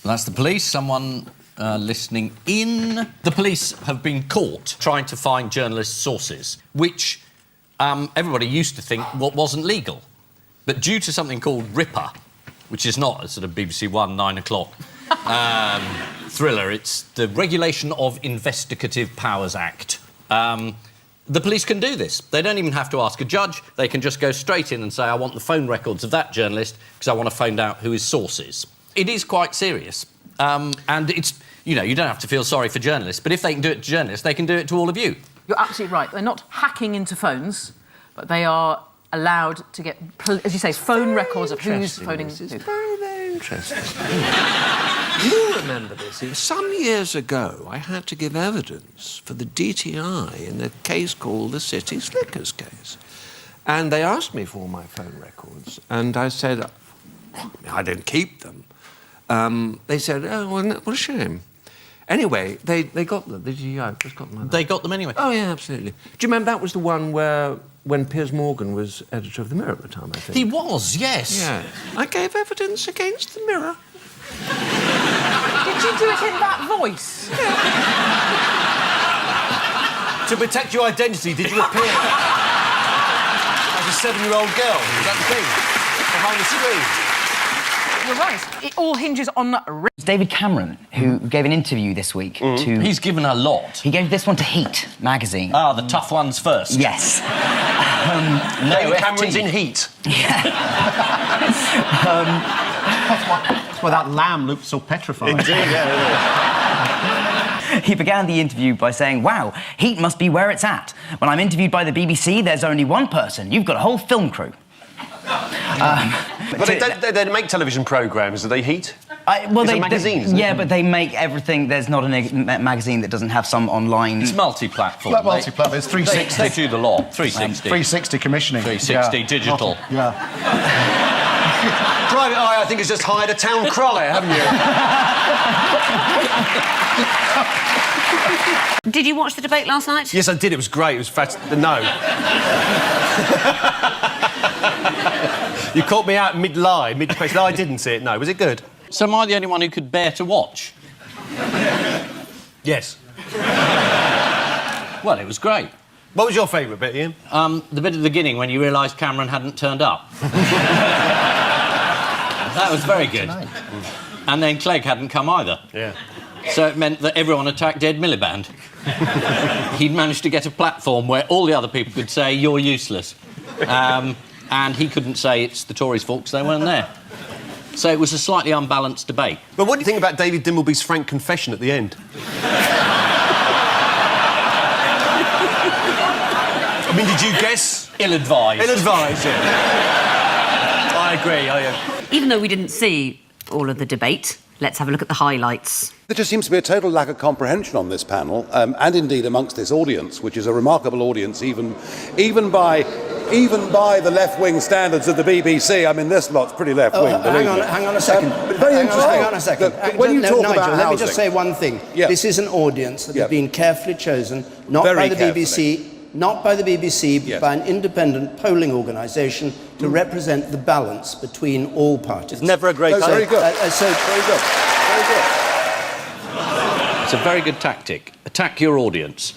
That's the police. Someone listening in. The police have been caught trying to find journalists' sources, which everybody used to think wasn't legal. But due to something called RIPA, which is not a sort of BBC One 9 o'clock thriller, it's the Regulation of Investigative Powers Act. The police can do this. They don't even have to ask a judge. They can just go straight in and say, I want the phone records of that journalist because I want to find out who his source is. It is quite serious. And it's, you know, you don't have to feel sorry for journalists, but if they can do it to journalists, they can do it to all of you. You're absolutely right. They're not hacking into phones, but they are allowed to get, as you say, phone records of who's phoning who. It's very, very interesting. You remember this? Some years ago, I had to give evidence for the DTI in a case called the City Slickers case. And they asked me for my phone records, and I said, I didn't keep them. They said, oh, well, what a shame. Anyway, they got them. The DTI just got them. They got them anyway? Oh, yeah, absolutely. Do you remember that was the one where, when Piers Morgan was editor of The Mirror at the time, I think? He was, yes. Yeah. I gave evidence against The Mirror. Did you do it in that voice? To protect your identity, did you appear as a 7-year-old girl? Is that the thing? Behind the screen? You're right. It all hinges on... David Cameron, who gave an interview this week to... He's given a lot. He gave this one to Heat magazine. Ah, the tough ones first. Yes. David Cameron's in Heat. Yeah. That's why that lamb looked so petrified. Indeed, yeah. He began the interview by saying, wow, Heat must be where it's at. When I'm interviewed by the BBC, there's only one person. You've got a whole film crew. But they make television programmes, do they, Heat? Well, it's a magazine, isn't it? Yeah, but they make everything... There's not a magazine that doesn't have some online... It's multi-platform. Multi-platform, it's 360. They do the lot. 360. 360 commissioning. 360 digital. Yeah. Private Eye, I think, has just hired a town crawler, haven't you? Did you watch the debate last night? Yes, I did. It was great. It was No. You caught me out mid-lie, mid-question. No, I didn't see it, no. Was it good? So am I the only one who could bear to watch? Yes. Well, it was great. What was your favourite bit, Ian? The bit at the beginning when you realised Cameron hadn't turned up. That was very good. And then Clegg hadn't come either. Yeah. So it meant that everyone attacked Ed Miliband. He'd managed to get a platform where all the other people could say, you're useless. And he couldn't say it's the Tories' fault because they weren't there. So it was a slightly unbalanced debate. But what do you think about David Dimbleby's frank confession at the end? I mean, did you guess? Ill-advised. Ill-advised, yeah. I agree, Even though we didn't see all of the debate, let's have a look at the highlights. There just seems to be a total lack of comprehension on this panel, and indeed amongst this audience, which is a remarkable audience even by the left-wing standards of the BBC. I mean, this lot's pretty left-wing. Hang on a second. But very interesting. Hang on a second. When you talk Nigel, about let me housing, just say one thing. Yeah. This is an audience that has been carefully chosen, not Very by the carefully. BBC, not by the BBC, but by an independent polling organisation to represent the balance between all parties. It's never a great idea. Very good. Very good. Very good. It's a very good tactic. Attack your audience.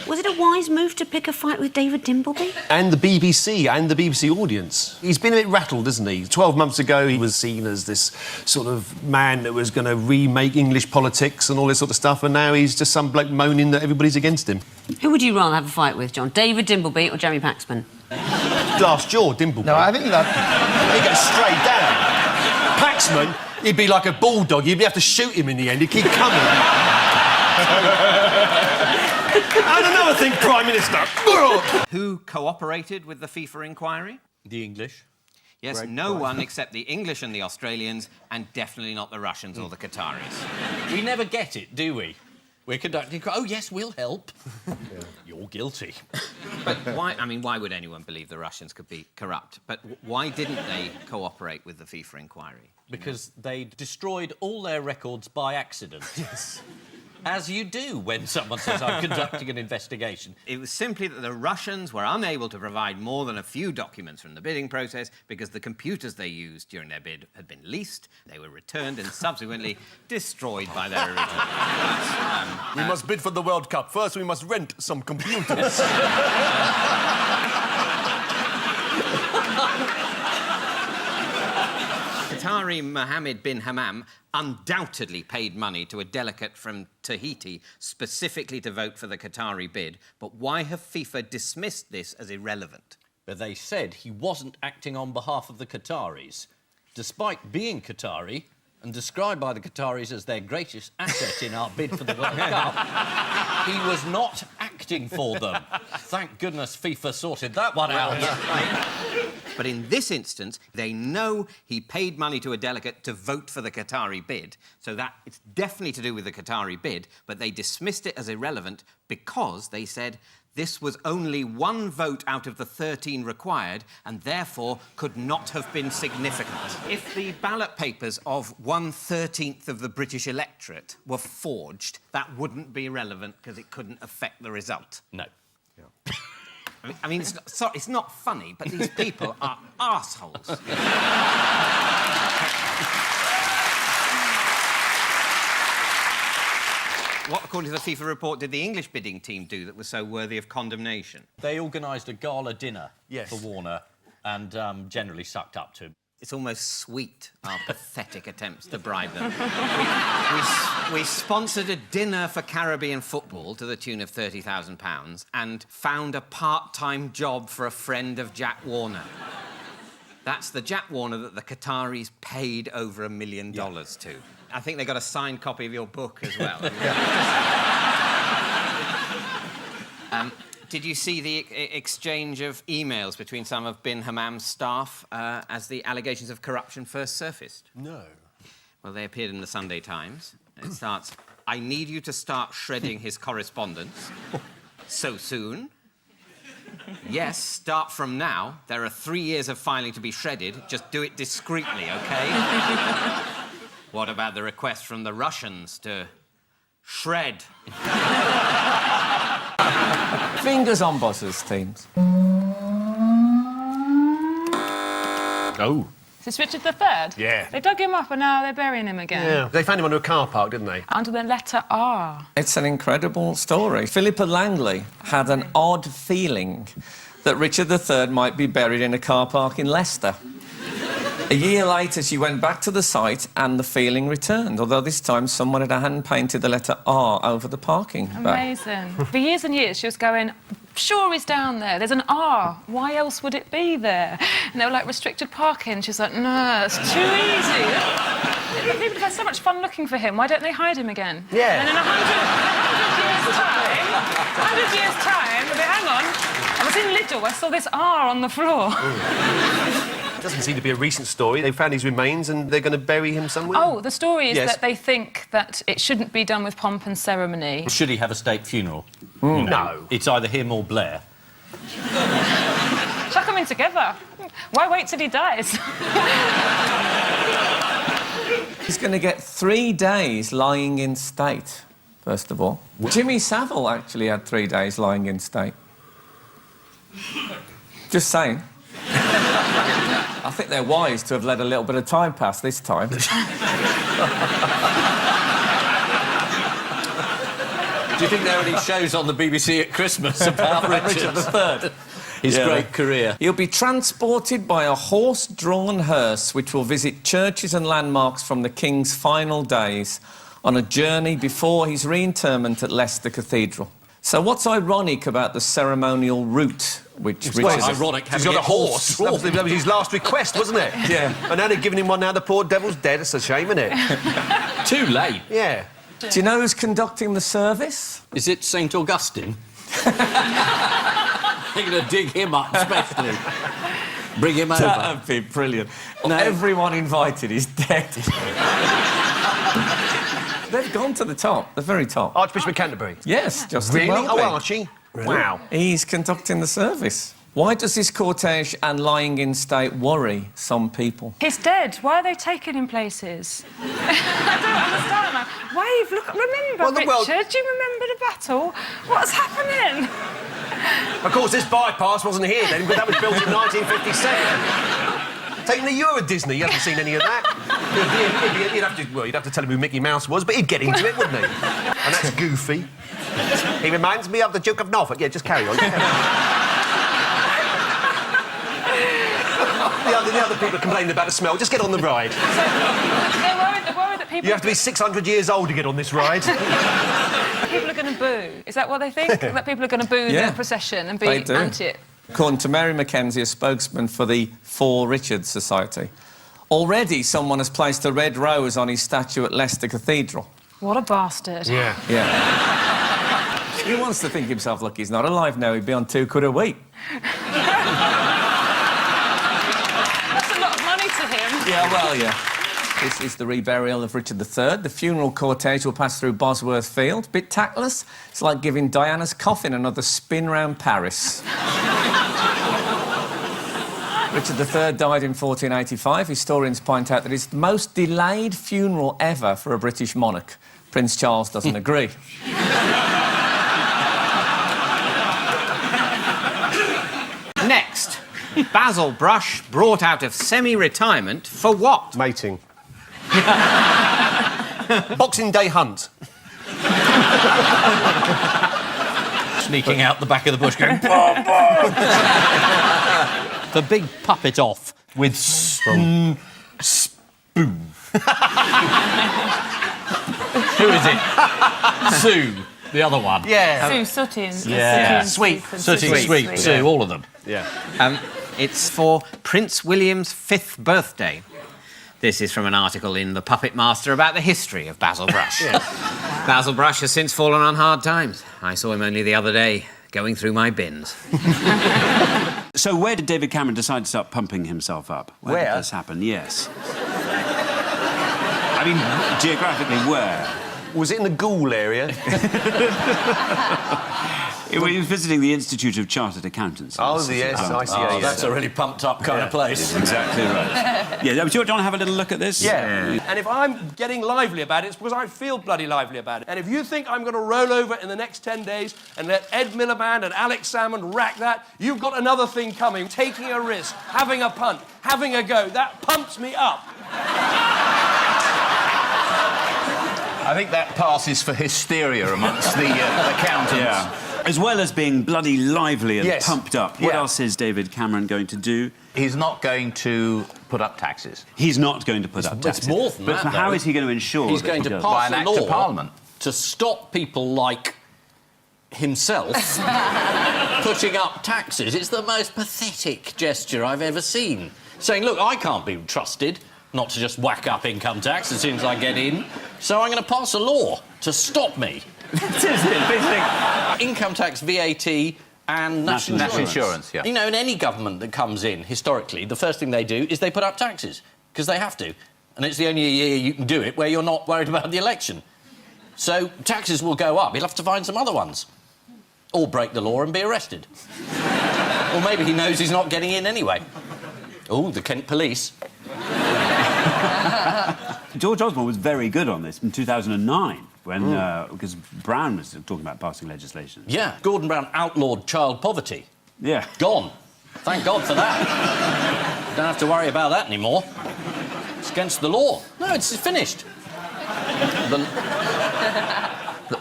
Was it a wise move to pick a fight with David Dimbleby? And the BBC and the BBC audience. He's been a bit rattled, hasn't he? 12 months ago, he was seen as this sort of man that was going to remake English politics and all this sort of stuff, and now he's just some bloke moaning that everybody's against him. Who would you rather have a fight with, John? David Dimbleby or Jeremy Paxman? Glass jaw, Dimbleby. No, I think that... He goes straight down. Paxman, he'd be like a bulldog. You'd have to shoot him in the end. He'd keep coming. And another thing, Prime Minister. Who cooperated with the FIFA inquiry? The English. Yes, no one except the English and the Australians, and definitely not the Russians or the Qataris. We never get it, do we? We're conducting... Oh, yes, we'll help. You're guilty. But why... I mean, why would anyone believe the Russians could be corrupt? But why didn't they cooperate with the FIFA inquiry? Because they destroyed all their records by accident. Yes. As you do when someone says, I'm conducting an investigation. It was simply that the Russians were unable to provide more than a few documents from the bidding process because the computers they used during their bid had been leased, they were returned and subsequently destroyed by their original owners. We must bid for the World Cup. First, we must rent some computers. Qatari Mohammed bin Hammam undoubtedly paid money to a delegate from Tahiti specifically to vote for the Qatari bid, but why have FIFA dismissed this as irrelevant? But they said he wasn't acting on behalf of the Qataris. Despite being Qatari and described by the Qataris as their greatest asset in our bid for the World Cup, he was not acting for them. Thank goodness FIFA sorted that one out. But in this instance, they know he paid money to a delegate to vote for the Qatari bid, so that it's definitely to do with the Qatari bid, but they dismissed it as irrelevant because they said this was only one vote out of the 13 required and therefore could not have been significant. If the ballot papers of 1/13 of the British electorate were forged, that wouldn't be relevant because it couldn't affect the result. No. I mean, it's not funny, but these people are arseholes. What, according to the FIFA report, did the English bidding team do that was so worthy of condemnation? They organised a gala dinner Yes. for Warner and generally sucked up to him. It's almost sweet, our pathetic attempts to bribe them. We sponsored a dinner for Caribbean football to the tune of £30,000 and found a part-time job for a friend of Jack Warner. That's the Jack Warner that the Qataris paid over $1 million to. I think they got a signed copy of your book as well. Did you see the exchange of emails between some of bin Hammam's staff as the allegations of corruption first surfaced? No. Well, they appeared in the Sunday Times. It starts, I need you to start shredding his correspondence. So soon? Yes, start from now. There are 3 years of filing to be shredded. Just do it discreetly, OK? What about the request from the Russians to shred? Fingers on buzzers, teams. Oh. Is this Richard III? Yeah. They dug him up and now they're burying him again. Yeah. They found him under a car park, didn't they? Under the letter R. It's an incredible story. Philippa Langley had an odd feeling that Richard III might be buried in a car park in Leicester. A year later, she went back to the site and the feeling returned, although this time someone had hand-painted the letter R over the parking bay. Amazing. For years and years, she was going, sure he's down there. There's an R. Why else would it be there? And they were like, restricted parking. She's like, no, it's too easy. People have had so much fun looking for him. Why don't they hide him again? Yeah. And in 100 years' time, they'll be, hang on, I was in Lidl, I saw this R on the floor. Doesn't seem to be a recent story. They found his remains and they're going to bury him somewhere. Oh, the story is Yes. that they think that it shouldn't be done with pomp and ceremony. Should he have a state funeral? No. It's either him or Blair. Chuck them in together. Why wait till he dies? He's going to get 3 days lying in state, first of all. Jimmy Savile actually had 3 days lying in state. Just saying. I think they're wise to have let a little bit of time pass this time. Do you think there are any shows on the BBC at Christmas about Richard III? His great career. He'll be transported by a horse-drawn hearse which will visit churches and landmarks from the King's final days on a journey before his reinterment at Leicester Cathedral. So what's ironic about the ceremonial route which Richard... ironic He's got a horse. That was his last request, wasn't it? Yeah. And now they've given him one now, the poor devil's dead. It's a shame, isn't it? Too late. Yeah. Do you know who's conducting the service? Is it St Augustine? They're going to dig him up, especially. Bring him over. That'd be brilliant. No. Everyone invited is dead. They've gone to the top, the very top. Archbishop of Canterbury. Yes, Justin Really? Welby. Oh, Archie. Really? Wow. He's conducting the service. Why does this cortege and lying in state worry some people? He's dead. Why are they taking him places? I don't understand, man. Wave, look, remember, Richard? Do you remember the battle? What's happening? Of course, this bypass wasn't here then, but that was built in 1957. Taking the Euro Disney, you haven't seen any of that. You'd have to tell him who Mickey Mouse was, but he'd get into it, wouldn't he? And that's Goofy. He reminds me of the Duke of Norfolk. Yeah, just carry on. The other people are complaining about the smell. Just get on the ride. So, they're worried that people... You have to be 600 years old to get on this ride. People are going to boo. Is that what they think? That people are going to boo the procession and be anti it? According to Mary Mackenzie, a spokesman for the For Richard Society, already someone has placed a red rose on his statue at Leicester Cathedral. What a bastard. Yeah. He wants to think himself, look, he's not alive now, he'd be on £2 a week. Yeah, well, yeah. This is the reburial of Richard III. The funeral cortege will pass through Bosworth Field. Bit tactless. It's like giving Diana's coffin another spin round Paris. Richard III died in 1485. Historians point out that it's the most delayed funeral ever for a British monarch. Prince Charles doesn't agree. Next. Basil Brush brought out of semi-retirement for what? Mating. Boxing Day hunt. Sneaking out the back of the bush going... Bom, bom. The big puppet off with spoon. Who is it? Sue, the other one. Yeah. Sue, Sooty and... Yeah. Sweet. Sooty, Sweet, Sue, all of them. Yeah. It's for Prince William's 5th birthday. This is from an article in The Puppet Master about the history of Basil Brush. Basil Brush has since fallen on hard times. I saw him only the other day, going through my bins. So where did David Cameron decide to start pumping himself up? Where did this happen? Yes. I mean, geographically, where? Was it in the Ghoul area? He was visiting the Institute of Chartered Accountants. Oh, yes, I see. Oh, that's a really pumped-up kind of place. Exactly right. Yeah, do you want to have a little look at this? Yeah. And if I'm getting lively about it, it's because I feel bloody lively about it. And if you think I'm going to roll over in the next 10 days and let Ed Miliband and Alex Salmond rack that, you've got another thing coming. Taking a risk, having a punt, having a go. That pumps me up. I think that passes for hysteria amongst the accountants. Yeah. As well as being bloody lively and pumped up, what else is David Cameron going to do? He's not going to put up taxes. He's not going to put up taxes. It's more than that, But how is he going to ensure he's that going he to does? pass By an a act of law Parliament. to stop people like himself putting up taxes? It's the most pathetic gesture I've ever seen. Saying, look, I can't be trusted not to just whack up income tax as soon as I get in, so I'm going to pass a law to stop me. Income tax, VAT and national insurance. Yeah. You know, in any government that comes in, historically, the first thing they do is they put up taxes, because they have to. And it's the only year you can do it where you're not worried about the election. So taxes will go up. He'll have to find some other ones. Or break the law and be arrested. Or maybe he knows he's not getting in anyway. Oh, the Kent police. George Osborne was very good on this in 2009 when because Brown was talking about passing legislation. Yeah, Gordon Brown outlawed child poverty. Yeah. Gone. Thank God for that. Don't have to worry about that anymore. It's against the law. No, it's finished.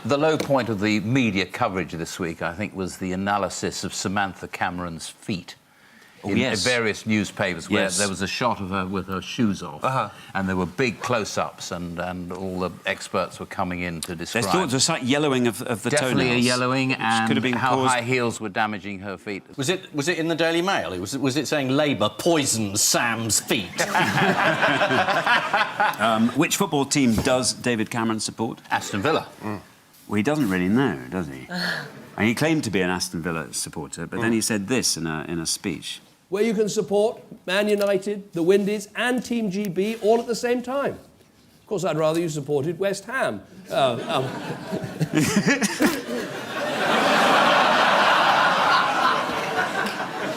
The low point of the media coverage this week, I think, was the analysis of Samantha Cameron's feet. In various newspapers where there was a shot of her with her shoes off and there were big close-ups and all the experts were coming in to describe... There's thought there was a slight yellowing of the toenails. Definitely a yellowing and could have been how caused... high heels were damaging her feet. Was it in the Daily Mail? Was it saying Labour poisons Sam's feet? Which football team does David Cameron support? Aston Villa. Well, he doesn't really know, does he? And he claimed to be an Aston Villa supporter, but then he said this in a speech. Where you can support Man United, the Windies and Team GB all at the same time. Of course, I'd rather you supported West Ham.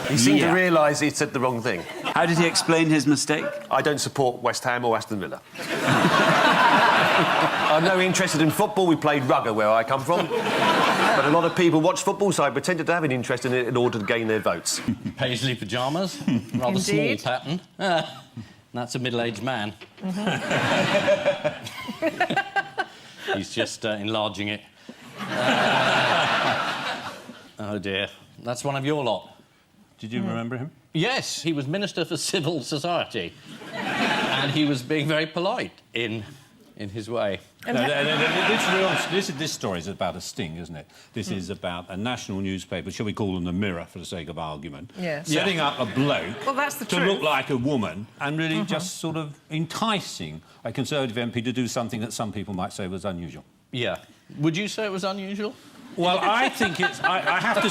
He seemed to realise he said the wrong thing. How did he explain his mistake? I don't support West Ham or Aston Villa. I'm no interested in football. We played rugger where I come from. But a lot of people watch football, so I pretended to have an interest in it in order to gain their votes. Paisley pyjamas, rather Indeed. small pattern. That's a middle-aged man. He's just enlarging it. Oh dear, that's one of your lot. Did you remember him? Yes, he was Minister for Civil Society. And he was being very polite in his way. This story is about a sting, isn't it? This is about a national newspaper, shall we call them the Mirror for the sake of argument, setting up a bloke to look like a woman and really just sort of enticing a Conservative MP to do something that some people might say was unusual. Yeah. Would you say it was unusual? Well, I think it's... I have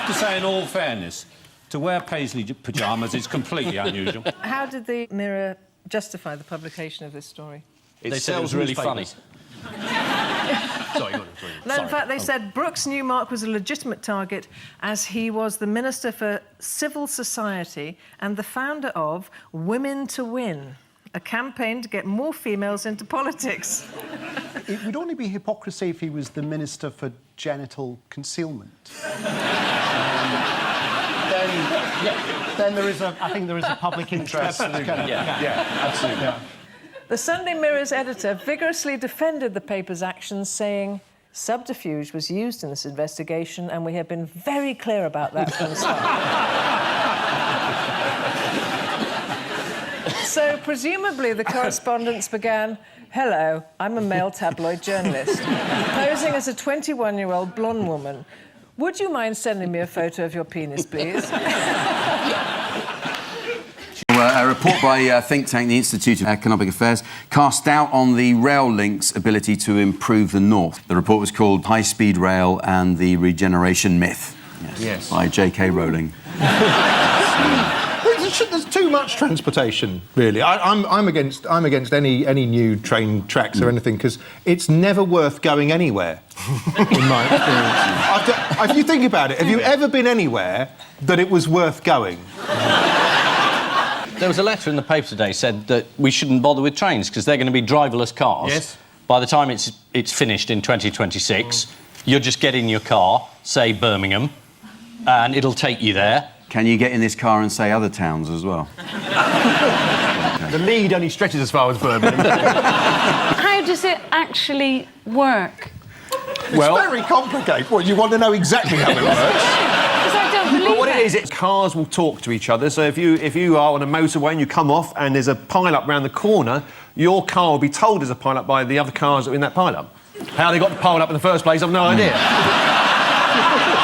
to say, in all fairness, to wear Paisley pyjamas is completely unusual. How did the Mirror justify the publication of this story? They said it was really funny. Sorry, go on. No, in fact, they said Brooks knew Mark was a legitimate target as he was the Minister for Civil Society and the founder of Women to Win, a campaign to get more females into politics. It would only be hypocrisy if he was the Minister for Genital Concealment. Then there is I think there is a public interest. Absolutely. Absolutely. Yeah. The Sunday Mirror's editor vigorously defended the paper's actions, saying, subterfuge was used in this investigation and we have been very clear about that from the start. So, presumably, the correspondence began, hello, I'm a male tabloid journalist, posing as a 21-year-old blonde woman. Would you mind sending me a photo of your penis, please? A report by think tank, the Institute of Economic Affairs, cast doubt on the rail link's ability to improve the North. The report was called High-Speed Rail and the Regeneration Myth. Yes. By J.K. Rowling. There's too much transportation, really. I'm against any new train tracks or anything because it's never worth going anywhere. In my experience, if you think about it, have you ever been anywhere that it was worth going? There was a letter in the paper today said that we shouldn't bother with trains because they're going to be driverless cars. Yes. By the time it's finished in 2026, you'll just get in your car, say Birmingham, and it'll take you there. Can you get in this car and say other towns as well? The lead only stretches as far as Birmingham. How does it actually work? It's very complicated. What, you want to know exactly how it works? But what it is, cars will talk to each other. So if you are on a motorway and you come off and there's a pile-up round the corner, your car will be told there's a pile-up by the other cars that are in that pile-up. How they got the pile-up in the first place, I've no idea.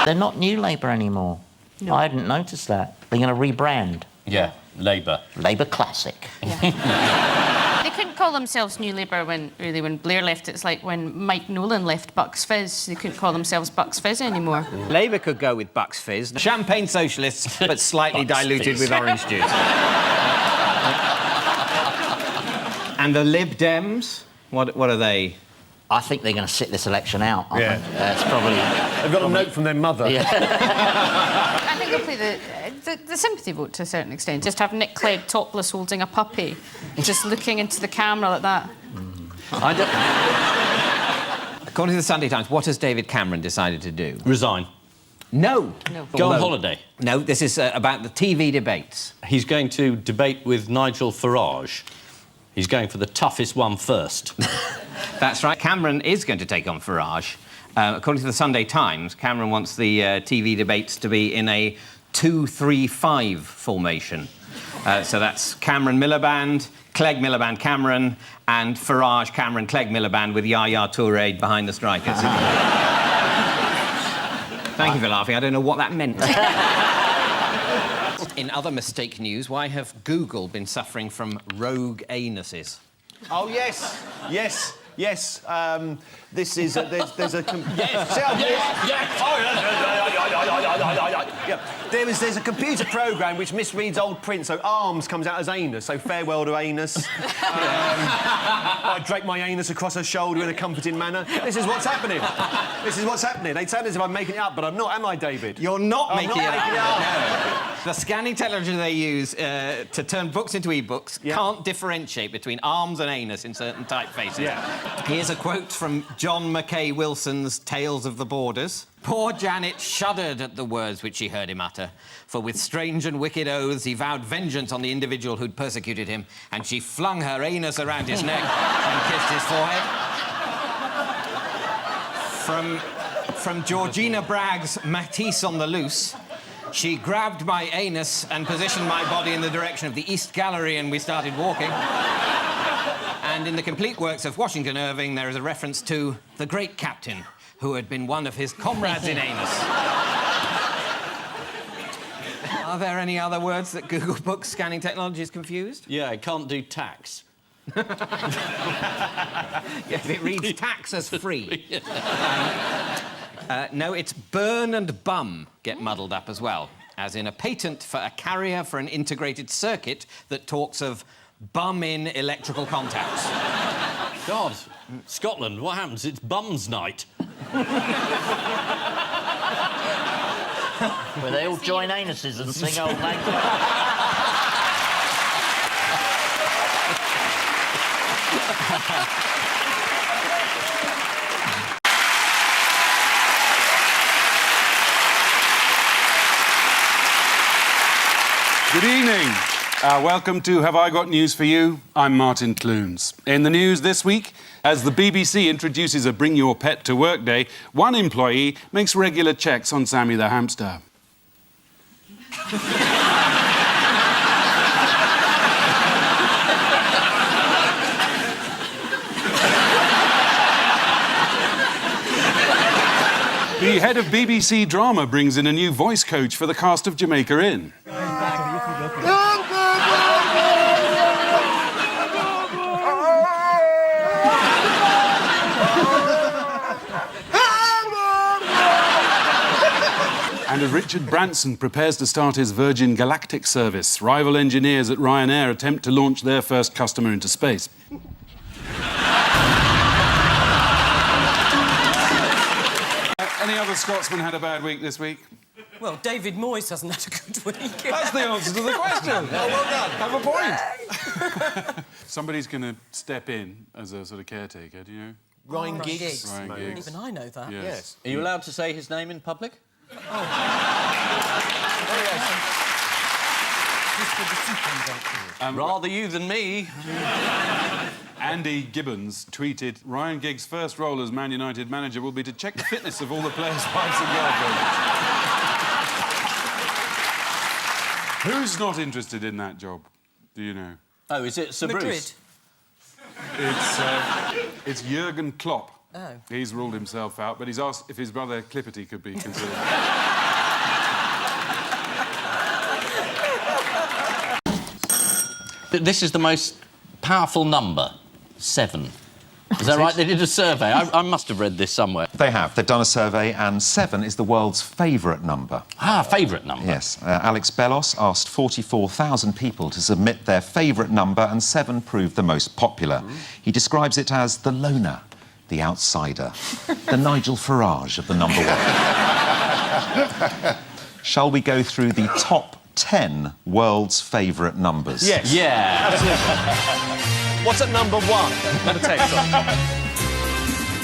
They're not New Labour anymore. No. I hadn't noticed that. They're going to rebrand. Yeah, Labour. Labour Classic. They couldn't call themselves New Labour when Blair left. It's like when Mike Nolan left Bucks Fizz. They couldn't call themselves Bucks Fizz anymore. Labour could go with Bucks Fizz. Champagne socialists, but slightly diluted with orange juice. And the Lib Dems, what are they? I think they're going to sit this election out. Yeah. It's probably... They've got a note from their mother. I think they'll play the sympathy vote to a certain extent. Just have Nick Clegg topless holding a puppy, just looking into the camera like that. According to the Sunday Times, what has David Cameron decided to do? Resign. No. Go on holiday. No, this is about the TV debates. He's going to debate with Nigel Farage. He's going for the toughest one first. That's right. Cameron is going to take on Farage. According to the Sunday Times, Cameron wants the TV debates to be in a 2-3-5 formation. So that's Cameron Miliband, Clegg Miliband Cameron, and Farage Cameron Clegg Miliband with Yaya Toure behind the strikers. Thank you for laughing. I don't know what that meant. In other mistake news, why have Google been suffering from rogue anuses? Oh, yes. This is... there's a... Yes. Yeah. There's a computer program which misreads old print, so arms comes out as anus, so farewell to anus. I drape my anus across her shoulder in a comforting manner. This is what's happening. This is what's happening. They sound as if I'm making it up, but I'm not, am I, David? You're not making it up. No. The scanning technology they use to turn books into e-books can't differentiate between arms and anus in certain typefaces. Yeah. Here's a quote from John Mackay Wilson's Tales of the Borders. Poor Janet shuddered at the words which she heard him utter, for with strange and wicked oaths he vowed vengeance on the individual who'd persecuted him, and she flung her anus around his neck and kissed his forehead. From Georgina Bragg's Matisse on the Loose, she grabbed my anus and positioned my body in the direction of the East Gallery, and we started walking. And in the complete works of Washington Irving, there is a reference to the great captain, who had been one of his comrades in anus. Are there any other words that Google Books scanning technology is confused? Yeah, it can't do tax. Yes, it reads tax as free. No, it's burn and bum get muddled up as well, as in a patent for a carrier for an integrated circuit that talks of bum-in electrical contacts. God, Scotland, what happens? It's bums night. Where they all join anuses and sing old lang Good evening. Welcome to Have I Got News for You? I'm Martin Clunes. In the news this week, as the BBC introduces a Bring Your Pet to Work Day, one employee makes regular checks on Sammy the hamster. The head of BBC Drama brings in a new voice coach for the cast of Jamaica Inn. And as Richard Branson prepares to start his Virgin Galactic service, rival engineers at Ryanair attempt to launch their first customer into space. Any other Scotsman had a bad week this week? Well, David Moyes hasn't had a good week. That's the answer to the question. Oh, well done. Have a point. Somebody's going to step in as a sort of caretaker, do you know? Ryan Giggs. Ryan Giggs. Even I know that. Yes. Are you allowed to say his name in public? Rather you than me. Andy Gibbons tweeted, Ryan Giggs' first role as Man United manager will be to check the fitness of all the players' wives and girlfriends. Who's not interested in that job? Do you know? Oh, is it Sir Bruce? It's Jurgen Klopp. Oh. He's ruled himself out, but he's asked if his brother Clipperty could be considered. This is the most powerful number, 7. Is that right? They did a survey. I must have read this somewhere. They have. They've done a survey, and 7 is the world's favourite number. Ah, favourite number. Yes. Alex Bellos asked 44,000 people to submit their favourite number, and 7 proved the most popular. He describes it as the loner, the outsider, the Nigel Farage of the number 1. Shall we go through the top 10 world's favourite numbers? Yes. Yeah. Absolutely. What's at number 1? Number 10, sorry.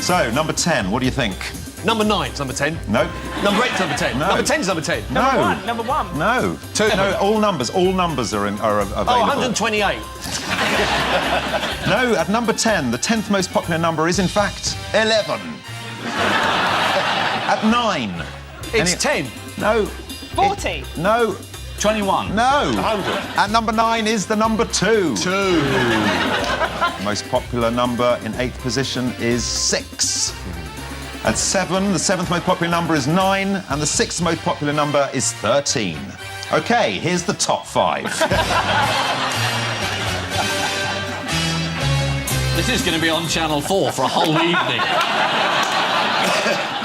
So, number 10, what do you think? Number 9's number 10. No. Number 8's number 10. No. Number 10's number 10. No. Number one. No. 2. No, all numbers are available. Oh, 128. No, at number 10, the 10th most popular number is, in fact, 11. At 9... It's 10. No. 40. No. 21. No. 100. At number 9 is the number 2. 2. The most popular number in 8th position is 6. At 7, the 7th most popular number is 9, and the 6th most popular number is 13. OK, here's the top 5. This is going to be on Channel 4 for a whole evening.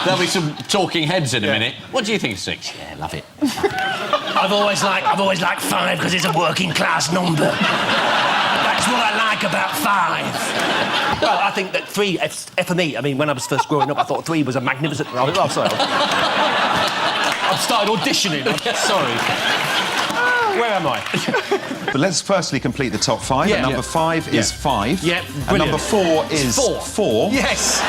There'll be some talking heads in a minute. What do you think of 6? Yeah, love it. I've always liked 5 because it's a working class number. That's what I like about 5. Well, I think that 3, F for me. I mean, when I was first growing up, I thought 3 was a magnificent... Oh, sorry. I've started auditioning. Sorry. Where am I? But let's firstly complete the top 5. Yeah. At number 5 is 5. Yeah, And number 4 is 4. Yes.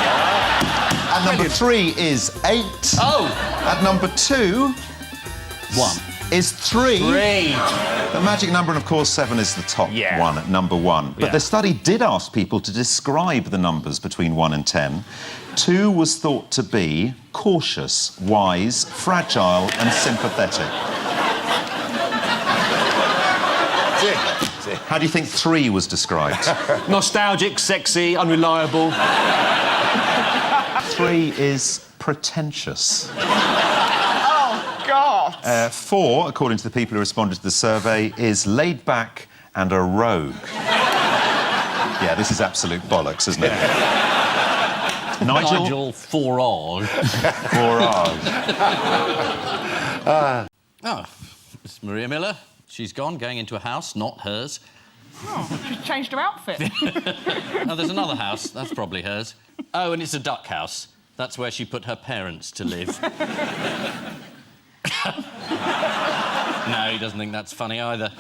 And number 3 is 8. Oh. At number 2... 1. Is 3. 3. The magic number, and of course 7 is the top one at number 1. But the study did ask people to describe the numbers between 1 and 10. 2 was thought to be cautious, wise, fragile and sympathetic. How do you think 3 was described? Nostalgic, sexy, unreliable. 3 is pretentious. Oh, God. 4, according to the people who responded to the survey, is laid back and a rogue. Yeah, this is absolute bollocks, isn't it? Nigel Forage. Oh, it's Maria Miller. She's gone, going into a house, not hers. Oh, she's changed her outfit. Oh, there's another house. That's probably hers. Oh, and it's a duck house. That's where she put her parents to live. No, he doesn't think that's funny either.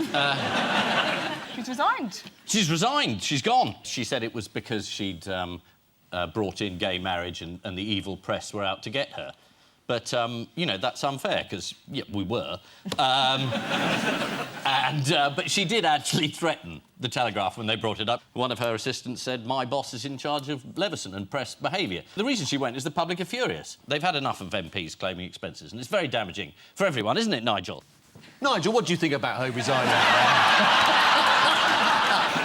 She's resigned. She's resigned. She's gone. She said it was because she'd brought in gay marriage and the evil press were out to get her. But, you know, that's unfair, because, yeah, we were. But she did actually threaten the Telegraph when they brought it up. One of her assistants said, my boss is in charge of Leveson and press behaviour. The reason she went is the public are furious. They've had enough of MPs claiming expenses, and it's very damaging for everyone, isn't it, Nigel? Nigel, what do you think about her resigning?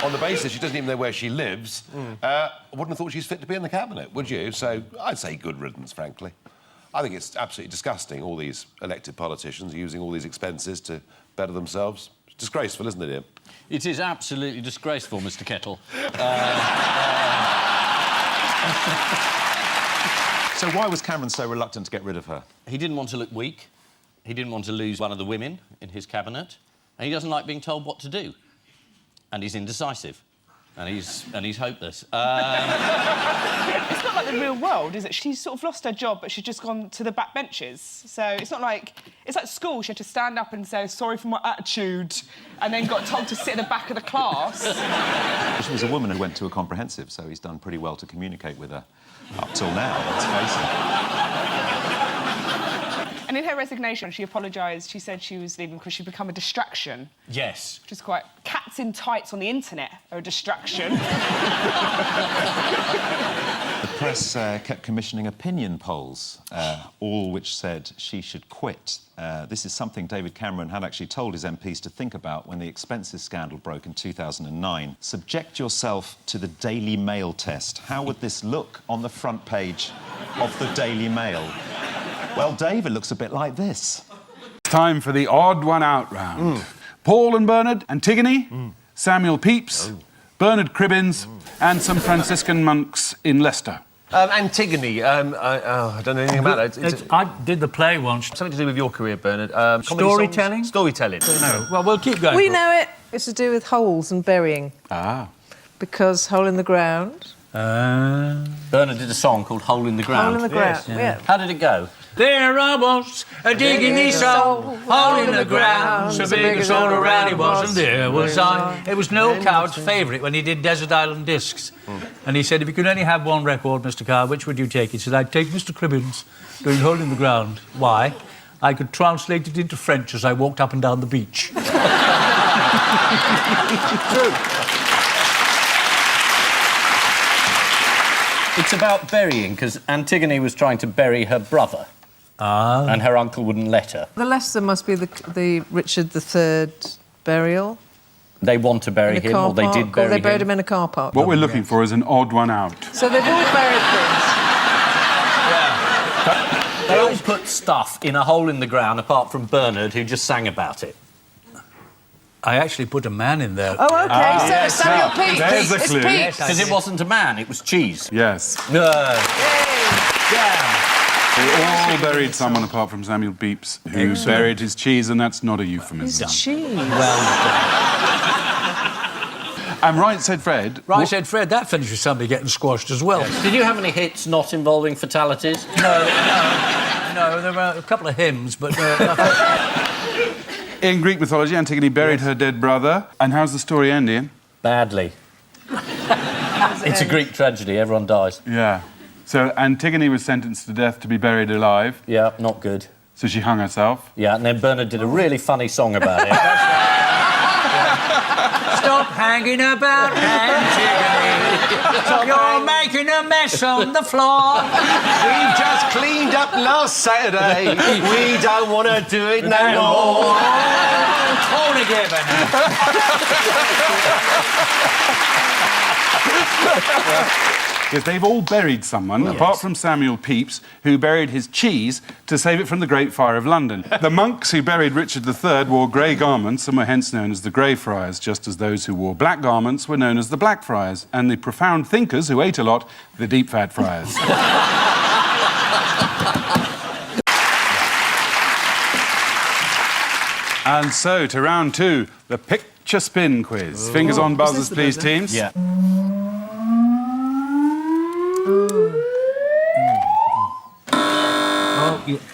On the basis she doesn't even know where she lives, I wouldn't have thought she's fit to be in the cabinet, would you? So I'd say good riddance, frankly. I think it's absolutely disgusting, all these elected politicians using all these expenses to better themselves. It's disgraceful, isn't it, Ian? It is absolutely disgraceful, Mr Kettle. So why was Cameron so reluctant to get rid of her? He didn't want to look weak. He didn't want to lose one of the women in his cabinet. And he doesn't like being told what to do. And he's indecisive. And he's hopeless. It's not like the real world, is it? She's sort of lost her job, but she's just gone to the back benches. So it's not like... It's like school. She had to stand up and say, sorry for my attitude, and then got told to sit at the back of the class. She was a woman who went to a comprehensive, so he's done pretty well to communicate with her up till now, let's face it. And in her resignation, she apologised. She said she was leaving because she'd become a distraction. Yes. Which is quite... Cats in tights on the internet are a distraction. The press kept commissioning opinion polls, all which said she should quit. This is something David Cameron had actually told his MPs to think about when the expenses scandal broke in 2009. Subject yourself to the Daily Mail test. How would this look on the front page of the Daily Mail? Well, David looks a bit like this. Time for the odd one out round. Paul and Bernard, Antigone, Samuel Pepys, Bernard Cribbins, and some Franciscan monks in Leicester. Antigone, I don't know anything about that. I did the play once. Something to do with your career, Bernard. Storytelling? Storytelling. No. Well, we'll keep going. We know it. It's to do with holes and burying. Ah. Because hole in the ground. Bernard did a song called Hole in the Ground. Hole in the ground, yeah. How did it go? There I was, digging his soul, hole in the ground, so big as all around he was, and there was I. It was Noel Coward's favourite when he did Desert Island Discs. And he said, if you could only have one record, Mr. Coward, which would you take? He said, I'd take Mr. Cribbins doing Hole in the Ground. Why? I could translate it into French as I walked up and down the beach. True. It's about burying, because Antigone was trying to bury her brother. And her uncle wouldn't let her. The Leicester must be the Richard III burial. They want to bury him, or they did bury him. They buried him in a car park. What we're looking for is an odd one out. So they've all buried things. They all put stuff in a hole in the ground, apart from Bernard, who just sang about it. I actually put a man in there. Oh, OK, so it's Samuel Pepys. There's the clue. Because it wasn't a man, it was cheese. Yes. Damn. They all buried someone apart from Samuel Pepys, who buried his cheese, and that's not a euphemism. His cheese. Well done. And Right Said Fred... Right Said Fred, that finished with somebody getting squashed as well. Yes. Did you have any hits not involving fatalities? No, there were a couple of hymns, but... In Greek mythology, Antigone buried her dead brother. And how's the story end, Ian? Badly. It's a Greek tragedy, everyone dies. Yeah. So Antigone was sentenced to death to be buried alive. Yeah, not good. So she hung herself. Yeah, and then Bernard did a really funny song about it. Stop hanging about, Antigone. You're making a mess on the floor. We've just cleaned up last Saturday. We don't want to do it no more. All together Yes, they've all buried someone, apart from Samuel Pepys, who buried his cheese to save it from the Great Fire of London. The monks who buried Richard III wore grey garments and were hence known as the Grey Friars, just as those who wore black garments were known as the Black Friars, and the profound thinkers who ate a lot, the Deep Fat Friars. And so, to round two, the picture spin quiz. Fingers on buzzers, please, teams. Yeah.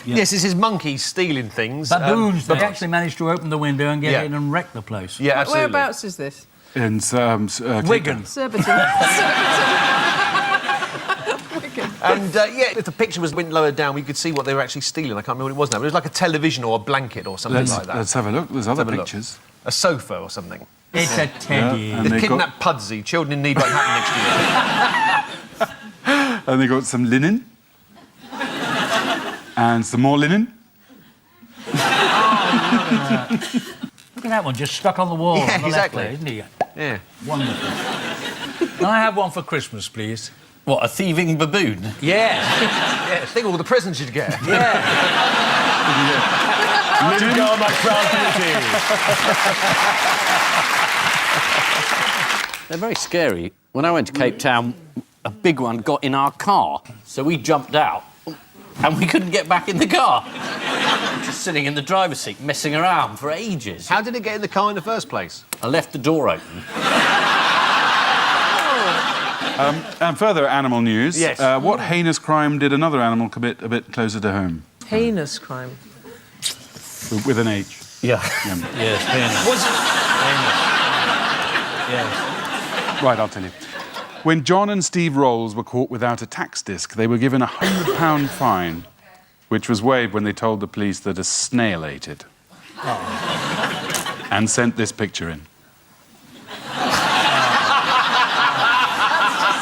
Yes, this is monkeys stealing things. Baboons, they actually managed to open the window and get in and wreck the place. Yeah, absolutely. Whereabouts is this? In Wigan. Surbiton. And, if the picture went lower down, we could see what they were actually stealing. I can't remember what it was now, but it was like a television or a blanket or something like that. Let's have a look. There's other pictures. A sofa or something. It's a teddy. Yeah, The kidnapped Pudsey. Children in need won't happen next year. And they got some linen. And some more linen. Look at that one, just stuck on the wall. Yeah, on the exactly. Left there, isn't he? Yeah. Wonderful. Can I have one for Christmas, please? What, a thieving baboon? Yes. Yeah, think of all the presents you'd get. Yeah. To go on my proud They're very scary. When I went to Cape Town, a big one got in our car, so we jumped out, and we couldn't get back in the car. Just sitting in the driver's seat, messing around for ages. How did it get in the car in the first place? I left the door open. And further animal news. Yes. What heinous crime did another animal commit a bit closer to home? Heinous crime. With an H. Yeah. Yes, heinous. Was it? Yes. Right, I'll tell you. When John and Steve Rolls were caught without a tax disc, they were given a £100 fine, which was waived when they told the police that a snail ate it. And sent this picture in.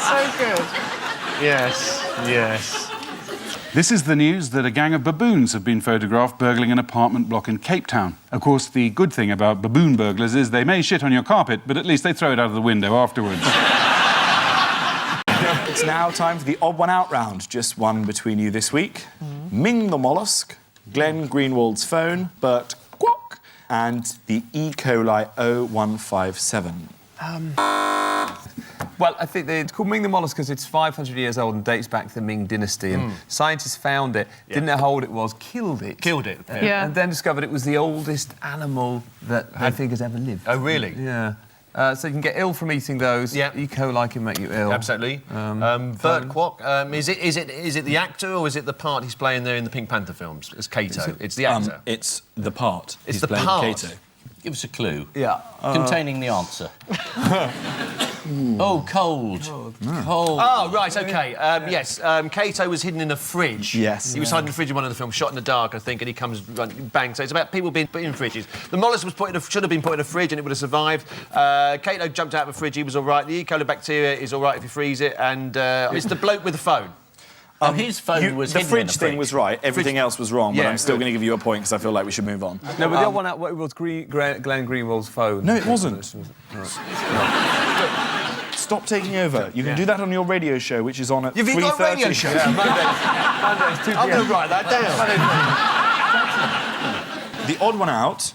So good. Yes, yes. This is the news that a gang of baboons have been photographed burgling an apartment block in Cape Town. Of course, the good thing about baboon burglars is they may shit on your carpet, but at least they throw it out of the window afterwards. It's now time for the odd one out round. Just one between you this week. Ming the mollusk, Glenn Greenwald's phone, Bert Quack, and the E. coli 0157. Well, I think it's called Ming the mollusk because it's 500 years old and dates back to the Ming dynasty. And scientists found it, didn't know how old it was, killed it. Yeah. And then discovered it was the oldest animal that they think has ever lived. Oh, really? Yeah. So you can get ill from eating those. Yeah. E. coli can make you ill. Absolutely. Bert Kwok, is it the actor or is it the part he's playing there in the Pink Panther films as Kato? It's the actor. It's the part. It's He's the playing part. Kato. Give us a clue. Yeah. Containing the answer. Oh, cold. Cold. Oh, right, OK. Yes, Kato was hidden in a fridge. Yes. He was hiding in a fridge in one of the films, Shot in the Dark, I think, and he comes, bang. So it's about people being put in fridges. The mollusk was should have been put in a fridge and it would have survived. Kato jumped out of a fridge, he was all right. The E. coli bacteria is all right if you freeze it. And it's the bloke with the phone. His phone was the hidden fridge in a thing fridge. was right. Everything else was wrong, but Yeah, I'm still good. going to give you a point because I feel like we should move on. No, but the other one out, it was Glenn Greenwald's phone. No, it wasn't. Stop taking over. You can do that on your radio show, which is on at 3:30. You've got a radio show? Yeah, Mondays, 2 I'm going to write that down. The odd one out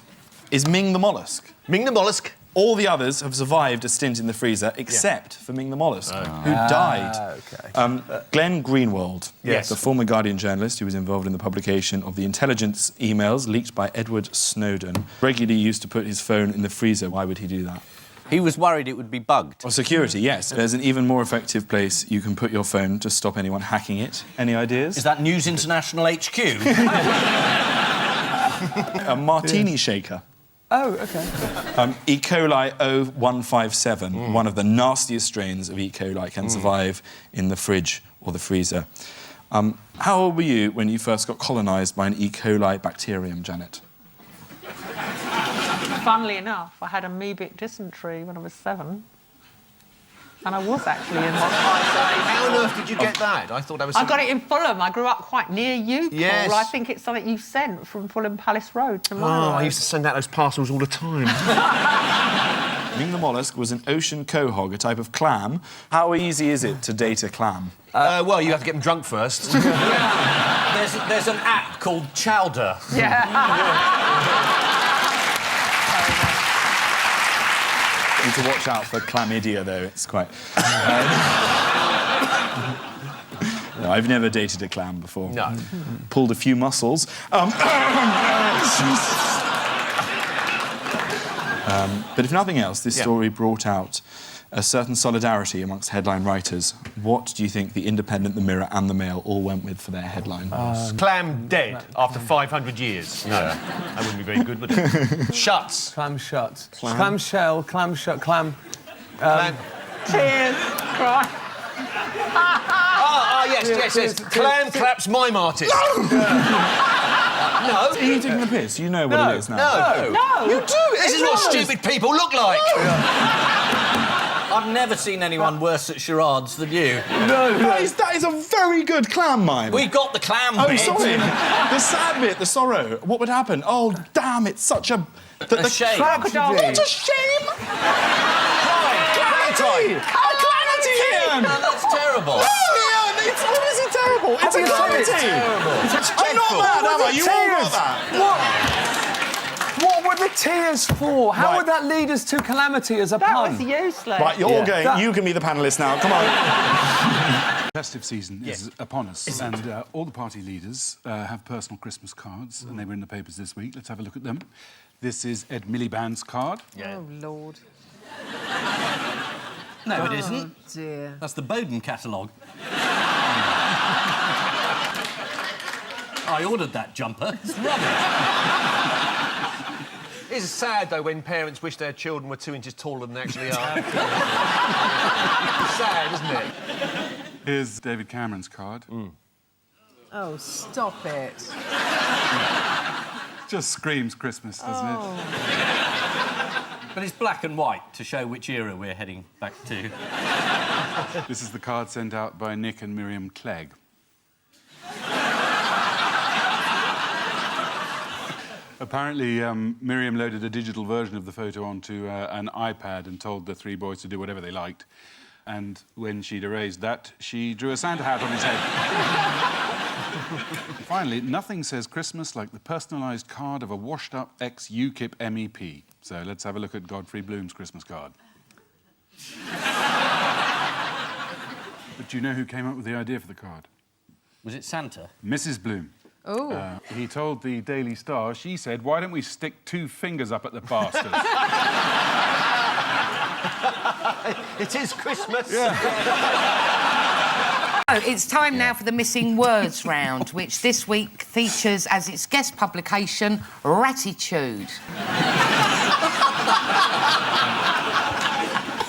is Ming the mollusk. Ming the mollusk. All the others have survived a stint in the freezer, except for Ming the Mollusk, who died. Glenn Greenwald, the former Guardian journalist who was involved in the publication of the intelligence emails leaked by Edward Snowden, regularly used to put his phone in the freezer. Why would he do that? He was worried it would be bugged. Or security, yes. There's an even more effective place you can put your phone to stop anyone hacking it. Any ideas? Is that News International HQ? A martini shaker. Oh, OK. E. coli 0157, one of the nastiest strains of E. coli, can survive in the fridge or the freezer. How old were you when you first got colonised by an E. coli bacterium, Janet? Funnily enough, I had amoebic dysentery when I was 7. And I was actually in hospital. How on earth did you get that? I thought I was... I got it in Fulham. I grew up quite near you, Paul. Yes. I think it's something you sent from Fulham Palace Road to my road. I used to send out those parcels all the time. Ming the mollusk was an ocean quahog, a type of clam. How easy is it to date a clam? Well, you have to get them drunk first. There's an app called Chowder. You need to watch out for chlamydia, though. It's quite... No, I've never dated a clam before. No. Pulled a few muscles. But if nothing else, this story brought out a certain solidarity amongst headline writers. What do you think the Independent, the Mirror and the Mail all went with for their headline? Clam dead after 500 years. No, that wouldn't be very good, would it? Shuts. Clam shut. Clam shell, clam shut, clam... Tears, cry. Yes. Clam claps mime artist. No! Are you taking the piss? You know what it is now. No. You do. This is what stupid people look like. I've never seen anyone worse at charades than you. No. That is a very good clam mime. We got the clam bit. Sorry. The sad bit, the sorrow. What would happen? Oh, damn, it's such a... A shame. Crocodile. What a shame! Calamity! No, that's terrible. What is it terrible? It's a calamity! I'm not mad, am I? You all got that. What were the tears for? How would that lead us to calamity as a pun? That was useless. Right, you're all going. You can be the panellist now. Come on. Festive season is upon us, and all the party leaders have personal Christmas cards, and they were in the papers this week. Let's have a look at them. This is Ed Miliband's card. Oh, Lord. No, it isn't. Oh, dear. That's the Bowden catalogue. I ordered that jumper. It's rubbish. It's sad, though, when parents wish their children were 2 inches taller than they actually are. It's sad, isn't it? Here's David Cameron's card. Oh, stop it. Just screams Christmas, doesn't it? But it's black and white to show which era we're heading back to. This is the card sent out by Nick and Miriam Clegg. Apparently, Miriam loaded a digital version of the photo onto an iPad and told the 3 boys to do whatever they liked. And when she'd erased that, she drew a Santa hat on his head. Finally, nothing says Christmas like the personalised card of a washed-up ex-UKIP MEP. So let's have a look at Godfrey Bloom's Christmas card. But do you know who came up with the idea for the card? Was it Santa? Mrs. Bloom. Oh. He told the Daily Star, she said, why don't we stick 2 fingers up at the bastards? It is Christmas. It's time now for the Missing Words round, which this week features as its guest publication, Ratitude.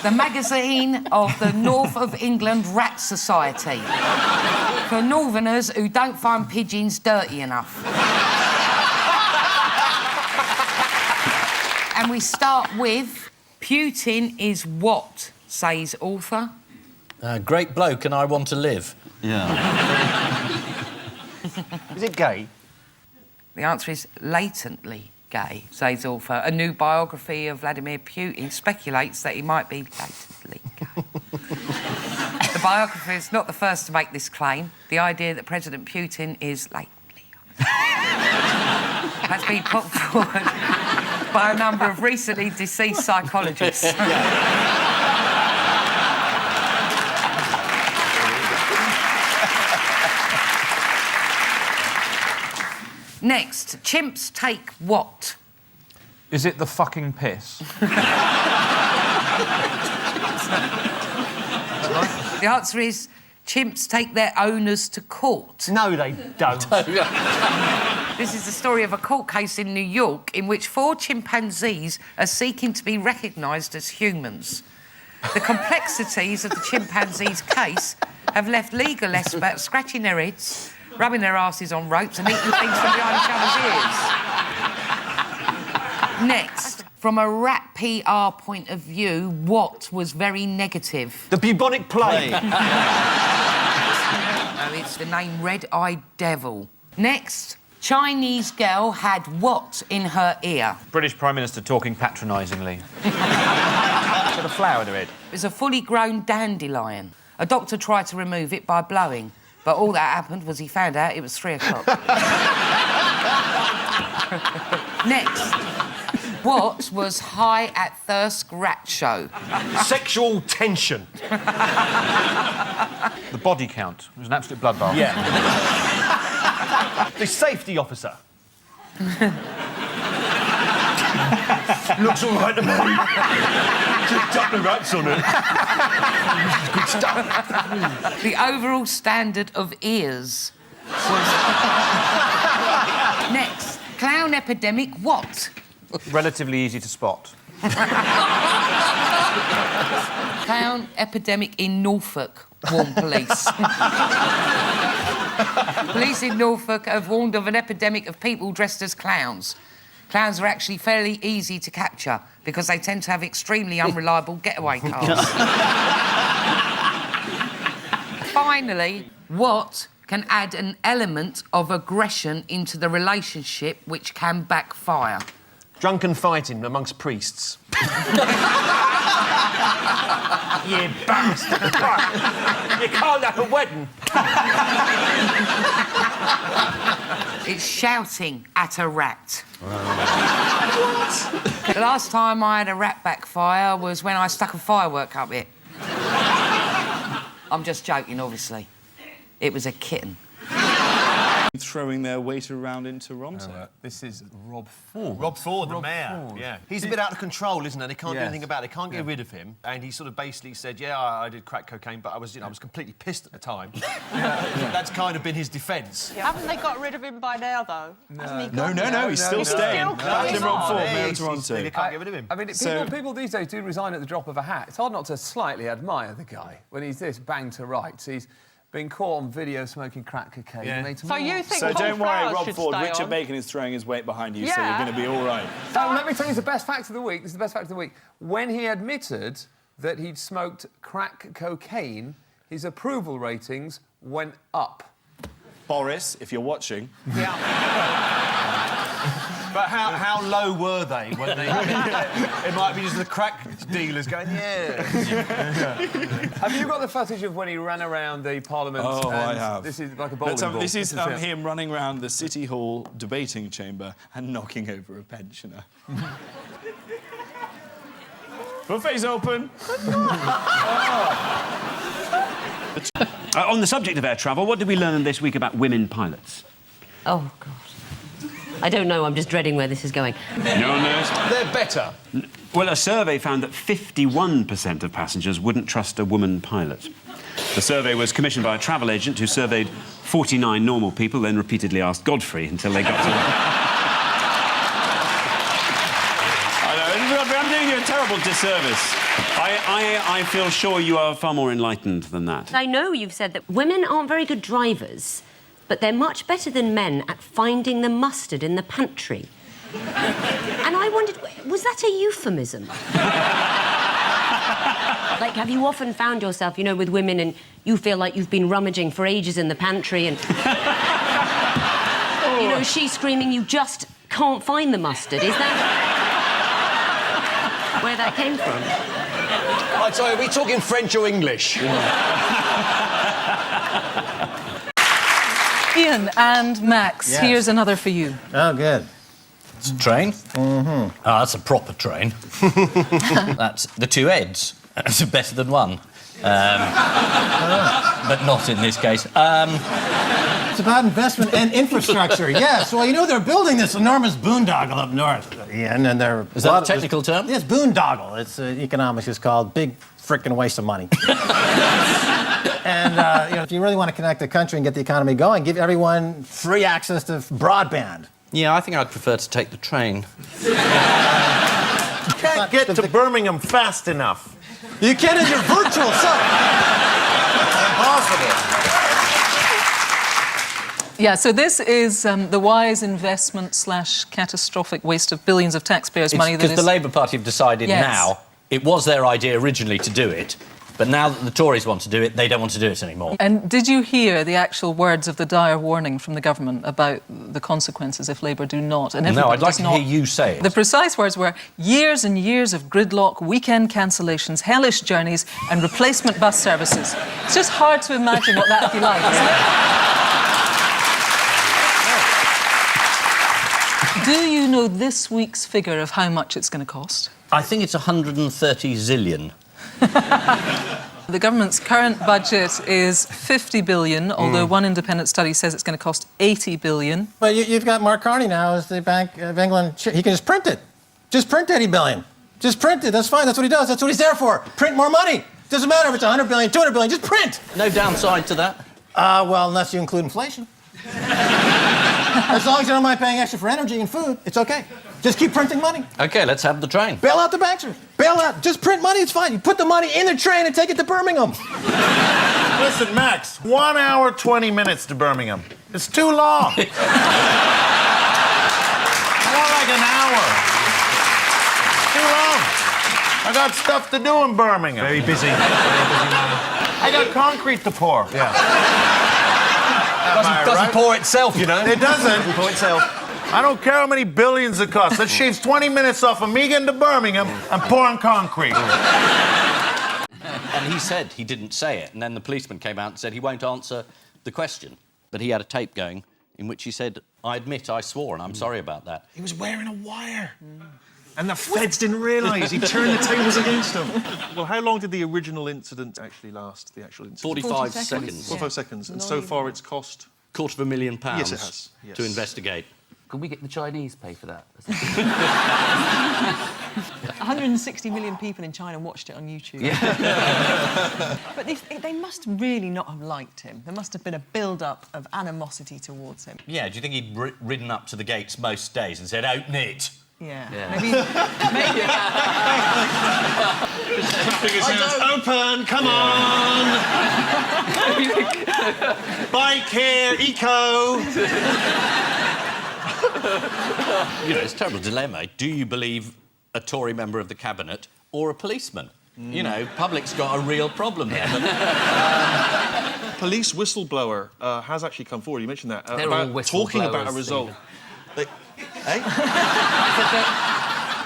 The magazine of the North of England Rat Society. For northerners who don't find pigeons dirty enough. And we start with, Putin is what, says author? Great bloke and I want to live. Yeah. Is it gay? The answer is latently gay, says author. A new biography of Vladimir Putin speculates that he might be latently gay. The biographer is not the first to make this claim. The idea that President Putin is latently has been put forward by a number of recently deceased psychologists. Next, chimps take what? Is it the fucking piss? The answer is chimps take their owners to court. No, they don't. This is the story of a court case in New York in which 4 chimpanzees are seeking to be recognised as humans. The complexities of the chimpanzees' case have left legal experts scratching their heads, rubbing their asses on ropes and eating things from behind each other's ears. Next, from a rat PR point of view, what was very negative? The bubonic plague. No, it's the name Red-Eyed Devil. Next, Chinese girl had what in her ear? British Prime Minister talking patronisingly. Got a flower in her head. It was a fully grown dandelion. A doctor tried to remove it by blowing, but all that happened was he found out it was 3 o'clock. Next, what was High at Thirsk Rat Show? Sexual tension. The body count. It was an absolute bloodbath. Yeah. The safety officer. Looks all right to me. Just up the rats on it. Good stuff. The overall standard of ears was... Next, clown epidemic what? Relatively easy to spot. Clown epidemic in Norfolk, warned police. Police in Norfolk have warned of an epidemic of people dressed as clowns. Clowns are actually fairly easy to capture because they tend to have extremely unreliable getaway cars. Finally, what can add an element of aggression into the relationship which can backfire? Drunken fighting amongst priests. You bastard! You can't have a wedding. It's shouting at a rat. What? The last time I had a rat backfire was when I stuck a firework up it. I'm just joking, obviously. It was a kitten. Throwing their weight around in Toronto. This is Rob Ford. Rob Ford, the Rob mayor. Ford. Yeah. He's a bit out of control, isn't he? They can't do Yes. anything about it. They can't get rid of him. And he sort of basically said, yeah, I did crack cocaine, but I was completely pissed at the time. That's kind of been his defence. Haven't they got rid of him by now, though? Hasn't he No, gone? he's still staying. Back in Rob Ford, Mayor of Toronto. They can't get rid of him. I mean, people these days do resign at the drop of a hat. It's hard not to slightly admire the guy when he's this bang to rights. He's been caught on video smoking crack cocaine. Yeah. So you think So Paul don't worry, Flowers Rob should Ford. stay Richard on? Bacon is throwing his weight behind you, so Yeah. you're going to be all right. So let me tell you the best fact of the week. This is the best fact of the week. When he admitted that he'd smoked crack cocaine, his approval ratings went up. Boris, if you're watching. Yeah. But how low were they when they... It might be just the crack dealers going, yeah. Have you got the footage of when he ran around the Parliament? Oh, and I have. This is like a bowling ball. This is it. him running around the City Hall debating chamber and knocking over a pensioner. Buffet's open. On the subject of air travel, what did we learn this week about women pilots? Oh, God. I don't know, I'm just dreading where this is going. No, no. They're better. Well, a survey found that 51% of passengers wouldn't trust a woman pilot. The survey was commissioned by a travel agent who surveyed 49 normal people, then repeatedly asked Godfrey until they got to... I know, I'm doing you a terrible disservice. I feel sure you are far more enlightened than that. I know you've said that women aren't very good drivers, but they're much better than men at finding the mustard in the pantry. And I wondered, was that a euphemism? Like, have you often found yourself, with women and you feel like you've been rummaging for ages in the pantry and... she's screaming, you just can't find the mustard. Is that... where that came from? I tell you, are we talking French or English? Ian and Max, Yes. here's another for you. Oh, good. It's a train. Mm-hmm. Ah, that's a proper train. That's the two heads. That's better than one. But not in this case. It's about investment and infrastructure, yes. Well, you know, they're building this enormous boondoggle up north. Yeah, and then they're... Is that a technical term? Yes, boondoggle. It's economics is called big frickin' waste of money. And, you know, if you really want to connect the country and get the economy going, give everyone free access to broadband. Yeah, I think I'd prefer to take the train. You can't get to Birmingham fast enough. You can in your virtual self. Impossible. Yeah, so this is the wise investment / catastrophic waste of billions of taxpayers' money. Because the Labour Party have decided now, it was their idea originally to do it, but now that the Tories want to do it, they don't want to do it anymore. And did you hear the actual words of the dire warning from the government about the consequences if Labour do not? And no, I'd like to hear you say it. The precise words were, years and years of gridlock, weekend cancellations, hellish journeys and replacement bus services. It's just hard to imagine what that would be like, isn't it? Do you know this week's figure of how much it's going to cost? I think it's 130 zillion. The government's current budget is 50 billion, although one independent study says it's going to cost 80 billion. Well, you've got Mark Carney now as the Bank of England. He can just print it. Just print 80 billion. Just print it. That's fine. That's what he does. That's what he's there for. Print more money. Doesn't matter if it's 100 billion, 200 billion. Just print. No downside to that? Well, unless you include inflation. As long as you don't mind paying extra for energy and food, it's okay. Just keep printing money. OK, let's have the train. Bail out the banksters. Bail out. Just print money, it's fine. You put the money in the train and take it to Birmingham. Listen, Max, 1 hour, 20 minutes to Birmingham. It's too long. More like an hour. Too long. I got stuff to do in Birmingham. Very busy. Very busy man. I got concrete to pour. Yeah. Doesn't pour itself, you know. It doesn't. Doesn't pour itself. I don't care how many billions it costs. That shaves 20 minutes off of me getting to Birmingham and pouring concrete. And he said he didn't say it, and then the policeman came out and said he won't answer the question. But he had a tape going in which he said, I admit I swore, and I'm sorry about that. He was wearing a wire. And the feds didn't realise. He turned the tables against them. Well, how long did the original incident actually last, the actual incident? 45 seconds. 45 seconds. And so far it's cost... £250,000 Yes, it has. Yes. to investigate. Can we get the Chinese pay for that? 160 million people in China watched it on YouTube. Yeah. But they must really not have liked him. There must have been a build-up of animosity towards him. Yeah, do you think he'd ridden up to the gates most days and said, open it? Yeah. Maybe. Open, come on! Bike here, eco! You know, it's a terrible dilemma. Do you believe a Tory member of the cabinet or a policeman? You know, public's got a real problem there. But, Police whistleblower has actually come forward. You mentioned that. They're all about talking about a whistleblowers, result.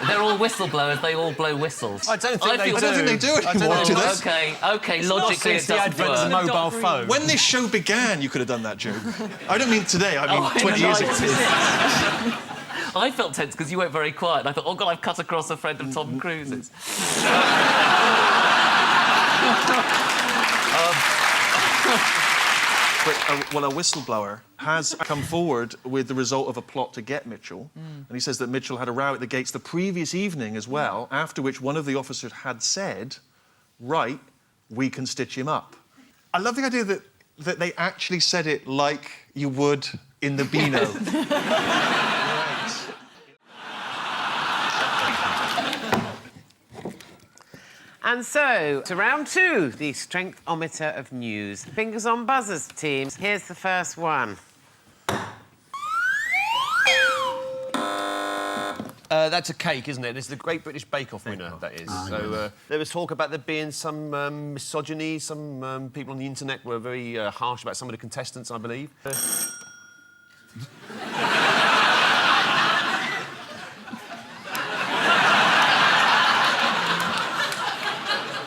They're all whistleblowers. They all blow whistles. I don't think they do it anymore. Okay. Logically, it doesn't work. Mobile phone. When this show began, you could have done that joke. I don't mean today. I mean 20 years ago. I felt tense because you went very quiet. And I thought, oh God, I've cut across a friend of Tom Cruise's. Well, a whistleblower has come forward with the result of a plot to get Mitchell. And he says that Mitchell had a row at the gates the previous evening as well, after which one of the officers had said, right, we can stitch him up. I love the idea that they actually said it like you would in the Beano. And so, to round two, the strengthometer of news. Fingers on buzzers, teams. Here's the first one. That's a cake, isn't it? It's the Great British Bake Off winner, that is. There was talk about there being some misogyny. Some people on the internet were very harsh about some of the contestants, I believe.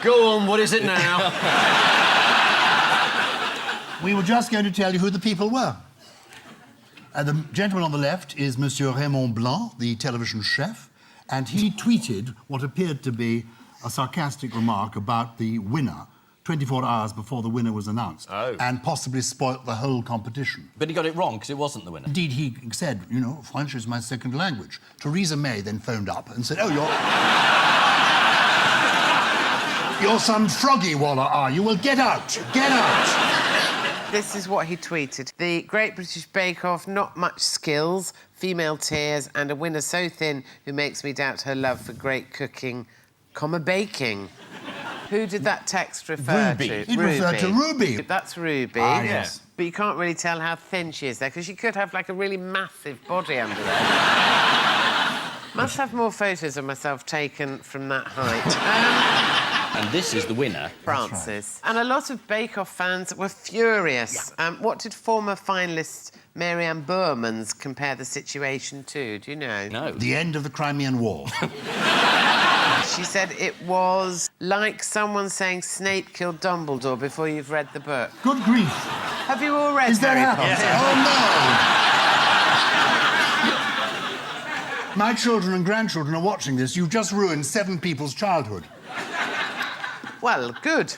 Go on, what is it now? We were just going to tell you who the people were. The gentleman on the left is Monsieur Raymond Blanc, the television chef, and he tweeted what appeared to be a sarcastic remark about the winner 24 hours before the winner was announced, and possibly spoilt the whole competition. But he got it wrong, because it wasn't the winner. Indeed, he said, you know, French is my second language. Theresa May then phoned up and said, oh, you're some froggy waller, are you? Well, get out, get out. This is what he tweeted. The Great British Bake Off, not much skills, female tears, and a winner so thin who makes me doubt her love for great cooking, baking. Who did that text refer Ruby. to? It referred to Ruby. That's Ruby. Ah, yes. But you can't really tell how thin she is there, because she could have, like, a really massive body under there. Must have more photos of myself taken from that height. And this is the winner. Francis. Right. And a lot of Bake Off fans were furious. Yeah. What did former finalist Mary Ann Boormans compare the situation to? Do you know? No. The end of the Crimean War. She said it was like someone saying Snape killed Dumbledore before you've read the book. Good grief. Have you all read Harry Potter? Oh, no! My children and grandchildren are watching this. You've just ruined 7 people's childhood. Well, good.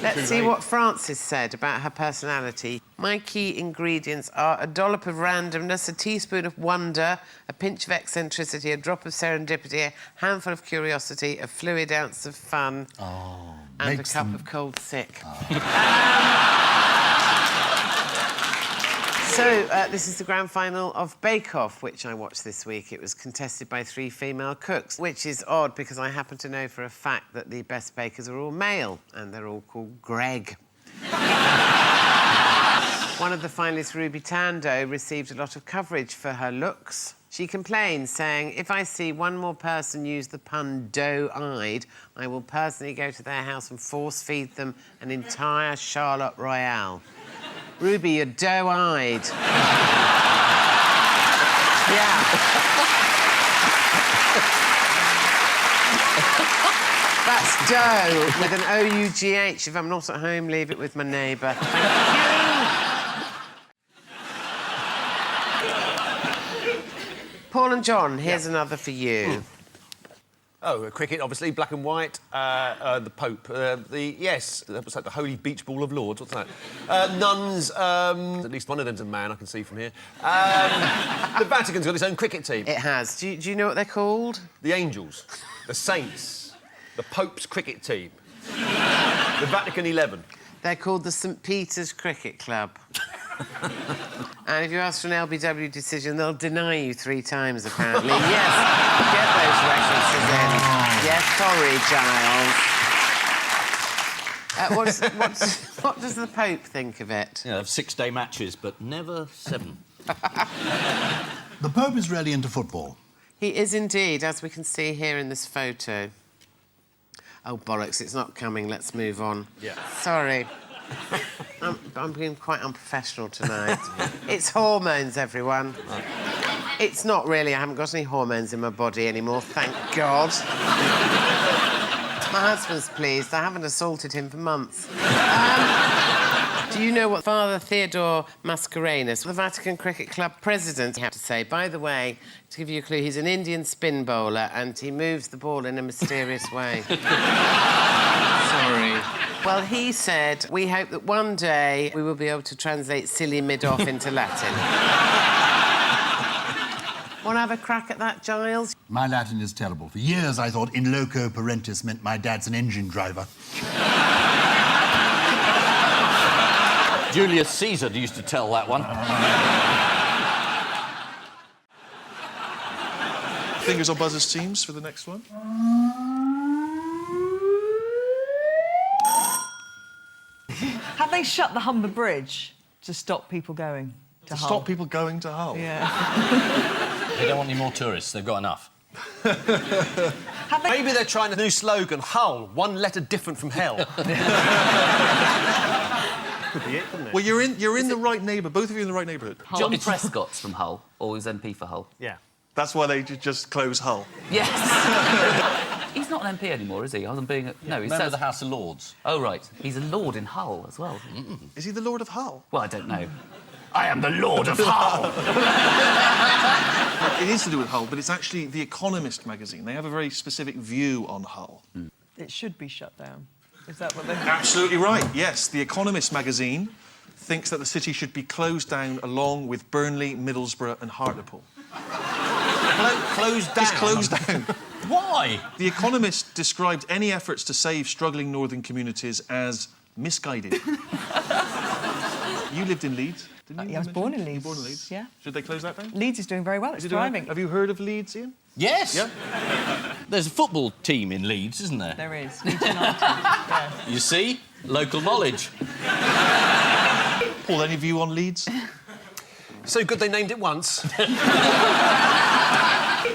Let's see what Frances said about her personality. My key ingredients are a dollop of randomness, a teaspoon of wonder, a pinch of eccentricity, a drop of serendipity, a handful of curiosity, a fluid ounce of fun, and a cup of cold sick. So, this is the grand final of Bake Off, which I watched this week. It was contested by 3 female cooks, which is odd because I happen to know for a fact that the best bakers are all male, and they're all called Greg. One of the finalists, Ruby Tando, received a lot of coverage for her looks. She complained, saying, if I see one more person use the pun doe-eyed, I will personally go to their house and force-feed them an entire Charlotte Royale. Ruby, you're doe-eyed. Yeah. That's dough with an O-U-G-H. If I'm not at home, leave it with my neighbour. Thank you. Paul and John, here's another for you. Oh, cricket, obviously, black and white. The Pope. What's that? The Holy Beach Ball of Lords. What's that? Nuns. At least one of them's a man, I can see from here. The Vatican's got its own cricket team. It has. Do you know what they're called? The Angels. The Saints. The Pope's cricket team. The Vatican 11. They're called the St Peter's Cricket Club. And if you ask for an LBW decision, they'll deny you 3 times, apparently. Yes, get those references in. Yes, sorry, Giles. What does the Pope think of it? You know, 6-day matches, but never 7. The Pope is really into football. He is indeed, as we can see here in this photo. Oh, bollocks, it's not coming. Let's move on. Yeah. Sorry. I'm being quite unprofessional tonight. It's hormones, everyone. It's not really. I haven't got any hormones in my body anymore, thank God. My husband's pleased. I haven't assaulted him for months. Do you know what Father Theodore Mascarenhas, the Vatican Cricket Club president, had to say? By the way, to give you a clue, he's an Indian spin bowler and he moves the ball in a mysterious way. Sorry. Well, he said, we hope that one day we will be able to translate silly mid-off into Latin. Want to have a crack at that, Giles? My Latin is terrible. For years I thought in loco parentis meant my dad's an engine driver. Julius Caesar used to tell that one. Fingers on buzzers teams for the next one. Have they shut the Humber Bridge to stop people going to Hull? Stop people going to Hull? Yeah. They don't want any more tourists. They've got enough. Maybe they're trying a new slogan, Hull, one letter different from hell. Could be it, couldn't it? Well, you're in the right neighbour. Both of you in the right neighbourhood. John Prescott's from Hull, always MP for Hull. Yeah. That's why they just close Hull. Yes. He's not an MP anymore, is he? No, he's Member of the House of Lords. Oh, right. He's a lord in Hull as well. Is he the Lord of Hull? Well, I don't know. I am the Lord of Hull! It is to do with Hull, but it's actually The Economist magazine. They have a very specific view on Hull. It should be shut down. Is that what they... Absolutely right, yes. The Economist magazine thinks that the city should be closed down along with Burnley, Middlesbrough and Hartlepool. Closed down? It's closed down. Why? The Economist described any efforts to save struggling northern communities as misguided. You lived in Leeds, didn't you? I was born in Leeds. You were born in Leeds? Yeah. Should they close that down? Leeds is doing very well. It's Is it doing well? thriving. Have you heard of Leeds, Ian? Yes. Yeah? There's a football team in Leeds, isn't there? There is. Leeds United. Yeah. You see? Local knowledge. Paul, any view on Leeds? So good they named it once.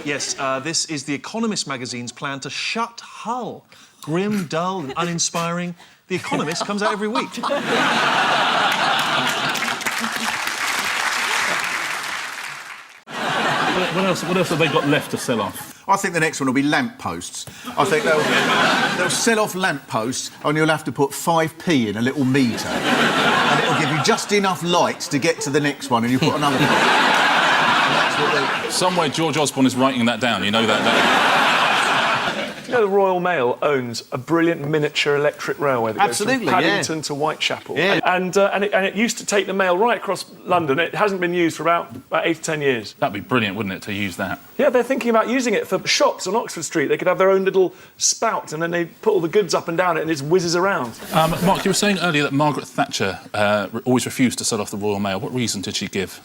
Yes, this is The Economist magazine's plan to shut Hull. Grim, dull and uninspiring. The Economist comes out every week. What else have they got left to sell off? I think the next one will be lamp posts. I think they'll sell off lamp posts and you'll have to put 5p in a little meter. And it'll give you just enough light to get to the next one and you put another... Somewhere George Osborne is writing that down, you know that. You know, the Royal Mail owns a brilliant miniature electric railway that goes from Paddington to Whitechapel. Yeah. And it used to take the mail right across London. It hasn't been used for about 8 to 10 years. That'd be brilliant, wouldn't it, to use that? Yeah, they're thinking about using it for shops on Oxford Street. They could have their own little spout and then they put all the goods up and down it and it just whizzes around. Mark, you were saying earlier that Margaret Thatcher always refused to sell off the Royal Mail. What reason did she give?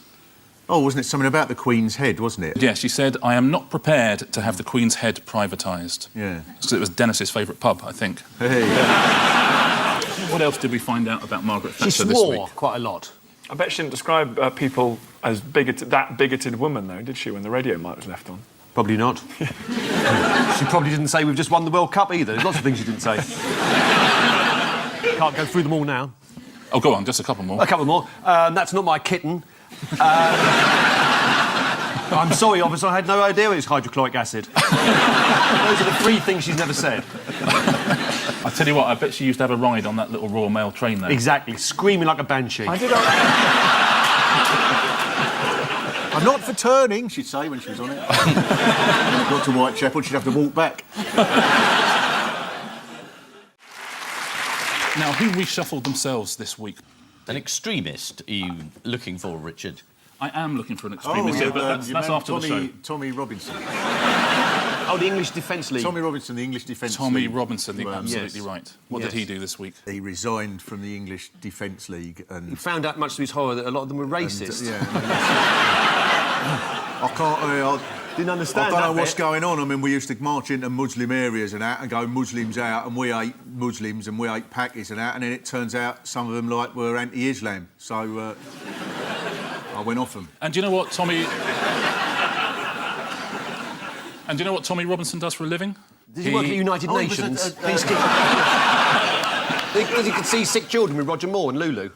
Oh, wasn't it something about the Queen's head, wasn't it? Yeah, she said, I am not prepared to have the Queen's head privatised. Yeah. Because it was Dennis's favourite pub, I think. Hey. What else did we find out about Margaret Thatcher She this swore week? quite a lot. I bet she didn't describe people as that bigoted woman, though, did she, when the radio mic was left on? Probably not. She probably didn't say we've just won the World Cup either. There's lots of things she didn't say. Can't go through them all now. Oh, go on, just a couple more. A couple more. That's not my kitten. I'm sorry, officer, I had no idea it was hydrochloric acid. Those are the 3 things she's never said. I tell you what, I bet she used to have a ride on that little Royal Mail train there. Exactly, screaming like a banshee. I'm not for turning, she'd say when she was on it. When it got to Whitechapel, she'd have to walk back. Now, who reshuffled themselves this week? An extremist are you looking for, Richard? I am looking for an extremist, but that's after the show. Tommy Robinson. Oh, the English Defence League. Tommy Robinson, the English Defence League. Tommy Robinson, absolutely yes. right. What did he do this week? He resigned from the English Defence League and... He found out, much to his horror, that a lot of them were racist. I can't... Didn't understand I don't know that what's bit. going on. I mean, we used to march into Muslim areas and that and go Muslims out and we hate Muslims and we hate Pakis and that, and then it turns out some of them were anti-Islam. So I went off them. And do you know what Tommy... And do you know what Tommy Robinson does for a living? Does he work at the United Nations? Because he could see sick children with Roger Moore and Lulu.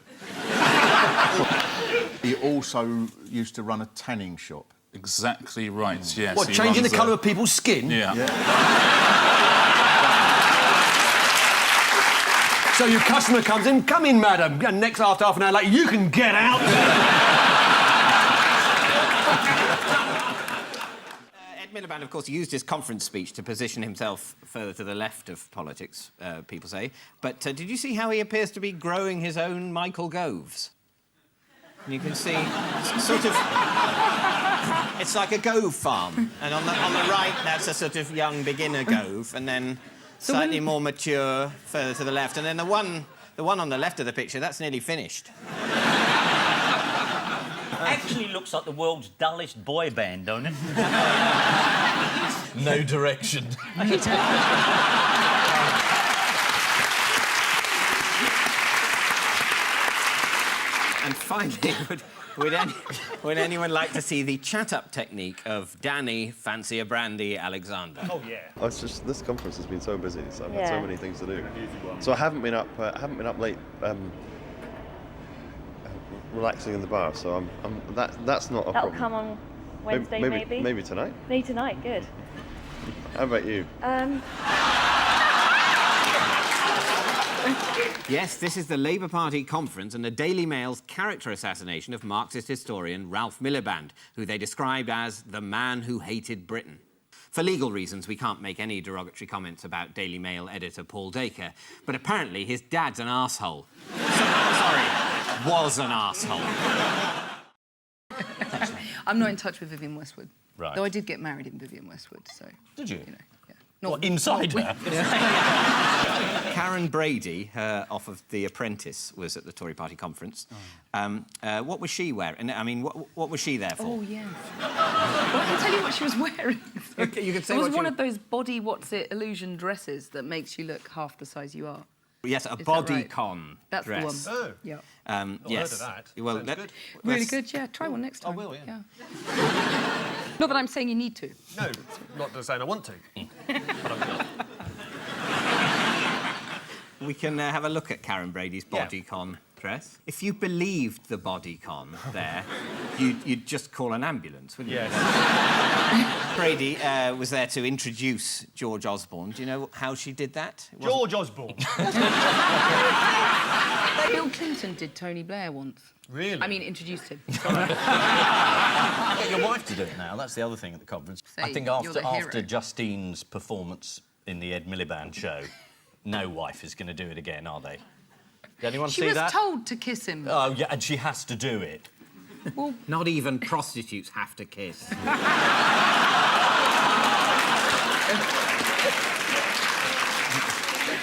He also used to run a tanning shop. Exactly right, yes. What, changing the colour of people's skin? Yeah. So your customer comes in, come in, madam, and next after half an hour later, you can get out. Ed Miliband, of course, used his conference speech to position himself further to the left of politics, people say. But did you see how he appears to be growing his own Michael Goves? You can see, sort of... It's like a Gove farm, and on the right, that's a sort of young beginner Gove, and then slightly more mature further to the left, and then the one on the left of the picture, that's nearly finished. Actually looks like the world's dullest boy band, don't it? No direction. And finally, would anyone like to see the chat-up technique of Danny Fancy a Brandy Alexander? Oh, yeah. It's just this conference has been so busy, so I've had so many things to do. So I haven't been up late, relaxing in the bar. So that's not a That'll problem. come on Wednesday, maybe. Maybe tonight. Maybe tonight. Good. How about you? Yes, this is the Labour Party conference and the Daily Mail's character assassination of Marxist historian Ralph Miliband, who they described as the man who hated Britain. For legal reasons, we can't make any derogatory comments about Daily Mail editor Paul Dacre, but apparently his dad's an arsehole. Sorry, was an arsehole. I'm not in touch with Vivienne Westwood. Right. Though I did get married in Vivienne Westwood, so... Did you? You know, yeah. What, inside her? Karen Brady, off of The Apprentice, was at the Tory Party conference. What was she wearing? I mean, what was she there for? Oh, yes. Well, I can tell you what she was wearing. Okay, you can say it was what one you... of those body illusion dresses that makes you look half the size you are. Yes, a Is that right? bodycon That's dress. the one. Oh. Yeah. Yes. heard of that. Well, Sounds good. Really good, yeah. Try one next time. I will, yeah. Not that I'm saying you need to. No, not saying I want to. But I'm not. We can have a look at Karen Brady's bodycon dress. If you believed the bodycon there, you'd just call an ambulance, wouldn't you? Yes. Brady was there to introduce George Osborne. Do you know how she did that? George Osborne. Bill Clinton did Tony Blair once. Really? I mean, introduced him. Get your wife to do it now. That's the other thing at the conference. Say, I think you're the hero. after Justine's performance in the Ed Miliband show, no wife is going to do it again, are they? Did anyone She see was that? told to kiss him. Oh, yeah, and she has to do it. Well, not even prostitutes have to kiss.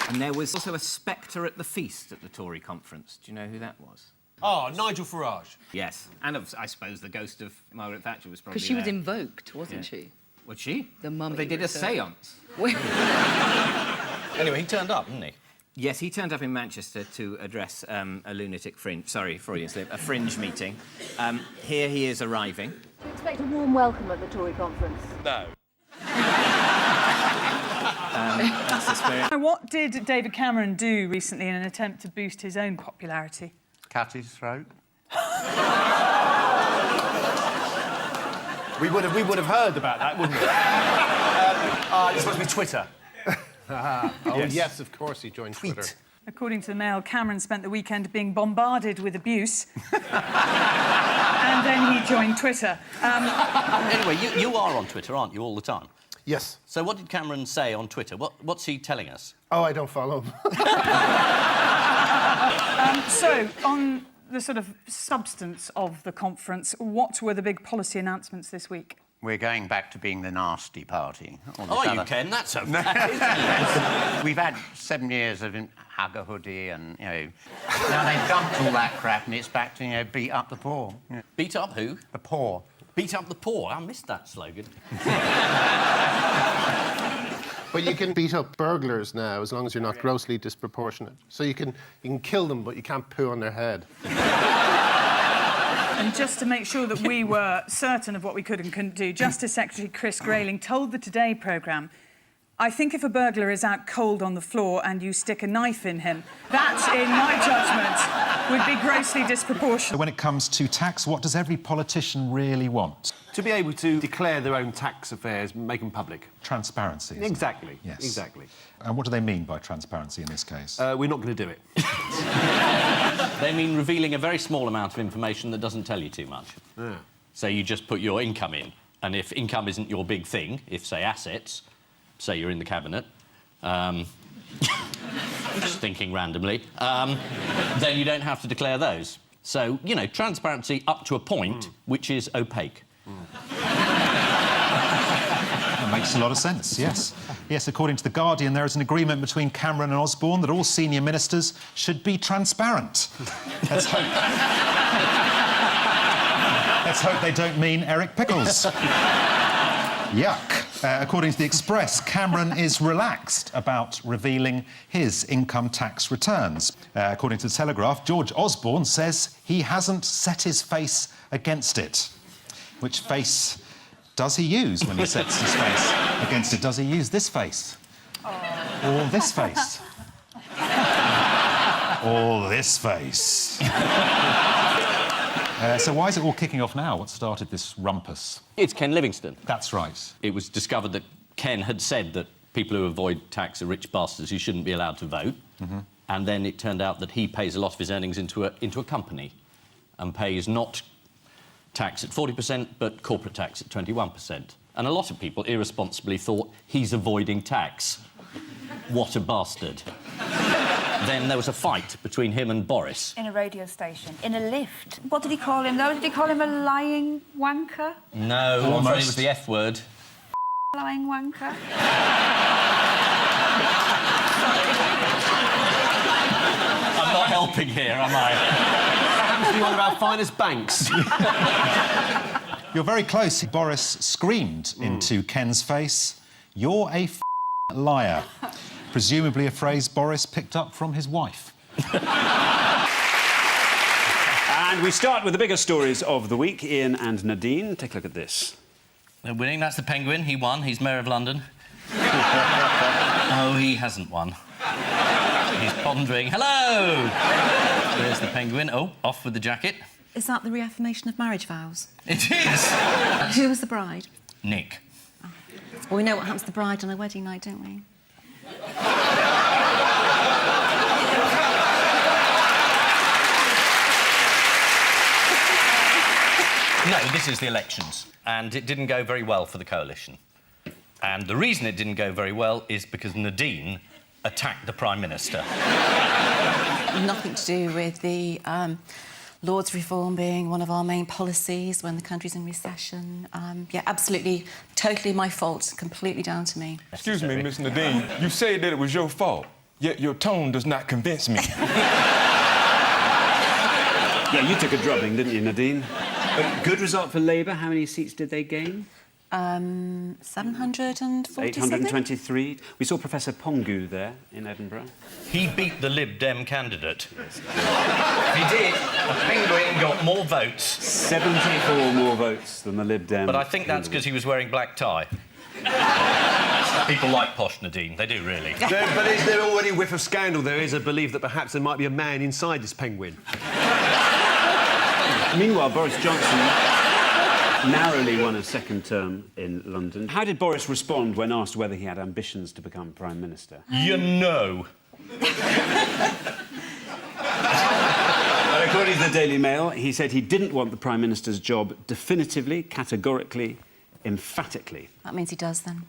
And there was also a spectre at the feast at the Tory conference. Do you know who that was? Oh, Nigel Farage. Yes, and I suppose the ghost of Margaret Thatcher was probably because she was there. invoked, wasn't she? Was she? The mummy. They did a séance. Anyway, he turned up, didn't he? Yes, he turned up in Manchester to address a lunatic fringe... Sorry, Freudian slip. A fringe meeting. Here he is arriving. Do you expect a warm welcome at the Tory conference? No. That's the spirit. What did David Cameron do recently in an attempt to boost his own popularity? Cut his throat. We would have heard about that, wouldn't we? It's supposed to be Twitter. Yes, of course he joined Twitter. According to the Mail, Cameron spent the weekend being bombarded with abuse. And then he joined Twitter. Anyway, you are on Twitter, aren't you, all the time? Yes. So what did Cameron say on Twitter? What's he telling us? Oh, I don't follow him. So, on the sort of substance of the conference, what were the big policy announcements this week? We're going back to being the nasty party. You can. That's okay. We've had 7 years of hugger hoodie and, you know... Now they've dumped all that crap and it's back to, you know, beat up the poor. Yeah. Beat up who? The poor. Beat up the poor? I missed that slogan. But you can beat up burglars now as long as you're not grossly disproportionate. So you can kill them, but you can't poo on their head. And just to make sure that we were certain of what we could and couldn't do, Justice Secretary Chris Grayling told the Today programme, "I think if a burglar is out cold on the floor and you stick a knife in him, that, in my judgment, would be grossly disproportionate." When it comes to tax, what does every politician really want? To be able to declare their own tax affairs, make them public. Transparency. isn't it? Exactly. Yes. Exactly. And what do they mean by transparency in this case? We're not going to do it. They mean revealing a very small amount of information that doesn't tell you too much. Yeah. So you just put your income in, and if income isn't your big thing, if, say, assets, say you're in the cabinet, just thinking randomly, then you don't have to declare those. So, you know, transparency up to a point, which is opaque. That makes a lot of sense, yes. Yes, according to The Guardian, there is an agreement between Cameron and Osborne that all senior ministers should be transparent. Let's hope... Let's hope they don't mean Eric Pickles. Yuck. According to The Express, Cameron is relaxed about revealing his income tax returns. According to The Telegraph, George Osborne says he hasn't set his face against it. Which face does he use when he sets his face against it? Does he use this face? Or this face? Or this face? So why is it all kicking off now? What started this rumpus? It's Ken Livingstone. That's right. It was discovered that Ken had said that people who avoid tax are rich bastards who shouldn't be allowed to vote. And then it turned out that he pays a lot of his earnings into a company and pays not tax at 40%, but corporate tax at 21%. And a lot of people irresponsibly thought he's avoiding tax. What a bastard. Then there was a fight between him and Boris. In a radio station, in a lift. What did he call him, though? Did he call him a lying wanker? No, I'm afraid it was the F word. Lying wanker? I'm not helping here, am I? Happens to be one of our finest banks. You're very close. Boris screamed into Ken's face, "You're a liar." Presumably a phrase Boris picked up from his wife. And we start with the biggest stories of the week. Ian and Nadine, take a look at this. They're winning, that's the Penguin. He won, he's Mayor of London. Oh, he hasn't won. He's pondering. Hello! There's the Penguin. Oh, off with the jacket. Is that the reaffirmation of marriage vows? It is! Who was the bride? Nick. Well, we know what happens to the bride on her wedding night, don't we? No, this is the elections, and it didn't go very well for the coalition. And the reason it didn't go very well is because Nadine attacked the Prime Minister. Nothing to do with the Lords reform being one of our main policies when the country's in recession. Yeah, absolutely, totally my fault, completely down to me. Excuse me, Miss Nadine, you say that it was your fault, yet your tone does not convince me. Yeah, you took a drubbing, didn't you, Nadine? Good result for Labour. How many seats did they gain? 740 823. We saw Professor Pongu there in Edinburgh. He beat the Lib Dem candidate. He did. The Penguin got more votes. 74 more votes than the Lib Dem. But I think that's because he was wearing black tie. People like posh Nadine, they do really. But is there already a whiff of scandal? There is a belief that perhaps there might be a man inside this Penguin. Meanwhile, Boris Johnson narrowly won a second term in London. How did Boris respond when asked whether he had ambitions to become Prime Minister? You know. Well, according to the Daily Mail, he said he didn't want the Prime Minister's job definitively, categorically, emphatically. That means he does, then.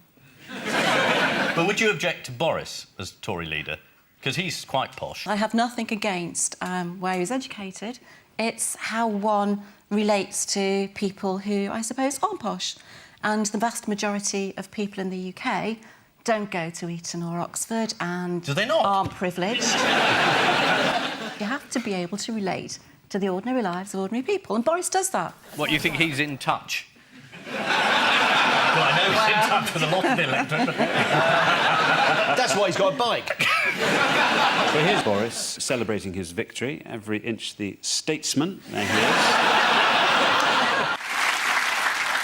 But would you object to Boris as Tory leader? Because he's quite posh. I have nothing against where he was educated. It's how one relates to people who, I suppose, aren't posh. And the vast majority of people in the UK don't go to Eton or Oxford and do they not? Aren't privileged. You have to be able to relate to the ordinary lives of ordinary people, and Boris does that. What, you think he's in touch? Well, I know he's in touch with a lot of the electorate. That's why he's got a bike. So here's Boris celebrating his victory. Every inch the statesman. There he is.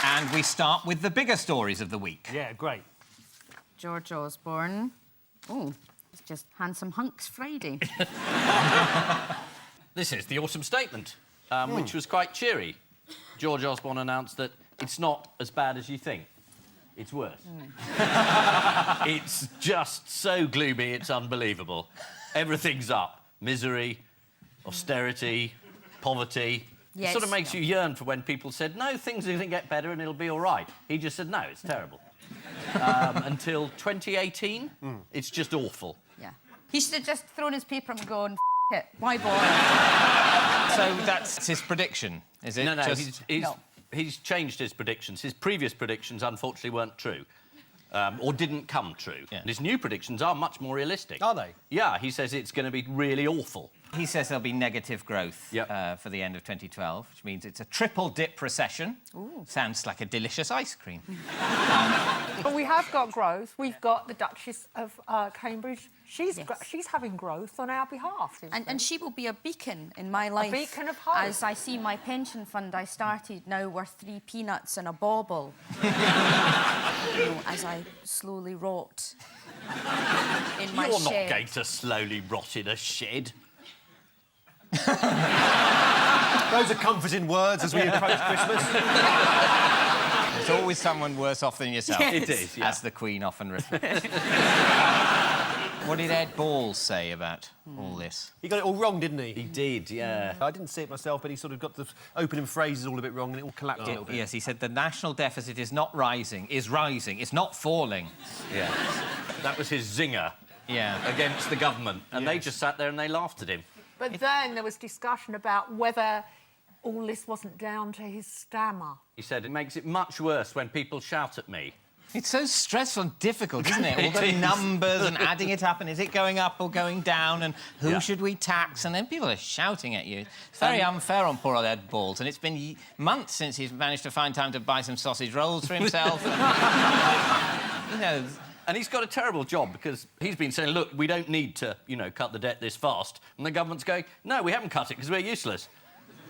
And we start with the bigger stories of the week. Yeah, great. George Osborne. Oh, it's just handsome hunks Friday. This is the autumn statement, which was quite cheery. George Osborne announced that it's not as bad as you think. It's worse. It's just so gloomy, it's unbelievable. Everything's up. Misery, austerity, poverty. Yes. It sort of makes you yearn for when people said, no, things are going to get better and it'll be all right. He just said, no, it's terrible. Until 2018, it's just awful. Yeah. He should have just thrown his paper and gone, it. Why bother? So that's his prediction, is it? No, Just... he's changed his predictions. His previous predictions, unfortunately, weren't true. Or didn't come true. Yeah. And his new predictions are much more realistic. Are they? Yeah, he says it's going to be really awful. He says there'll be negative growth for the end of 2012, which means it's a triple-dip recession. Ooh. Sounds like a delicious ice cream. But we have got growth. We've got the Duchess of Cambridge. She's having growth on our behalf. And she will be a beacon in my life. A beacon of hope. As I see my pension fund I started now worth 3 peanuts and a bauble. As I slowly rot in my You're shed. not going to slowly rot in a shed. Those are comforting words as we approach Christmas. It's always someone worse off than yourself. Yes. It is, yeah. As the Queen often reflects. What did Ed Balls say about all this? He got it all wrong, didn't he? He did, yeah. I didn't see it myself, but he sort of got the opening phrases all a bit wrong and it all collapsed a little bit. Yes, he said the national deficit is not rising, it's not falling. Yeah. That was his zinger. Yeah. Against the government. And they just sat there and they laughed at him. But then there was discussion about whether all this wasn't down to his stammer. He said it makes it much worse when people shout at me. It's so stressful and difficult, isn't it? All the It is. numbers and adding it up, and is it going up or going down, and who should we tax? And then people are shouting at you. It's very unfair on poor old Ed Balls, and it's been months since he's managed to find time to buy some sausage rolls for himself. You know... And he's got a terrible job because he's been saying, look, we don't need to, cut the debt this fast. And the government's going, no, we haven't cut it because we're useless.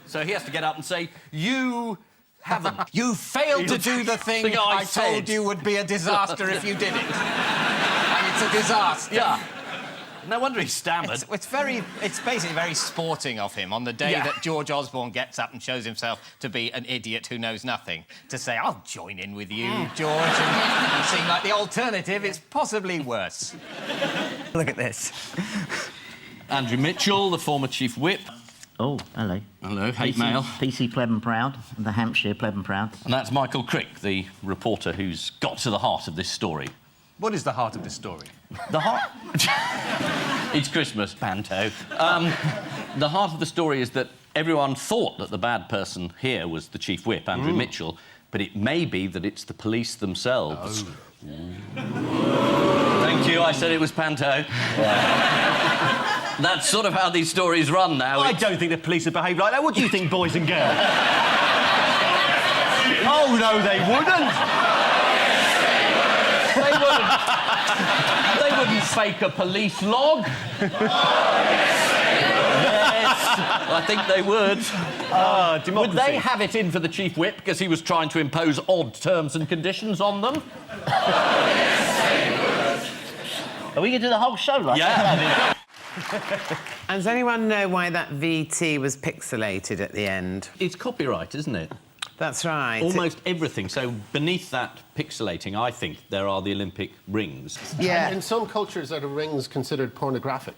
So he has to get up and say, you haven't. You failed to do the thing I told you would be a disaster if you did it. And it's a disaster. Yeah. No wonder he stammered. It's basically very sporting of him on the day that George Osborne gets up and shows himself to be an idiot who knows nothing, to say, I'll join in with you, George, and seem like the alternative is possibly worse. Look at this. Andrew Mitchell, the former Chief Whip. Oh, hello. Hello, hate mail. PC Pleb and Proud, the Hampshire Pleb and Proud. And that's Michael Crick, the reporter who's got to the heart of this story. What is the heart of this story? The heart... It's Christmas, panto. The heart of the story is that everyone thought that the bad person here was the Chief Whip, Andrew Mitchell, but it may be that it's the police themselves. Oh. Thank you, I said it was panto. That's sort of how these stories run now. I don't think the police would behave like that. What do you think, boys and girls? Oh, no, they wouldn't. They wouldn't fake a police log. Yes, I think they would. Would they have it in for the Chief Whip because he was trying to impose odd terms and conditions on them? Are we going to do the whole show like that? And does anyone know why that VT was pixelated at the end? It's copyright, isn't it? That's right. Almost everything. So beneath that pixelating, I think, there are the Olympic rings. Yeah. And in some cultures, are the rings considered pornographic?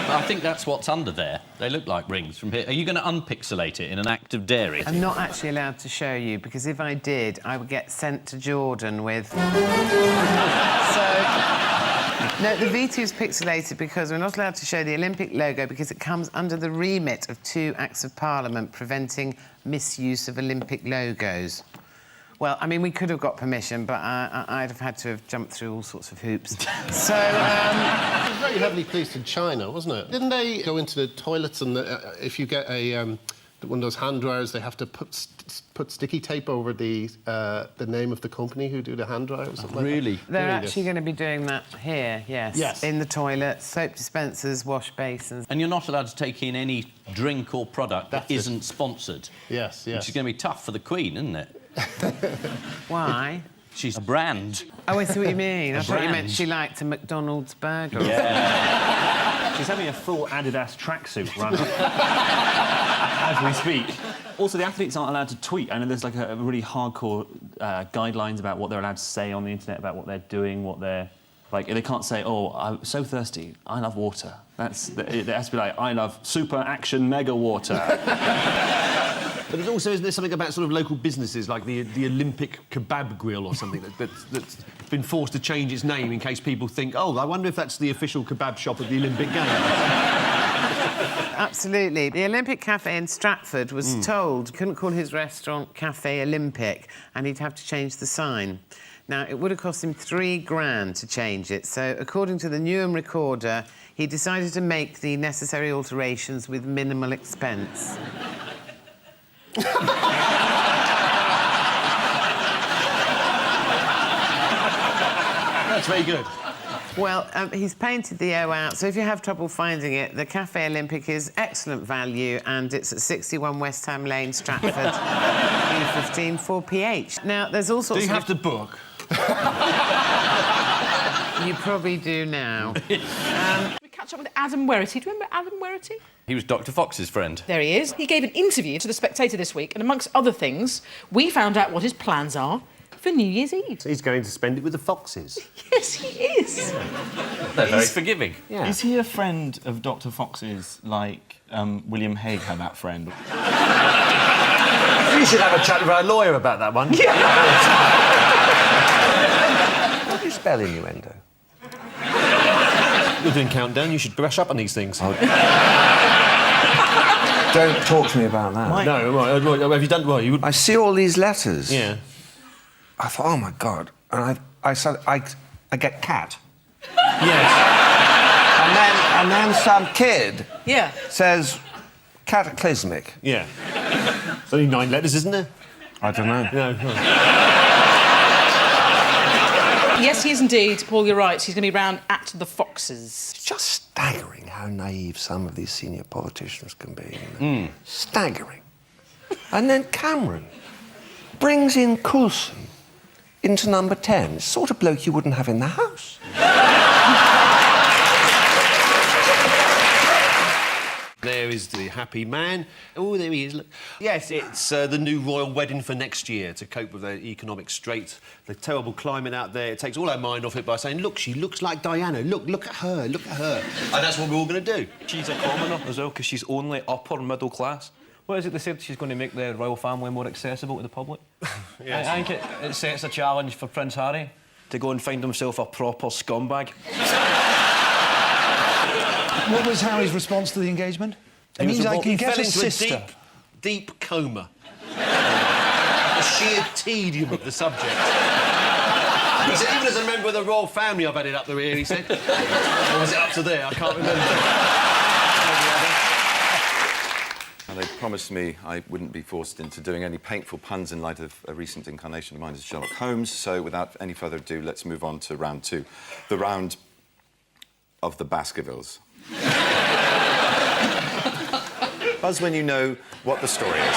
I think that's what's under there. They look like rings from here. Are you going to unpixelate it in an act of daring? I'm not actually allowed to show you, because if I did, I would get sent to Jordan with... No, the VT is pixelated because we're not allowed to show the Olympic logo because it comes under the remit of 2 Acts of Parliament preventing misuse of Olympic logos. Well, I mean, we could have got permission, but I'd have had to have jumped through all sorts of hoops. So, It was very heavily policed in China, wasn't it? Didn't they go into the toilets and if you get one of those hand dryers, they have to put sticky tape over the name of the company who do the hand dryers? Really? They're actually going to be doing that here, yes. Yes. In the toilets, soap dispensers, wash basins. And you're not allowed to take in any drink or product that isn't sponsored. Yes, yes. Which is going to be tough for the Queen, isn't it? Why? She's a brand. Oh, I see what you mean. I thought you meant brand. she liked a McDonald's burger. Yeah. She's having a full Adidas tracksuit run as we speak. Also, the athletes aren't allowed to tweet. I know there's like a really hardcore guidelines about what they're allowed to say on the internet about what they're doing, what they're... Like, they can't say, oh, I'm so thirsty, I love water. It has to be like, I love super action mega water. But there's also, isn't there something about sort of local businesses, like the Olympic Kebab Grill or something, that's been forced to change its name in case people think, oh, I wonder if that's the official kebab shop of the Olympic Games. Absolutely. The Olympic Cafe in Stratford was told he couldn't call his restaurant Cafe Olympic and he'd have to change the sign. Now, it would have cost him £3,000 to change it, so according to the Newham Recorder, he decided to make the necessary alterations with minimal expense. That's very good. Well, he's painted the O out, so if you have trouble finding it, the Cafe Olympic is excellent value, and it's at 61 West Ham Lane, Stratford, E15 4PH. Now, there's all sorts Do you have to book? You probably do now. catch up with Adam Werrity. Do you remember Adam Werrity? He was Dr. Fox's friend. There he is. He gave an interview to The Spectator this week, and amongst other things, we found out what his plans are for New Year's Eve. He's going to spend it with the foxes. Yes, he is. They're very forgiving. Yeah. Is he a friend of Dr. Fox's, like William Hague had that friend? You should have a chat with our lawyer about that one. Yeah. How do you spell innuendo? You're doing countdown. You should brush up on these things. Don't talk to me about that. No, right, have you done... Well, I see all these letters. Yeah. I thought, oh, my God. And I get cat. Yes. And then some kid says cataclysmic. Yeah. It's only 9 letters, isn't there? I don't know. No. Yes, he is indeed. Paul, you're right. He's going to be round at the Foxes. It's just staggering how naive some of these senior politicians can be. You know? Staggering. And then Cameron brings in Coulson into number 10. Sort of bloke you wouldn't have in the house. There is the happy man. Oh, there he is. Look. Yes, it's the new royal wedding for next year to cope with the economic straits, the terrible climate out there. It takes all our mind off it by saying, look, she looks like Diana. Look at her, look at her. And that's what we're all going to do. She's a commoner as well, because she's only upper middle class. What is it they said? She's going to make the royal family more accessible to the public? Yes. I think it sets a challenge for Prince Harry to go and find himself a proper scumbag. What was Harry's response to the engagement? It means I can get a sister. Deep coma. The sheer tedium of the subject. He said, even as a member of the royal family, I've had it up the ear, he said. Or was it up to there? I can't remember. And they promised me I wouldn't be forced into doing any painful puns in light of a recent incarnation of mine as Sherlock Holmes. So, without any further ado, let's move on to round 2. The round of the Baskervilles. Buzz when you know what the story is.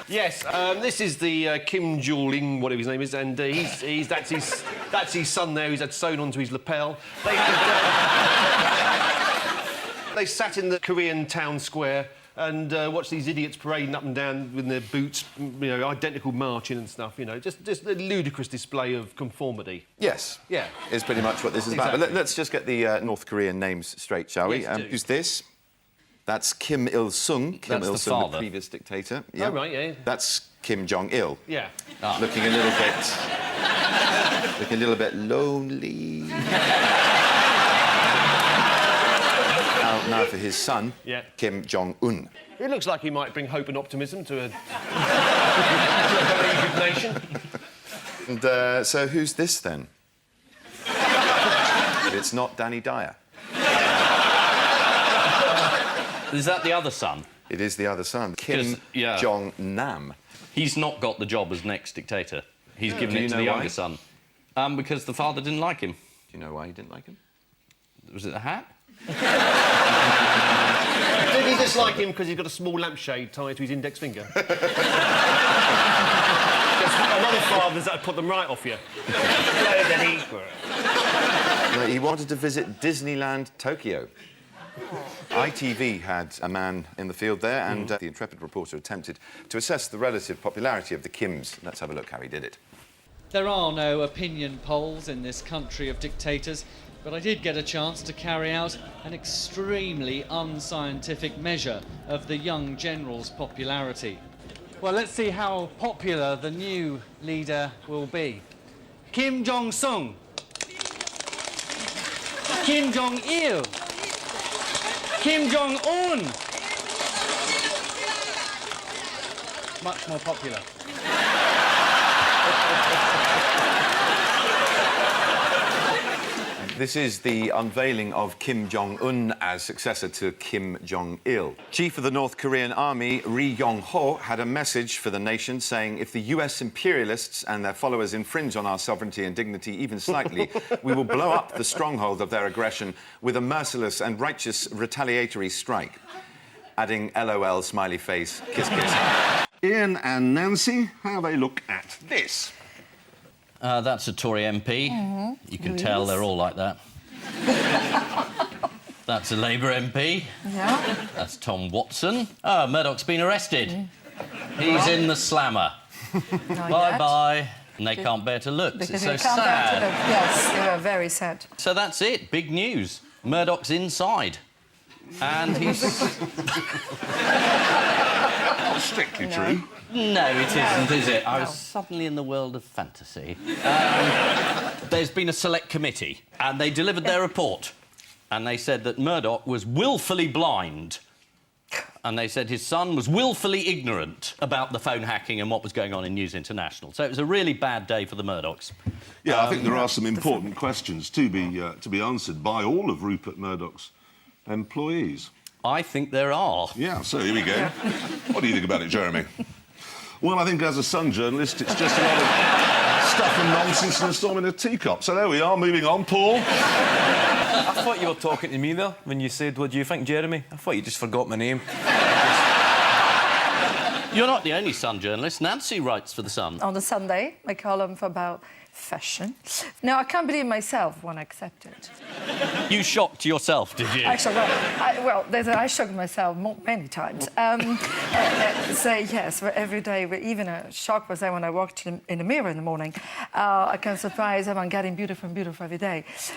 Yes, this is the Kim Jong-il, whatever his name is, and that's his son there. He's had sewn onto his lapel. They sat in the Korean town square and watched these idiots parading up and down with their boots, you know, identical marching and stuff. You know, just a ludicrous display of conformity. Yes. Yeah. Is pretty much what this is about. But let's just get the North Korean names straight, shall we? Yes, do. Who's this? That's Kim Il-sung. That's the Il-sung, father. the previous dictator. Oh, right, yeah. That's Kim Jong-il. Yeah. Looking a little bit lonely. Now for his son, Kim Jong-un. It looks like he might bring hope and optimism to a very good nation. And so who's this then? If it's not Danny Dyer. Is that the other son? It is the other son, Kim Jong-nam. He's not got the job as next dictator. He's given it to the younger son. Because the father didn't like him. Do you know why he didn't like him? Was it the hat? Did he dislike him because he's got a small lampshade tied to his index finger? There's a lot of fathers that put them right off you. No, he wanted to visit Disneyland Tokyo. ITV had a man in the field there, and the intrepid reporter attempted to assess the relative popularity of the Kims. Let's have a look how he did it. There are no opinion polls in this country of dictators, but I did get a chance to carry out an extremely unscientific measure of the young general's popularity. Well, let's see how popular the new leader will be. Kim Jong-sung. Kim Jong-il. Kim Jong-un. Much more popular. This is the unveiling of Kim Jong-un as successor to Kim Jong-il. Chief of the North Korean army, Ri Yong-ho, had a message for the nation saying, if the US imperialists and their followers infringe on our sovereignty and dignity even slightly, we will blow up the stronghold of their aggression with a merciless and righteous retaliatory strike. Adding LOL, smiley face, kiss, kiss. Ian and Nancy, how they look at this. That's a Tory MP. You can tell they're all like that. That's a Labour MP. Yeah. That's Tom Watson. Oh, Murdoch's been arrested. He's in the slammer. Bye-bye. And they can't bear to look. It's so sad. Yes, they are very sad. So that's it. Big news. Murdoch's inside. And he's... Not strictly true. No, it isn't, is it? I was suddenly in the world of fantasy. There's been a select committee, and they delivered their report. And they said that Murdoch was willfully blind. And they said his son was willfully ignorant about the phone hacking and what was going on in News International. So it was a really bad day for the Murdochs. Yeah, I think there are some important questions to be answered by all of Rupert Murdoch's employees. I think there are. Yeah, so here we go. What do you think about it, Jeremy? Well, I think as a Sun journalist, it's just a lot of stuff and nonsense and a storm in a teacup. So there we are, moving on. Paul? I thought you were talking to me there when you said, what do you think, Jeremy? I thought you just forgot my name. You're not the only Sun journalist. Nancy writes for The Sun. On the Sunday, my column about fashion. Now, I can't believe myself when I accepted. You shocked yourself, did you? Actually, I shocked myself many times. So, yes, every day, even a shock was there when I walked in the mirror in the morning. I can surprise I'm getting beautiful and beautiful every day. So,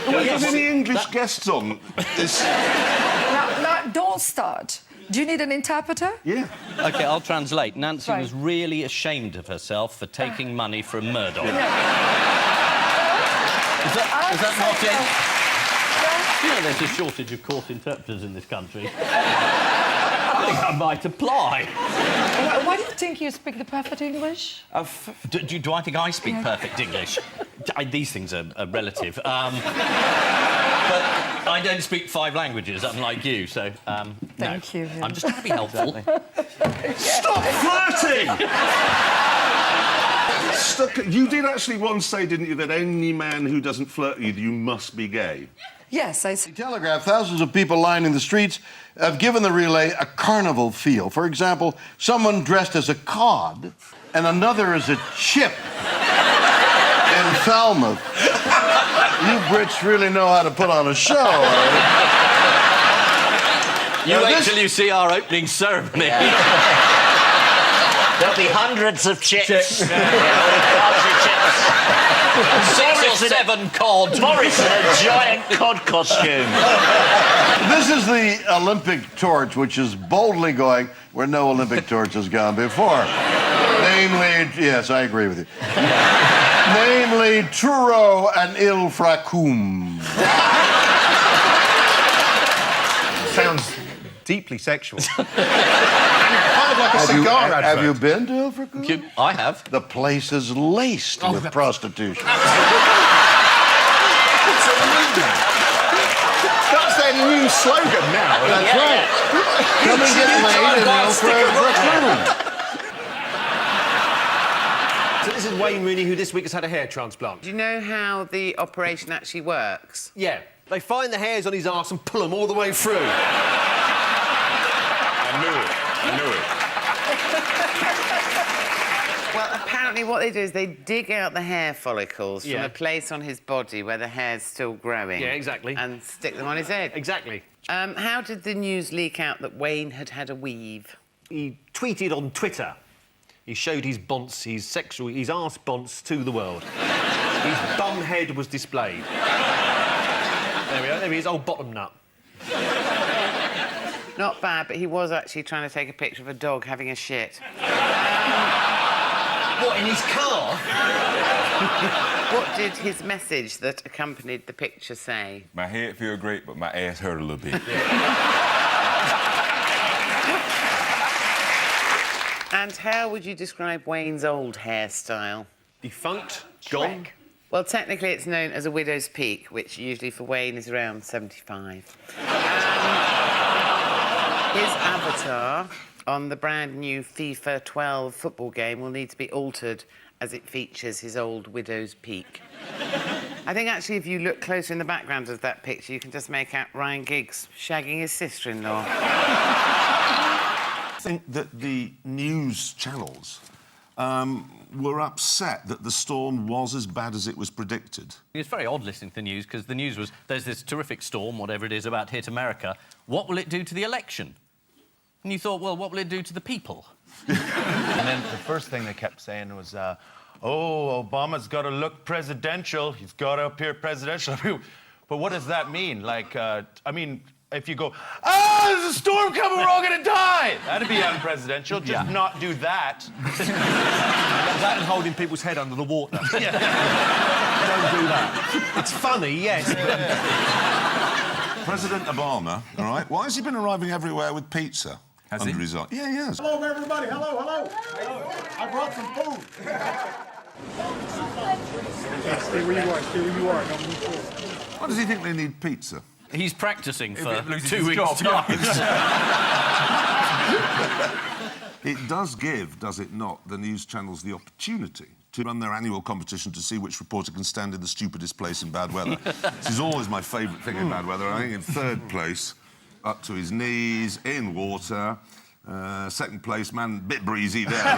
Do you have any English guests on this? Now, don't start. Do you need an interpreter? Yeah. OK, I'll translate. Nancy Right. was really ashamed of herself for taking money from Murdoch. Yeah. Is that not it? You know, there's a shortage of court interpreters in this country. I think I might apply. Why do you think you speak the perfect English? Do I think I speak perfect English? These things are relative. But I don't speak 5 languages, unlike you, so, Thank you. I'm just trying to be helpful. Stop flirting! You did actually once say, didn't you, that any man who doesn't flirt with you must be gay? Yes, I... The Telegraph, thousands of people lining the streets have given the relay a carnival feel. For example, someone dressed as a cod and another as a chip in Falmouth. You Brits really know how to put on a show. You wait till you see our opening ceremony. There'll be hundreds of chips. Chips. Six or 7 cod. Morris in a giant cod costume. This is the Olympic torch, which is boldly going where no Olympic torch has gone before. Namely, yes, I agree with you. Namely, Truro and Il Fracum. Sounds deeply sexual. Kind of like a cigar advert. Have you been to Il Fracum? I have. The place is laced with prostitution. That's their new slogan now. That's right. Come and get laid in Il Fracum. So this is Wayne Rooney, who this week has had a hair transplant. Do you know how the operation actually works? Yeah. They find the hairs on his arse and pull them all the way through. I knew it. Well, apparently what they do is they dig out the hair follicles from a place on his body where the hair's still growing. Yeah, exactly. And stick them on his head. Exactly. How did the news leak out that Wayne had had a weave? He tweeted on Twitter. He showed his bonce, his arse bonce to the world. His bum head was displayed. There we are. There he is, old bottom nut. Not bad, but he was actually trying to take a picture of a dog having a shit. What, in his car? What did his message that accompanied the picture say? My head feel great, but my ass hurt a little bit. And how would you describe Wayne's old hairstyle? Defunct? Gone? Well, technically it's known as a widow's peak, which usually for Wayne is around 75. His avatar on the brand new FIFA 12 football game will need to be altered as it features his old widow's peak. I think actually if you look closer in the background of that picture, you can just make out Ryan Giggs shagging his sister-in-law. I think that the news channels were upset that the storm was as bad as it was predicted. It's very odd listening to the news, because the news was, there's this terrific storm, whatever it is, about to hit America. What will it do to the election? And you thought, well, what will it do to the people? And then the first thing they kept saying was, oh, Obama's got to look presidential. He's got to appear presidential. But what does that mean? Like, I mean, if you go, there's a storm coming, we're all going to die! That'd be unpresidential. Just not do that. That and holding people's head under the water. Don't do that. It's funny, yes. President Obama, all right, why has he been arriving everywhere with pizza? Has he? His eye? Yeah, he has. Hello, everybody. Hello, hello. I brought some food. Stay where you are. Stay where you are. Don't move forward. Why does he think they need pizza? He's practising for loses 2 his weeks' job. time. It does give, does it not, the news channels the opportunity to run their annual competition to see which reporter can stand in the stupidest place in bad weather. This is always my favourite thing in bad weather. I think in third place, up to his knees, in water. Second place, man, bit breezy there.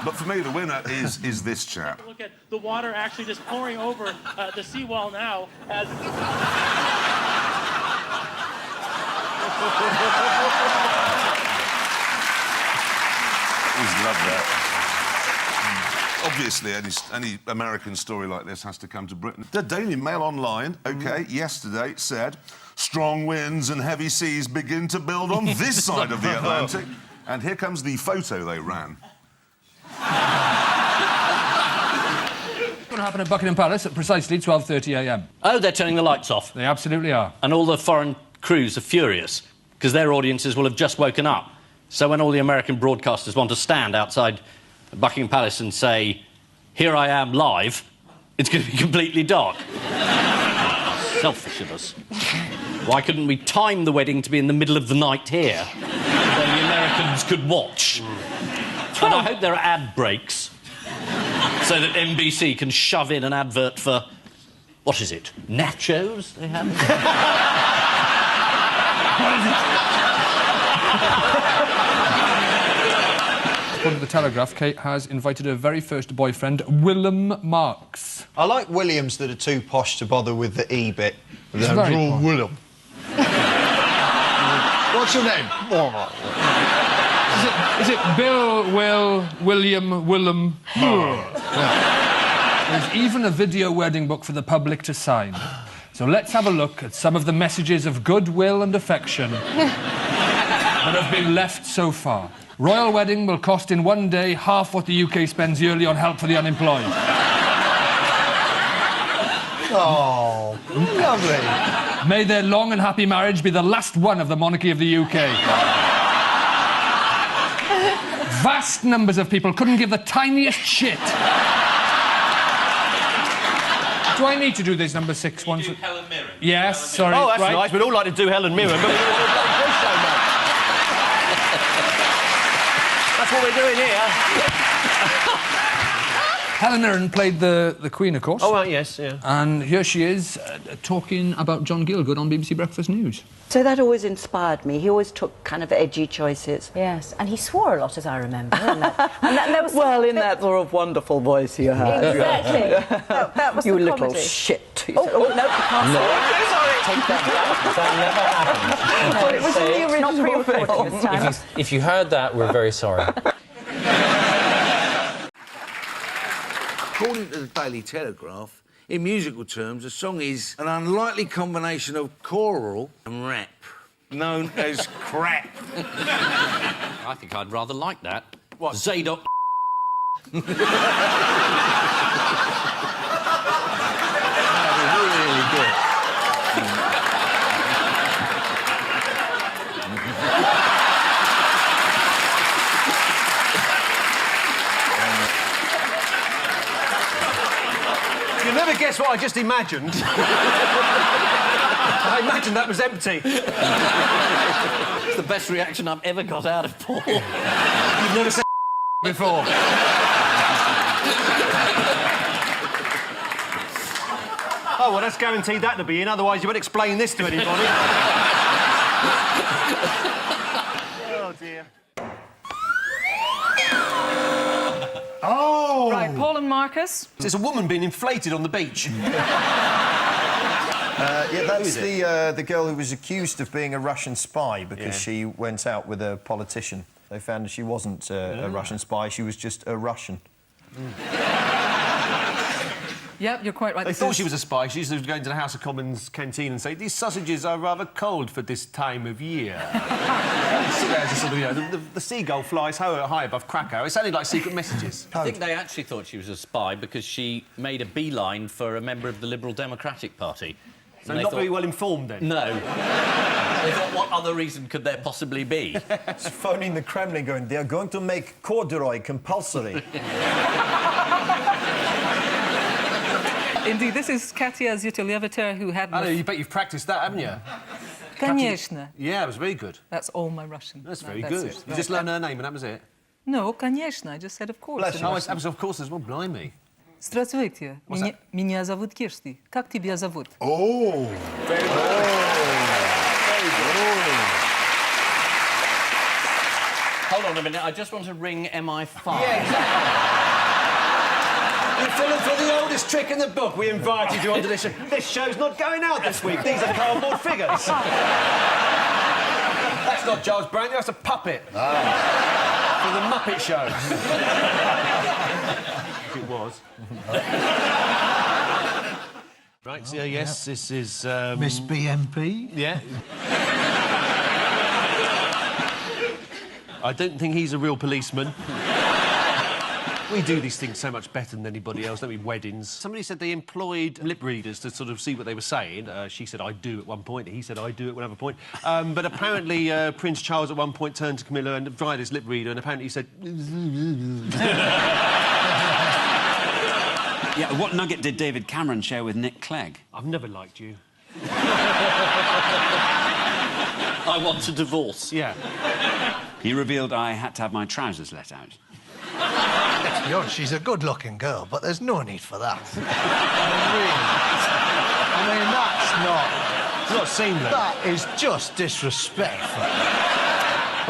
But for me, the winner is this chap. Look at the water actually just pouring over the seawall now as... Always love that. Obviously, any American story like this has to come to Britain. The Daily Mail Online, OK, yesterday said, strong winds and heavy seas begin to build on this side of the Atlantic. And here comes the photo they ran. What's going to happen at Buckingham Palace at precisely 12:30 a.m. Oh, they're turning the lights off? They absolutely are. And all the foreign crews are furious, because their audiences will have just woken up. So when all the American broadcasters want to stand outside Buckingham Palace and say, here I am live, it's going to be completely dark. Selfish of us. Why couldn't we time the wedding to be in the middle of the night here, so the Americans could watch? And I hope there are ad breaks, so that NBC can shove in an advert for, what is it, nachos they have? What is it? According to the Telegraph, Kate has invited her very first boyfriend, Willem Marks. I like Williams that are too posh to bother with the E bit. It's very posh. Willem. What's your name? Is it Bill, Will, William, Willem? There's even a video wedding book for the public to sign. So let's have a look at some of the messages of goodwill and affection that have been left so far. Royal wedding will cost in one day half what the UK spends yearly on help for the unemployed. Oh, lovely. May their long and happy marriage be the last one of the monarchy of the UK. Vast numbers of people couldn't give the tiniest shit. Do I need to do this number 6 once? Do Helen Mirren. Yes, sorry. Oh, that's right. nice. We'd all like to do Helen Mirren, but we're doing a bloody quiz show, mate. That's what we're doing here. Helen Mirren played the Queen, of course. Oh, right, yes, yeah. And here she is, talking about John Gielgud on BBC Breakfast News. So that always inspired me. He always took kind of edgy choices. Yes, and he swore a lot, as I remember. And that was well, in that sort of wonderful voice you had. Exactly. that was you the little comedy. shit. He Oh, said, oh, no, you can't no. say it. Sorry. Take that back. That never happened. Well, it was in the original Not pre-recorded this time. If you heard that, we're very sorry. According to the Daily Telegraph, in musical terms, a song is an unlikely combination of choral and rap, known as crap. I think I'd rather like that. What? Zadok. Really good. You'll never guess what I just imagined. I imagined that was empty. It's the best reaction I've ever got out of Paul. You've never said before. Oh, well, that's guaranteed that to be in, otherwise you wouldn't explain this to anybody. Oh, dear. Oh! Right, Paul and Marcus. It's a woman being inflated on the beach. Yeah, that's the girl who was accused of being a Russian spy because she went out with a politician. They found that she wasn't a Russian spy, she was just a Russian. Yep, you're quite right. They thought she was a spy. She used to go into the House of Commons canteen and say, "These sausages are rather cold for this time of year." Sort of, the seagull flies high above Krakow. It sounded like secret messages. I think they actually thought she was a spy because she made a beeline for a member of the Liberal Democratic Party. So not very well informed, then? No. They thought, what other reason could there possibly be? It's phoning the Kremlin going, they're going to make corduroy compulsory. Indeed, this is Katya Zyteleviter, who had... I know, you bet you've practised that, haven't you? Конечно. Yeah, it was very good. That's all my Russian. That's very good. You just learned her name and that was it? No, конечно. I just said of course. Oh, of course as well, blimey. Здравствуйте. Меня зовут Кирсти. Как тебя зовут? Oh! Very good. Very good. Hold on a minute, I just want to ring MI5. Yeah, exactly. You're filling for the oldest trick in the book. We invited you onto this show. This show's not going out this week. These are cardboard figures. That's not Giles Brandon, that's a puppet. For the Muppet Show. It was. Right, so yes, this is... Miss BMP? Yeah. I don't think he's a real policeman. We do these things so much better than anybody else, don't we? Weddings. Somebody said they employed lip readers to sort of see what they were saying. She said, I do at one point. He said, I do at another point. But apparently Prince Charles at one point turned to Camilla and tried his lip reader and apparently he said... Yeah, what nugget did David Cameron share with Nick Clegg? I've never liked you. I want a divorce. Yeah. He revealed I had to have my trousers let out. Let's be honest, she's a good-looking girl, but there's no need for that. I mean, that's not... It's not seamless. That is just disrespectful.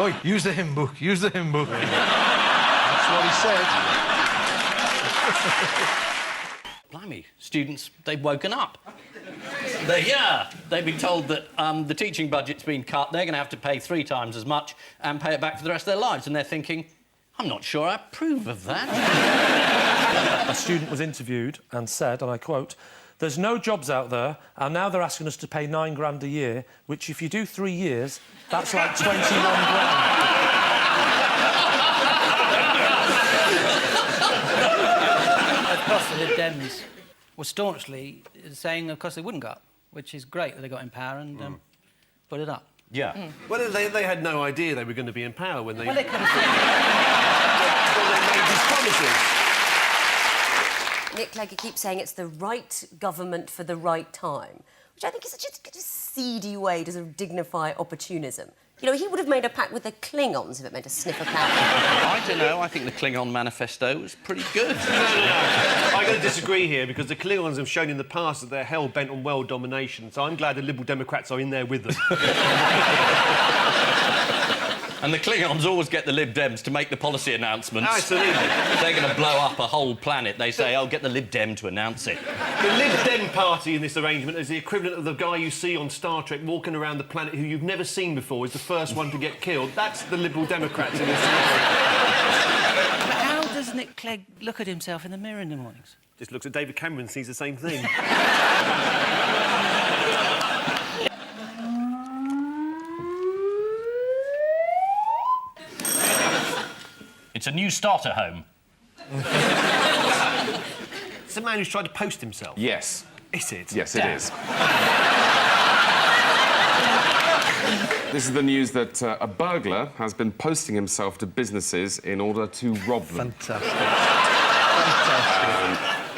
Oi, use the hymn book, use the hymn book. That's what he said. Blimey, students, they've woken up. They've been told that the teaching budget's been cut, they're going to have to pay 3 times as much and pay it back for the rest of their lives, and they're thinking, I'm not sure I approve of that. A student was interviewed and said, and I quote, "There's no jobs out there, and now they're asking us to pay £9 grand a year, which if you do 3 years, that's like 21 grand. Of course, the Lib Dems were staunchly saying, of course, they wouldn't go up, which is great that they got in power and put it up. Yeah. Well, they had no idea they were going to be in power when they... Well, they could have... when they made these promises. Nick Clegg keeps saying it's the right government for the right time, which I think is such a seedy way to sort of dignify opportunism. You know, he would have made a pact with the Klingons if it meant a sniff of powder. I don't know, I think the Klingon manifesto was pretty good. No. I'm going to disagree here because the Klingons have shown in the past that they're hell-bent on world domination, so I'm glad the Liberal Democrats are in there with them. And the Klingons always get the Lib Dems to make the policy announcements. Absolutely. They're going to blow up a whole planet. They say, oh, get the Lib Dem to announce it. The Lib Dem party in this arrangement is the equivalent of the guy you see on Star Trek walking around the planet who you've never seen before is the first one to get killed. That's the Liberal Democrats in this scenario. But how does Nick Clegg look at himself in the mirror in the mornings? Just looks at David Cameron and sees the same thing. It's a new starter home. It's a man who's tried to post himself. Yes. Is it? Yes, it is. This is the news that a burglar has been posting himself to businesses in order to rob them. Fantastic.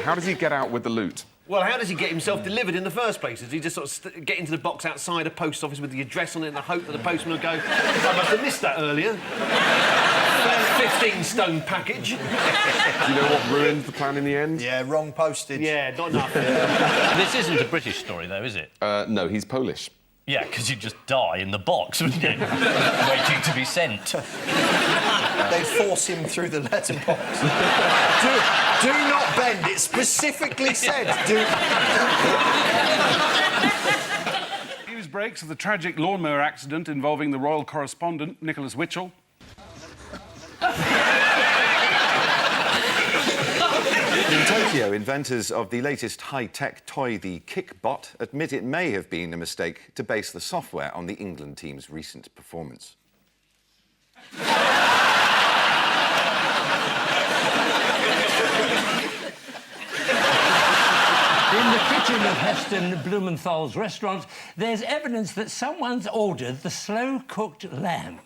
How does he get out with the loot? Well, how does he get himself delivered in the first place? Does he just sort of get into the box outside a post office with the address on it in the hope that the postman will go, I must have missed that earlier. 15-stone package. Do you know what ruined the plan in the end? Yeah, wrong postage. Yeah, not enough. This isn't a British story, though, is it? No, he's Polish. Yeah, because you'd just die in the box, wouldn't you? Waiting to be sent. They'd force him through the letterbox. do not bend. It specifically said do. News breaks of the tragic lawnmower accident involving the royal correspondent, Nicholas Witchell. In Tokyo, inventors of the latest high-tech toy, the Kickbot, admit it may have been a mistake to base the software on the England team's recent performance. In the kitchen of Heston Blumenthal's restaurant, there's evidence that someone's ordered the slow-cooked lamb.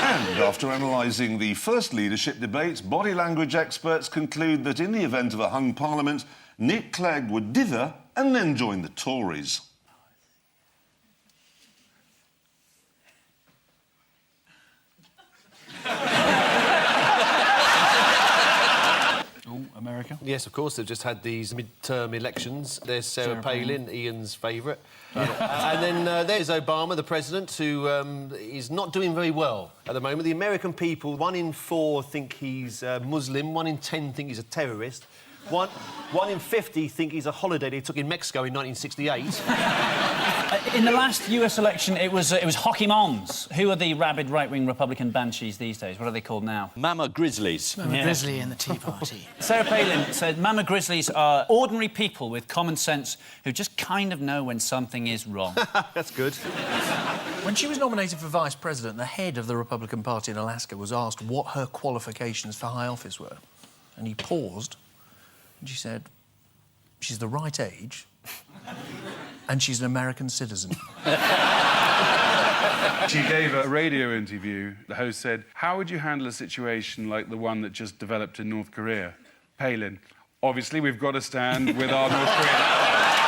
And after analysing the first leadership debates, body language experts conclude that in the event of a hung parliament, Nick Clegg would dither and then join the Tories. America? Yes, of course. They've just had these mid-term elections. There's Sarah Palin, Ian's favourite. And then there's Obama, the president, who is not doing very well at the moment. The American people, 1 in 4 think he's Muslim, 1 in 10 think he's a terrorist. 1 in 50 think he's a holiday they took in Mexico in 1968. In the last US election, it was Hockey Moms. Who are the rabid right-wing Republican banshees these days? What are they called now? Mama Grizzlies. Mama Grizzly and the Tea Party. Sarah Palin said Mama Grizzlies are ordinary people with common sense who just kind of know when something is wrong. That's good. When she was nominated for vice president, the head of the Republican Party in Alaska was asked what her qualifications for high office were. And he paused, and she said, she's the right age, and she's an American citizen. She gave a radio interview. The host said, "How would you handle a situation like the one that just developed in North Korea?" Palin, "Obviously, we've got to stand with our North Korean allies."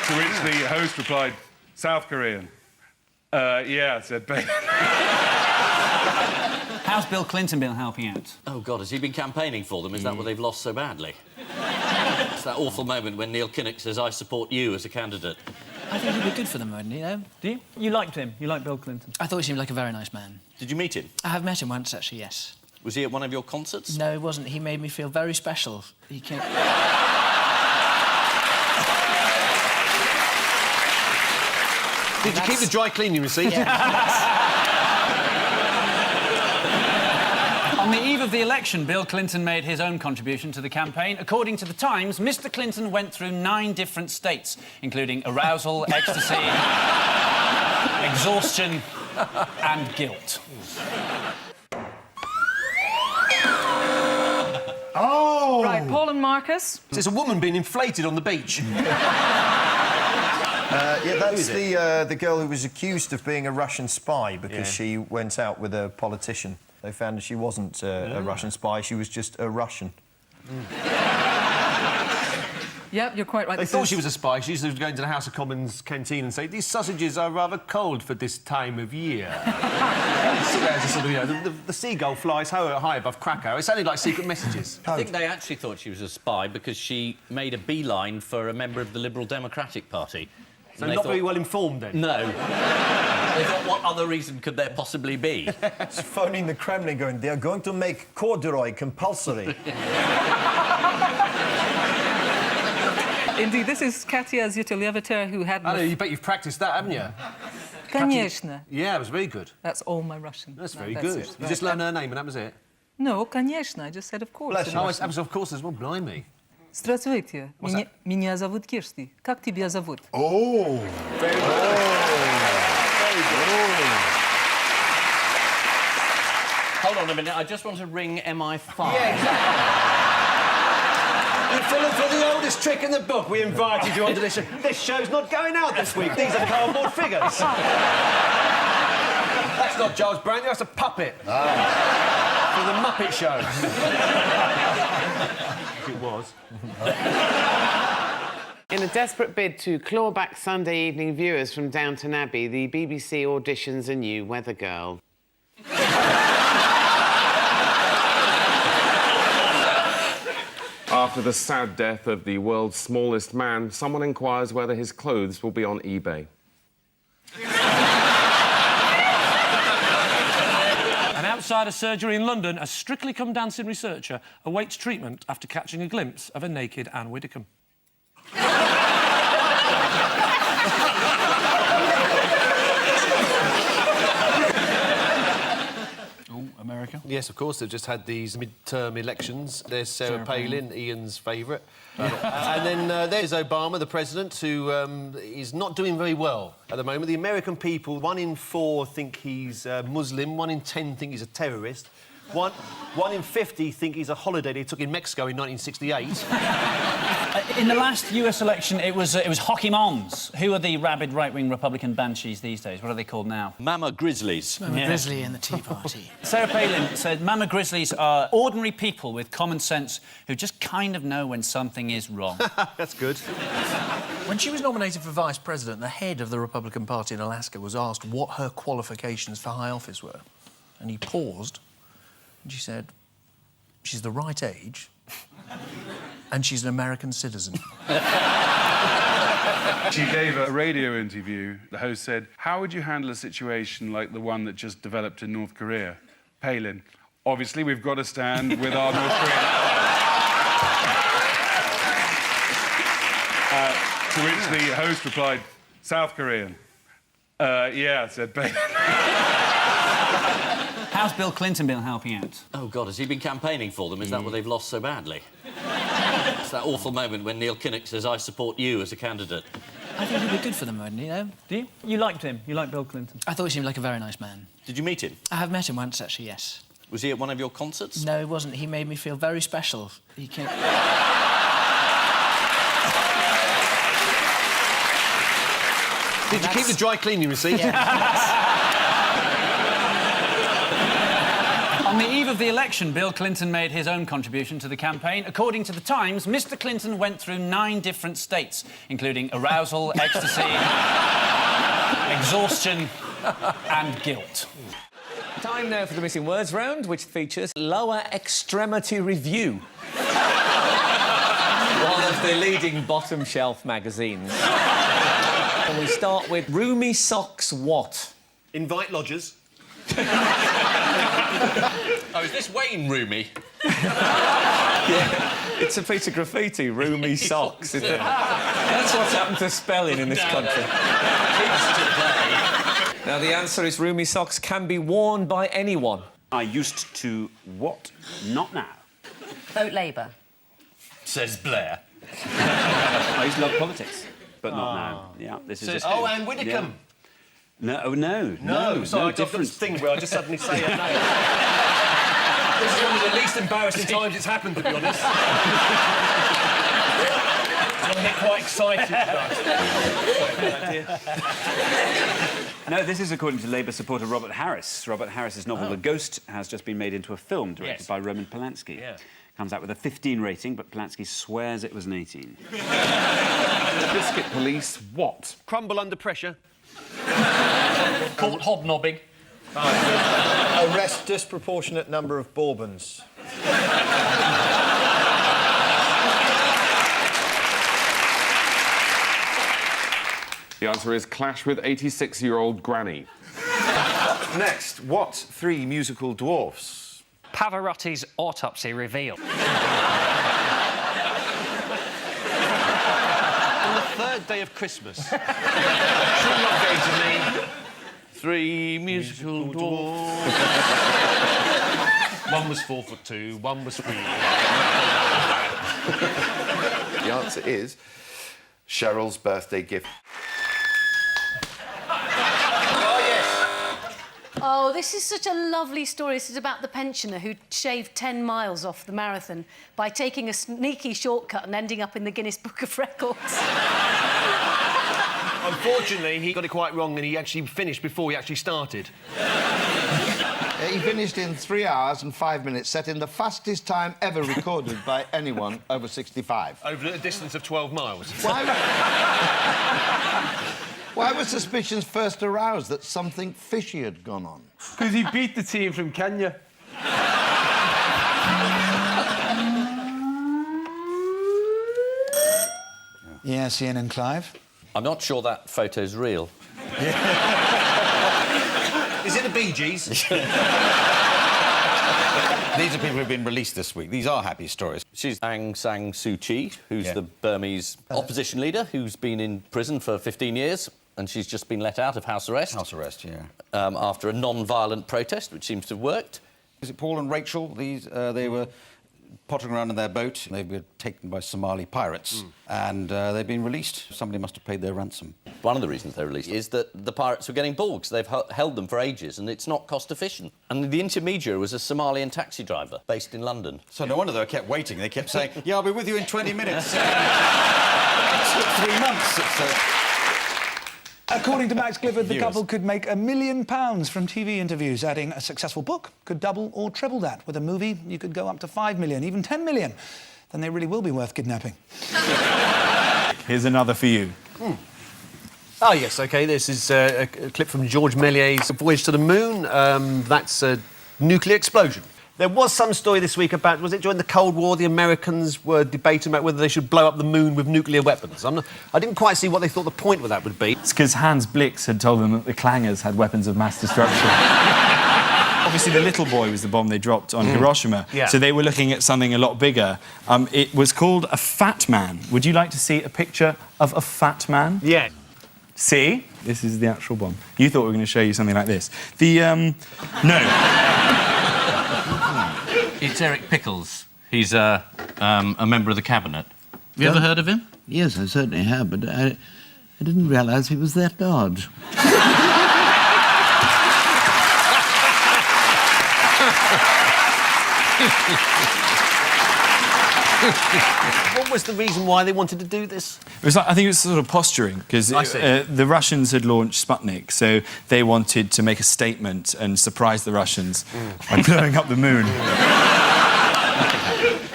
To which the host replied, "South Korean." Yeah, said Palin. How's Bill Clinton been helping out? Oh, God, has he been campaigning for them? Is that why they've lost so badly? It's that awful moment when Neil Kinnock says, "I support you as a candidate." I think he'd be good for them, wouldn't he, though? Do you? You liked him? You liked Bill Clinton? I thought he seemed like a very nice man. Did you meet him? I have met him once, actually, yes. Was he at one of your concerts? No, he wasn't. He made me feel very special. He came... Did you keep the dry cleaning receipt? Yeah. On the eve of the election, Bill Clinton made his own contribution to the campaign. According to The Times, Mr. Clinton went through 9 different states, including arousal, ecstasy, exhaustion and guilt. Oh! Right, Paul and Marcus. There's a woman being inflated on the beach. Yeah, that's the girl who was accused of being a Russian spy because she went out with a politician. They found that she wasn't a Russian spy, she was just a Russian. Yep, you're quite right. They thought she was a spy. She used to go into the House of Commons canteen and say, "These sausages are rather cold for this time of year." Sort of, you know, the seagull flies high above Krakow. It sounded like secret messages. I think they actually thought she was a spy because she made a beeline for a member of the Liberal Democratic Party. So not very well informed, then? No. They thought, what other reason could there possibly be? It's phoning the Kremlin going, "They are going to make corduroy compulsory." Indeed, this is Katya Zyteleviter, who had... I know, you bet you've practised that, haven't you? Конечно. Yeah, it was very good. That's all my Russian. That's very That's good. it. You just learned her name and that was it? No, конечно. I just said of course. Oh, I was of course as well, blimey. Здравствуйте. Меня зовут Кирсти. Как тебя зовут? Oh, very good. Very good. Hold on a minute, I just want to ring MI5. Yeah, exactly. You're falling for the oldest trick in the book. We invited you onto this show. This show's not going out this week. These are cardboard figures. That's not Giles Brandon, that's a puppet. For the Muppet Show. It was. In a desperate bid to claw back Sunday evening viewers from Downton Abbey, the BBC auditions a new weather girl. After the sad death of the world's smallest man, someone inquires whether his clothes will be on eBay. And outside a surgery in London, a Strictly Come Dancing researcher awaits treatment after catching a glimpse of a naked Anne Widdecombe. America? Yes, of course. They've just had these mid-term elections. There's Sarah Palin, Ian's favourite. And then there's Obama, the president, who is not doing very well at the moment. The American people, 1 in 4 think he's Muslim, 1 in 10 think he's a terrorist. 1 in 50 think he's a holiday they took in Mexico in 1968. In the last US election, it was Hockey Mons. Who are the rabid right-wing Republican banshees these days? What are they called now? Mama Grizzlies. Mama Grizzly and the Tea Party. Sarah Palin said Mama Grizzlies are ordinary people with common sense who just kind of know when something is wrong. That's good. When she was nominated for vice president, the head of the Republican Party in Alaska was asked what her qualifications for high office were. And he paused, and she said, she's the right age, and she's an American citizen. She gave a radio interview. The host said, how would you handle a situation like the one that just developed in North Korea? Palin, obviously we've got to stand with our North Korean allies. To which the host replied, South Korean. Yeah, said Palin. How's Bill Clinton been helping out? Oh, God, has he been campaigning for them? Is that what they've lost so badly? It's that awful moment when Neil Kinnock says, I support you as a candidate. I think he'd be good for them, wouldn't he, though? Do you? You liked him? You liked Bill Clinton? I thought he seemed like a very nice man. Did you meet him? I have met him once, actually, yes. Was he at one of your concerts? No, he wasn't. He made me feel very special. He came... Did you keep the dry cleaning receipt? On the eve of the election, Bill Clinton made his own contribution to the campaign. According to The Times, Mr. Clinton went through 9 different states, including arousal, ecstasy, exhaustion and guilt. Time now for the Missing Words round, which features Lower Extremity Review. One of the leading bottom shelf magazines. And we start with Roomy Socks What? Invite lodgers. Oh, is this Wayne Roomy? Yeah, it's a piece of graffiti, Roomy Socks. Isn't it? That's what's happened to spelling in this country. Now, the answer is Roomy Socks can be worn by anyone. I used to what? Not now. Vote Labour. Says Blair. I used to love politics, but not now. Yeah, this is just... Oh, Anne Widdecombe. Yeah. No, no. Sorry, I got different. this thing where I just suddenly say her name. This is one of the least embarrassing times it's happened, to be honest. I get quite excited about No, this is according to Labour supporter Robert Harris. Robert Harris's novel The Ghost has just been made into a film directed by Roman Polanski. Yeah. Comes out with a 15 rating, but Polanski swears it was an 18. Biscuit police, what? Crumble under pressure. Caught hobnobbing. Arrest disproportionate number of Bourbons. The answer is clash with 86-year-old granny. Next, what 3 musical dwarfs? Pavarotti's autopsy revealed. On the 3rd day of Christmas. Should not go to me. 3 musical dwarfs. 1 was 4'2", 1 was 3. The answer is Cheryl's birthday gift. Oh, this is such a lovely story. This is about the pensioner who shaved 10 miles off the marathon by taking a sneaky shortcut and ending up in the Guinness Book of Records. Unfortunately, he got it quite wrong and he actually finished before he actually started. He finished in 3 hours and 5 minutes, setting the fastest time ever recorded by anyone over 65. Over a distance of 12 miles. Why were suspicions first aroused that something fishy had gone on? Because he beat the team from Kenya. Yes, Ian and Clive. I'm not sure that photo's real. Is it the Bee Gees? These are people who've been released this week. These are happy stories. She's Aung San Suu Kyi, who's the Burmese opposition leader who's been in prison for 15 years, and she's just been let out of house arrest. House arrest, yeah. After a non-violent protest, which seems to have worked. Is it Paul and Rachel? They were pottering around in their boat. They were taken by Somali pirates, and they've been released. Somebody must have paid their ransom. One of the reasons they're released is that the pirates were getting bored because they've held them for ages and it's not cost efficient. And the intermediary was a Somalian taxi driver based in London. So no wonder they kept waiting. They kept saying, yeah, I'll be with you in 20 minutes. It took 3 months. According to Max Clifford, the couple could make £1 million from TV interviews. Adding a successful book could double or treble that. With a movie, you could go up to 5 million, even 10 million. Then they really will be worth kidnapping. Here's another for you. Oh, yes, OK, this is a clip from George Méliès's Voyage to the Moon. That's a nuclear explosion. There was some story this week about, was it during the Cold War, the Americans were debating about whether they should blow up the moon with nuclear weapons. I didn't quite see what they thought the point of that would be. It's because Hans Blix had told them that the clangers had weapons of mass destruction. Obviously, the little boy was the bomb they dropped on Hiroshima, so they were looking at something a lot bigger. It was called a fat man. Would you like to see a picture of a fat man? Yeah. See? This is the actual bomb. You thought we were going to show you something like this. No. It's Eric Pickles. He's a member of the cabinet. Have you ever heard of him? Yes, I certainly have, but I didn't realise he was that large. What was the reason why they wanted to do this? It was I think it was sort of posturing, because the Russians had launched Sputnik, so they wanted to make a statement and surprise the Russians by blowing up the moon.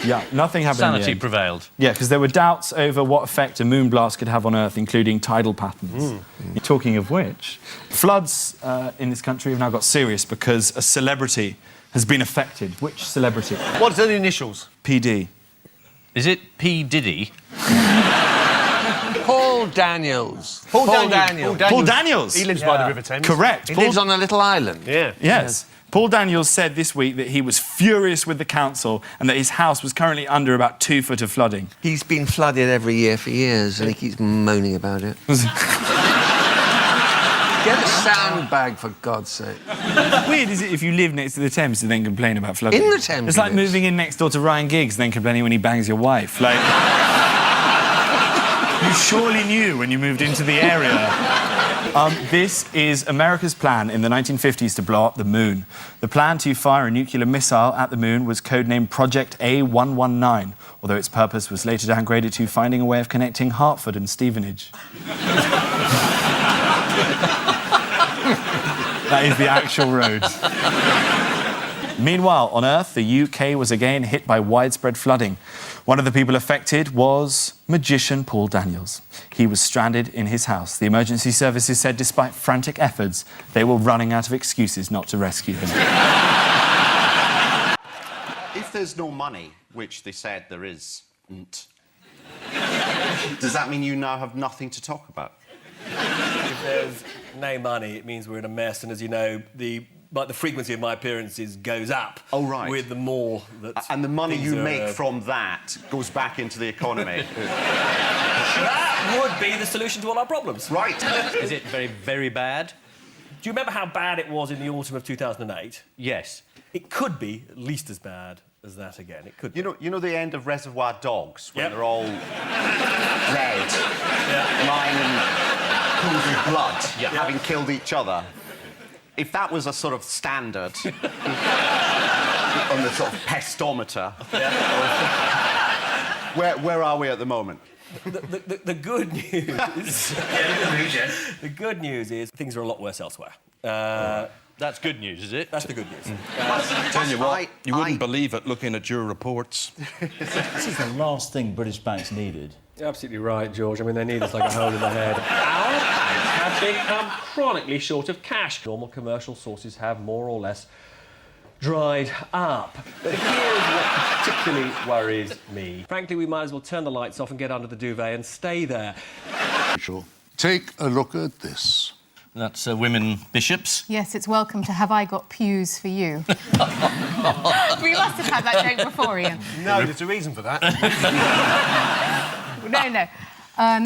Yeah, nothing happened. Sanity prevailed. Yeah, because there were doubts over what effect a moon blast could have on Earth, including tidal patterns. Talking of which, floods in this country have now got serious because a celebrity has been affected. Which celebrity? What's the initials? PD. Is it P. Diddy? Paul Daniels. Paul Daniels. Paul Daniels. He lives by the River Thames. Correct. He lives on a little island. Yeah. Yes. Paul Daniels said this week that he was furious with the council and that his house was currently under about 2 foot of flooding. He's been flooded every year for years and he keeps moaning about it. Get a sandbag, for God's sake. Weird, is it, if you live next to the Thames and then complain about flooding? In the Thames. It's like moving in next door to Ryan Giggs and then complaining when he bangs your wife. Like, you surely knew when you moved into the area. This is America's plan in the 1950s to blow up the moon. The plan to fire a nuclear missile at the moon was codenamed Project A119, although its purpose was later downgraded to finding a way of connecting Hartford and Stevenage. That is the actual road. Meanwhile, on Earth, the UK was again hit by widespread flooding. One of the people affected was magician Paul Daniels. He was stranded in his house. The emergency services said despite frantic efforts, they were running out of excuses not to rescue him. If there's no money, which they said there isn't, does that mean you now have nothing to talk about? If there's no money, it means we're in a mess, and as you know, the frequency of my appearances goes up. Oh, right. With the more that... And the money you make from that goes back into the economy. That would be the solution to all our problems. Right. Is it very, very bad? Do you remember how bad it was in the autumn of 2008? Yes. It could be at least as bad as that again. It could be. You know the end of Reservoir Dogs, when they're all red, lying in pools of blood, having killed each other? If that was a sort of standard on the sort of pestometer, where are we at the moment? The good news... The good news is things are a lot worse elsewhere. That's good news, is it? That's the good news. Tell you what, you wouldn't believe it looking at your reports. This is the last thing British banks needed. You're absolutely right, George. I mean, they need us like a hole in the head. Our banks have become chronically short of cash. Normal commercial sources have more or less dried up. But here's what particularly worries me. Frankly, we might as well turn the lights off and get under the duvet and stay there. Take a look at this. That's women bishops. Yes, it's welcome to Have I Got Pews for You. We must have had that joke before, Ian. No, there's a reason for that. No.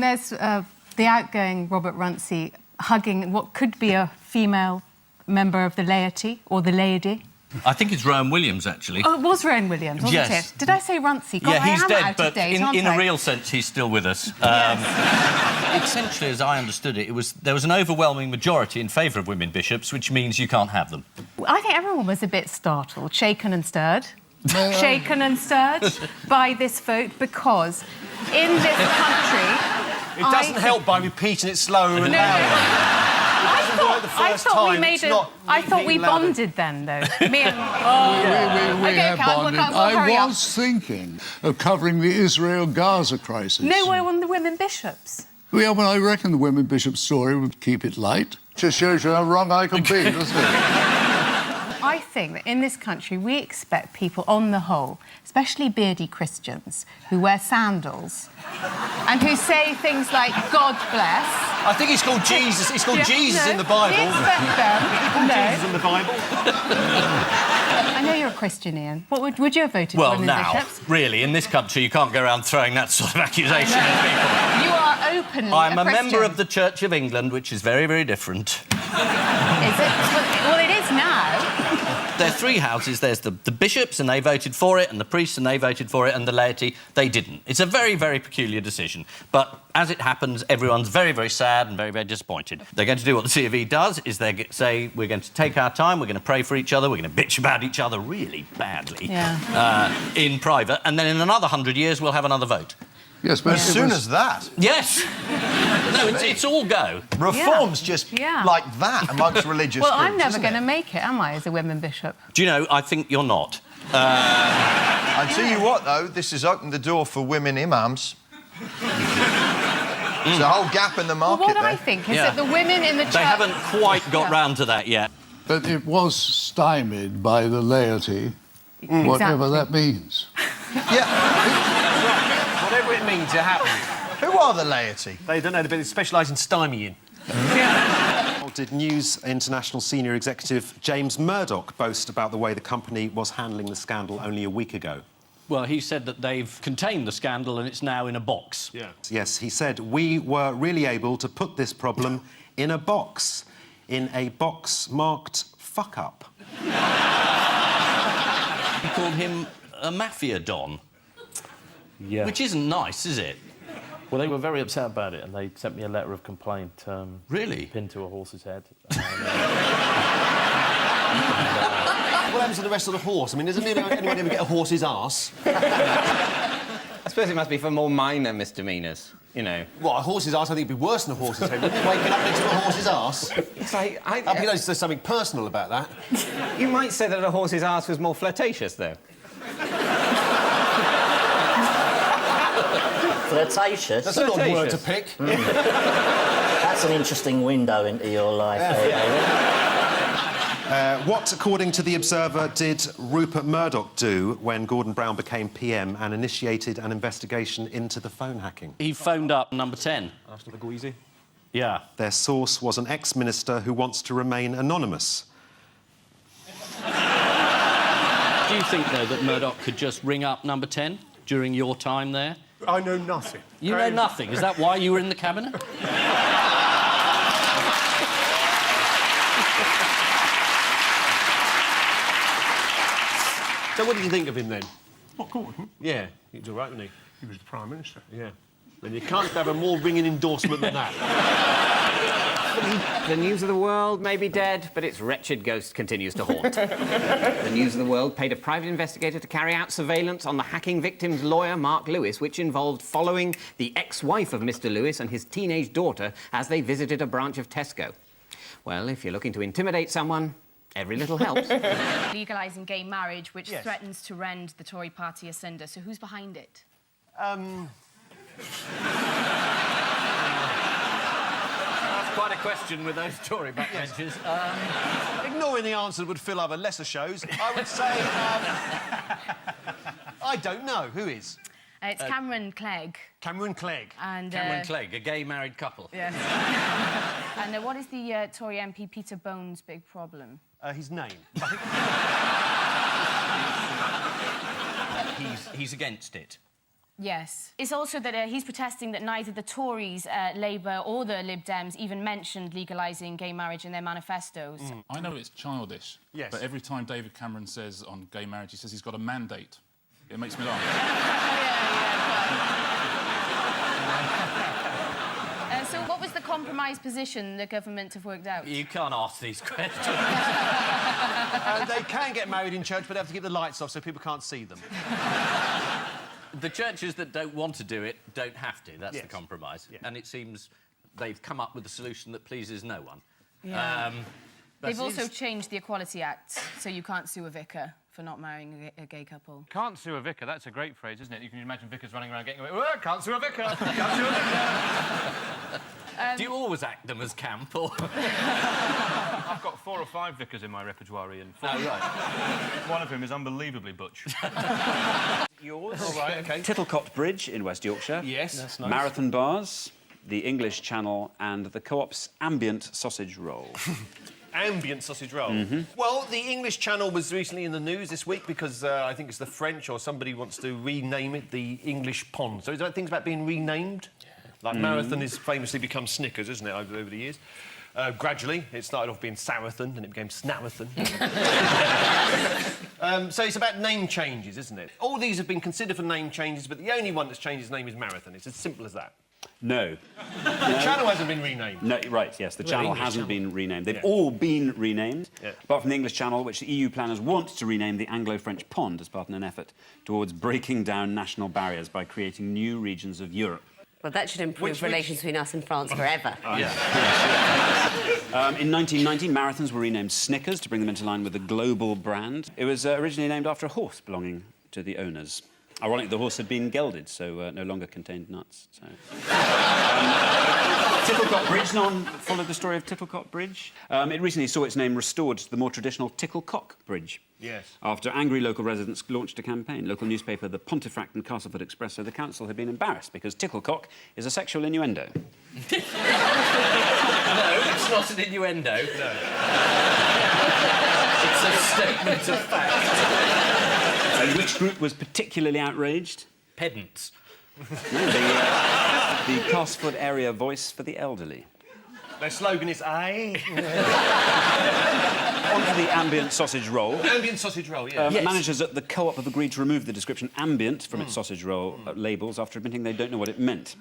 There's the outgoing Robert Runcie hugging what could be a female member of the laity, or the lady. I think it's Rowan Williams, actually. Oh, it was Rowan Williams, wasn't Yes. it? Did I say Runcie? God, Yeah, he's I am dead, out but of date, in aren't a I? real sense, he's still with us. Essentially, as I understood it, there was an overwhelming majority in favour of women bishops, which means you can't have them. I think everyone was a bit startled, shaken and stirred. Shaken and stirred by this vote, because in this country... It doesn't help by repeating it slower and louder. I thought we bonded then, though. Me and... We have bonded. I was thinking of covering the Israel-Gaza crisis. No way on the women bishops. Yeah, well, I reckon the women bishops' story would keep it light. Just shows you how wrong I can be, doesn't it? I think that in this country we expect people, on the whole, especially beardy Christians, who wear sandals and who say things like, God bless. I think it's called Jesus. It's called Jesus in the Bible. We expect them. Jesus in the Bible. I know you're a Christian, Ian. What would you have voted Well, for women now, bishops? really, in this country, you can't go around throwing that sort of accusation at people. You are openly I'm a Christian. member of the Church of England, which is very, very different. Is it? Well, it is now. There are three houses. There's the bishops, and they voted for it, and the priests, and they voted for it, and the laity, they didn't. It's a very, very peculiar decision. But as it happens, everyone's very, very sad and very, very disappointed. They're going to do what the C of E does, is they say, we're going to take our time, we're going to pray for each other, we're going to bitch about each other really badly in private, and then in another 100 years, we'll have another vote. Yes, but as soon as that? Yes. No, it's all go. Reform's just like that amongst religious Well, groups, I'm never isn't going to it? make it, am I, as a women bishop? Do you know, I think you're not. I tell you what, though, this has opened the door for women imams. There's a whole gap in the market Well, what there. I think is that the women in the church... They haven't quite got round to that yet. But it was stymied by the laity, whatever that means. Whatever it means, it happened. Who are the laity? They don't know, they specialise in stymieing. Did News International senior executive James Murdoch boast about the way the company was handling the scandal only a week ago? Well, he said that they've contained the scandal and it's now in a box. Yeah. Yes, he said, we were really able to put this problem in a box marked fuck up. He called him a mafia don. Yeah. Which isn't nice, is it? Well, they were very upset about it, and they sent me a letter of complaint. Really? Pinned to a horse's head. What happens to the rest of the horse? I mean, doesn't anyone ever get a horse's arse? I suppose it must be for more minor misdemeanours, you know. What, a horse's arse? I think it'd be worse than a horse's head. Wouldn't it? Waking up next to a horse's arse? It's like... I think there's something personal about that. You might say that a horse's arse was more flirtatious, though. Flirtatious? That's an odd word to pick. That's an interesting window into your life, What, according to The Observer, did Rupert Murdoch do when Gordon Brown became PM and initiated an investigation into the phone hacking? He phoned up number 10. After the Guizy? Yeah. Their source was an ex-minister who wants to remain anonymous. Do you think, though, that Murdoch could just ring up number 10 during your time there? I know nothing. You know nothing? Is that why you were in the cabinet? So what did you think of him then? What, Gordon? Yeah, he was all right, wasn't he? He was the Prime Minister. Yeah. And you can't have a more ringing endorsement than that. The News of the World may be dead, but its wretched ghost continues to haunt. The News of the World paid a private investigator to carry out surveillance on the hacking victim's lawyer, Mark Lewis, which involved following the ex-wife of Mr. Lewis and his teenage daughter as they visited a branch of Tesco. Well, if you're looking to intimidate someone, every little helps. Legalising gay marriage, which threatens to rend the Tory party asunder. So who's behind it? Quite a question with those Tory backbenchers. Ignoring the answer would fill other lesser shows. I would say... I don't know. Who is? It's Cameron Clegg. Cameron Clegg. And, Cameron Clegg, a gay married couple. Yes. And what is the Tory MP Peter Bone's big problem? His name. He's against it. Yes. It's also that he's protesting that neither the Tories, Labour or the Lib Dems even mentioned legalising gay marriage in their manifestos. I know it's childish, but every time David Cameron says on gay marriage, he says he's got a mandate. It makes me laugh. So what was the compromise position the government have worked out? You can't ask these questions. They can get married in church, but they have to keep the lights off so people can't see them. The churches that don't want to do it don't have to. That's the compromise. Yeah. And it seems they've come up with a solution that pleases no one. Yeah. They've also changed the Equality Act, so you can't sue a vicar for not marrying a gay couple. Can't sue a vicar, that's a great phrase, isn't it? You can imagine vicars running around getting away. Oh, can't sue a vicar! Can't sue a vicar! Do you always act them as camp, or...? I've got 4 or 5 vicars in my repertoire, Ian. One of whom is unbelievably butch. Yours? All right, OK. Tittlecott Bridge in West Yorkshire. Yes. That's nice. Marathon Bars, the English Channel and the Co-op's Ambient Sausage Roll. Ambient sausage roll. Well, the English Channel was recently in the news this week because I think it's the French or somebody wants to rename it the English Pond. So is there things about being renamed? Like Marathon has famously become Snickers, isn't it, over the years? Gradually, it started off being Sarathon and it became Snarathon. So it's about name changes, isn't it? All these have been considered for name changes, but the only one that's changed its name is Marathon. It's as simple as that. No. The channel hasn't been renamed. No, right, yes, the channel hasn't been renamed. They've all been renamed, apart from the English Channel, which the EU planners want to rename the Anglo-French Pond as part of an effort towards breaking down national barriers by creating new regions of Europe. Well, that should improve relations between us and France forever. In 1990, marathons were renamed Snickers to bring them into line with the global brand. It was originally named after a horse belonging to the owners. Ironically, the horse had been gelded, so no longer contained nuts. So. Tittlecott Bridge, no one followed the story of Tittlecott Bridge? It recently saw its name restored to the more traditional Ticklecock Bridge. Yes. After angry local residents launched a campaign. Local newspaper The Pontefract and Castleford Express said the council had been embarrassed because ticklecock is a sexual innuendo. No, it's not an innuendo. No. It's a statement of fact. And which group was particularly outraged? Pedants. No, the Castleford area voice for the elderly. Their slogan is aye. On to the ambient sausage roll. Ambient sausage roll, yeah. Managers at the Co-op have agreed to remove the description ambient from its sausage roll labels after admitting they don't know what it meant.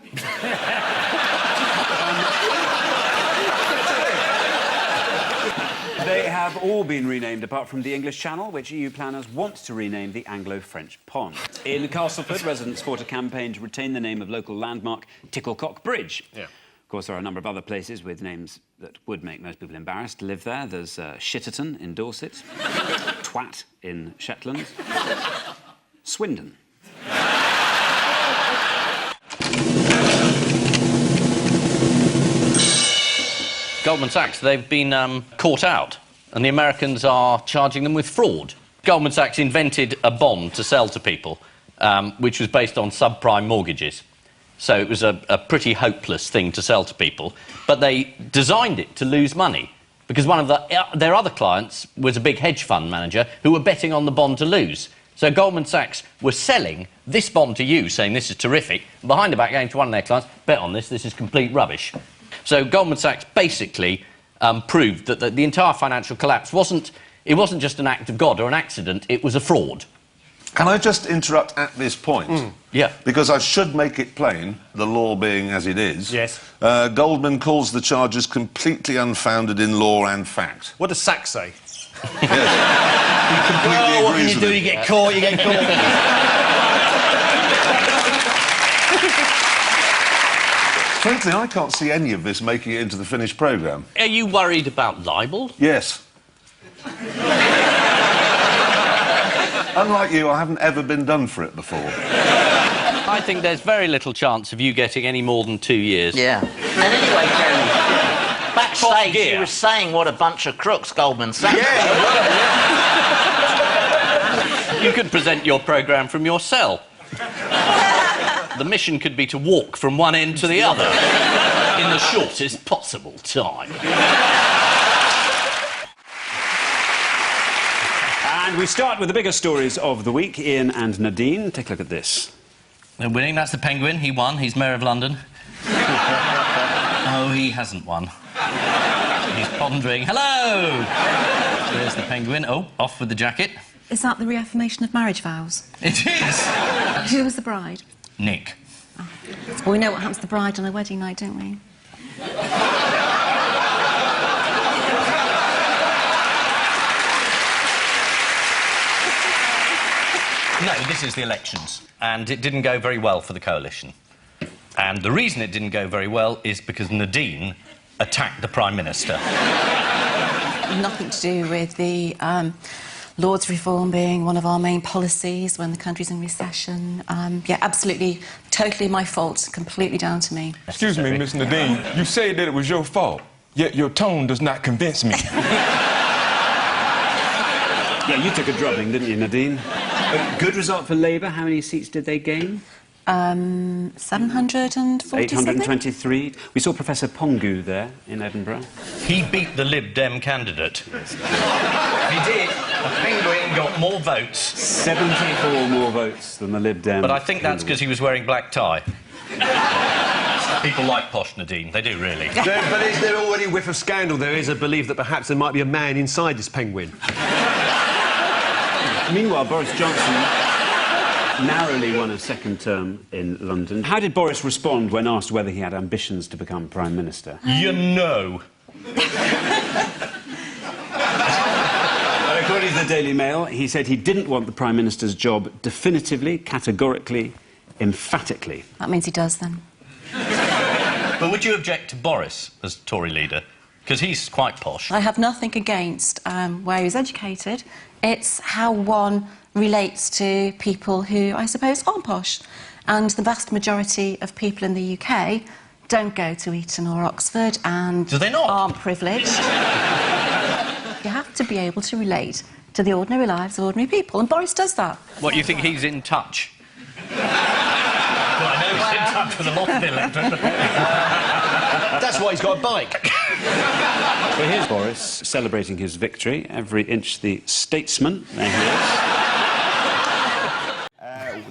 They have all been renamed, apart from the English Channel, which EU planners want to rename the Anglo-French Pond. In Castleford, residents fought a campaign to retain the name of local landmark Ticklecock Bridge. Yeah. Of course, there are a number of other places with names that would make most people embarrassed to live there. There's Shitterton in Dorset, Twat in Shetland, Swindon. Goldman Sachs, they've been caught out, and the Americans are charging them with fraud. Goldman Sachs invented a bond to sell to people, which was based on subprime mortgages. So it was a pretty hopeless thing to sell to people. But they designed it to lose money, because one of their other clients was a big hedge fund manager who were betting on the bond to lose. So Goldman Sachs was selling this bond to you, saying this is terrific, behind the back going to one of their clients, bet on this is complete rubbish. So Goldman Sachs basically proved that the entire financial collapse wasn't just an act of God or an accident, it was a fraud. Can I just interrupt at this point? Yeah. Because I should make it plain, the law being as it is. Yes. Goldman calls the charges completely unfounded in law and fact. What does Sachs say? Yes. He completely what can agrees you with do? him. You get caught, you get caught. Frankly, I can't see any of this making it into the finished programme. Are you worried about libel? Yes. Unlike you, I haven't ever been done for it before. I think there's very little chance of you getting any more than 2 years. Yeah. And anyway, Jeremy... Backstage, gear. he was saying what a bunch of crooks Goldman Sachs. You could present your programme from your cell. The mission could be to walk from one end to the other in the shortest possible time. And we start with the biggest stories of the week. Ian and Nadine, take a look at this. They're winning, that's the Penguin. He won, he's Mayor of London. Oh, he hasn't won. He's pondering. Hello! There's the Penguin. Oh, off with the jacket. Is that the reaffirmation of marriage vows? It is! Who was the bride? Nick. Oh. Well, we know what happens to the bride on her wedding night, don't we? No, this is the elections, and it didn't go very well for the coalition. And the reason it didn't go very well is because Nadine attacked the Prime Minister. Nothing to do with the Lords reform being one of our main policies when the country's in recession. Yeah, absolutely, totally my fault, completely down to me. Excuse me, Miss Nadine, you say that it was your fault, yet your tone does not convince me. Yeah, you took a drubbing, didn't you, Nadine? Good result for Labour. How many seats did they gain? 740 823. We saw Professor Pongu there in Edinburgh. He beat the Lib Dem candidate. He did. The Penguin got more votes. 74 more votes than the Lib Dem. But I think that's because he was wearing black tie. People like posh Nadine. They do, really. But is there already a whiff of scandal? There is a belief that perhaps there might be a man inside this Penguin. Meanwhile, Boris Johnson narrowly won a second term in London. How did Boris respond when asked whether he had ambitions to become Prime Minister? You know. According to the Daily Mail, he said he didn't want the Prime Minister's job definitively, categorically, emphatically. That means he does, then. But would you object to Boris as Tory leader? Because he's quite posh. I have nothing against where he was educated. It's how one relates to people who, I suppose, aren't posh. And the vast majority of people in the UK don't go to Eton or Oxford and do they not? Aren't privileged. You have to be able to relate to the ordinary lives of ordinary people, and Boris does that. What, you think he's in touch? Well, I know he's in touch with a lot of the electorate. That's why he's got a bike. So here's Boris celebrating his victory. Every inch the statesman. There he is.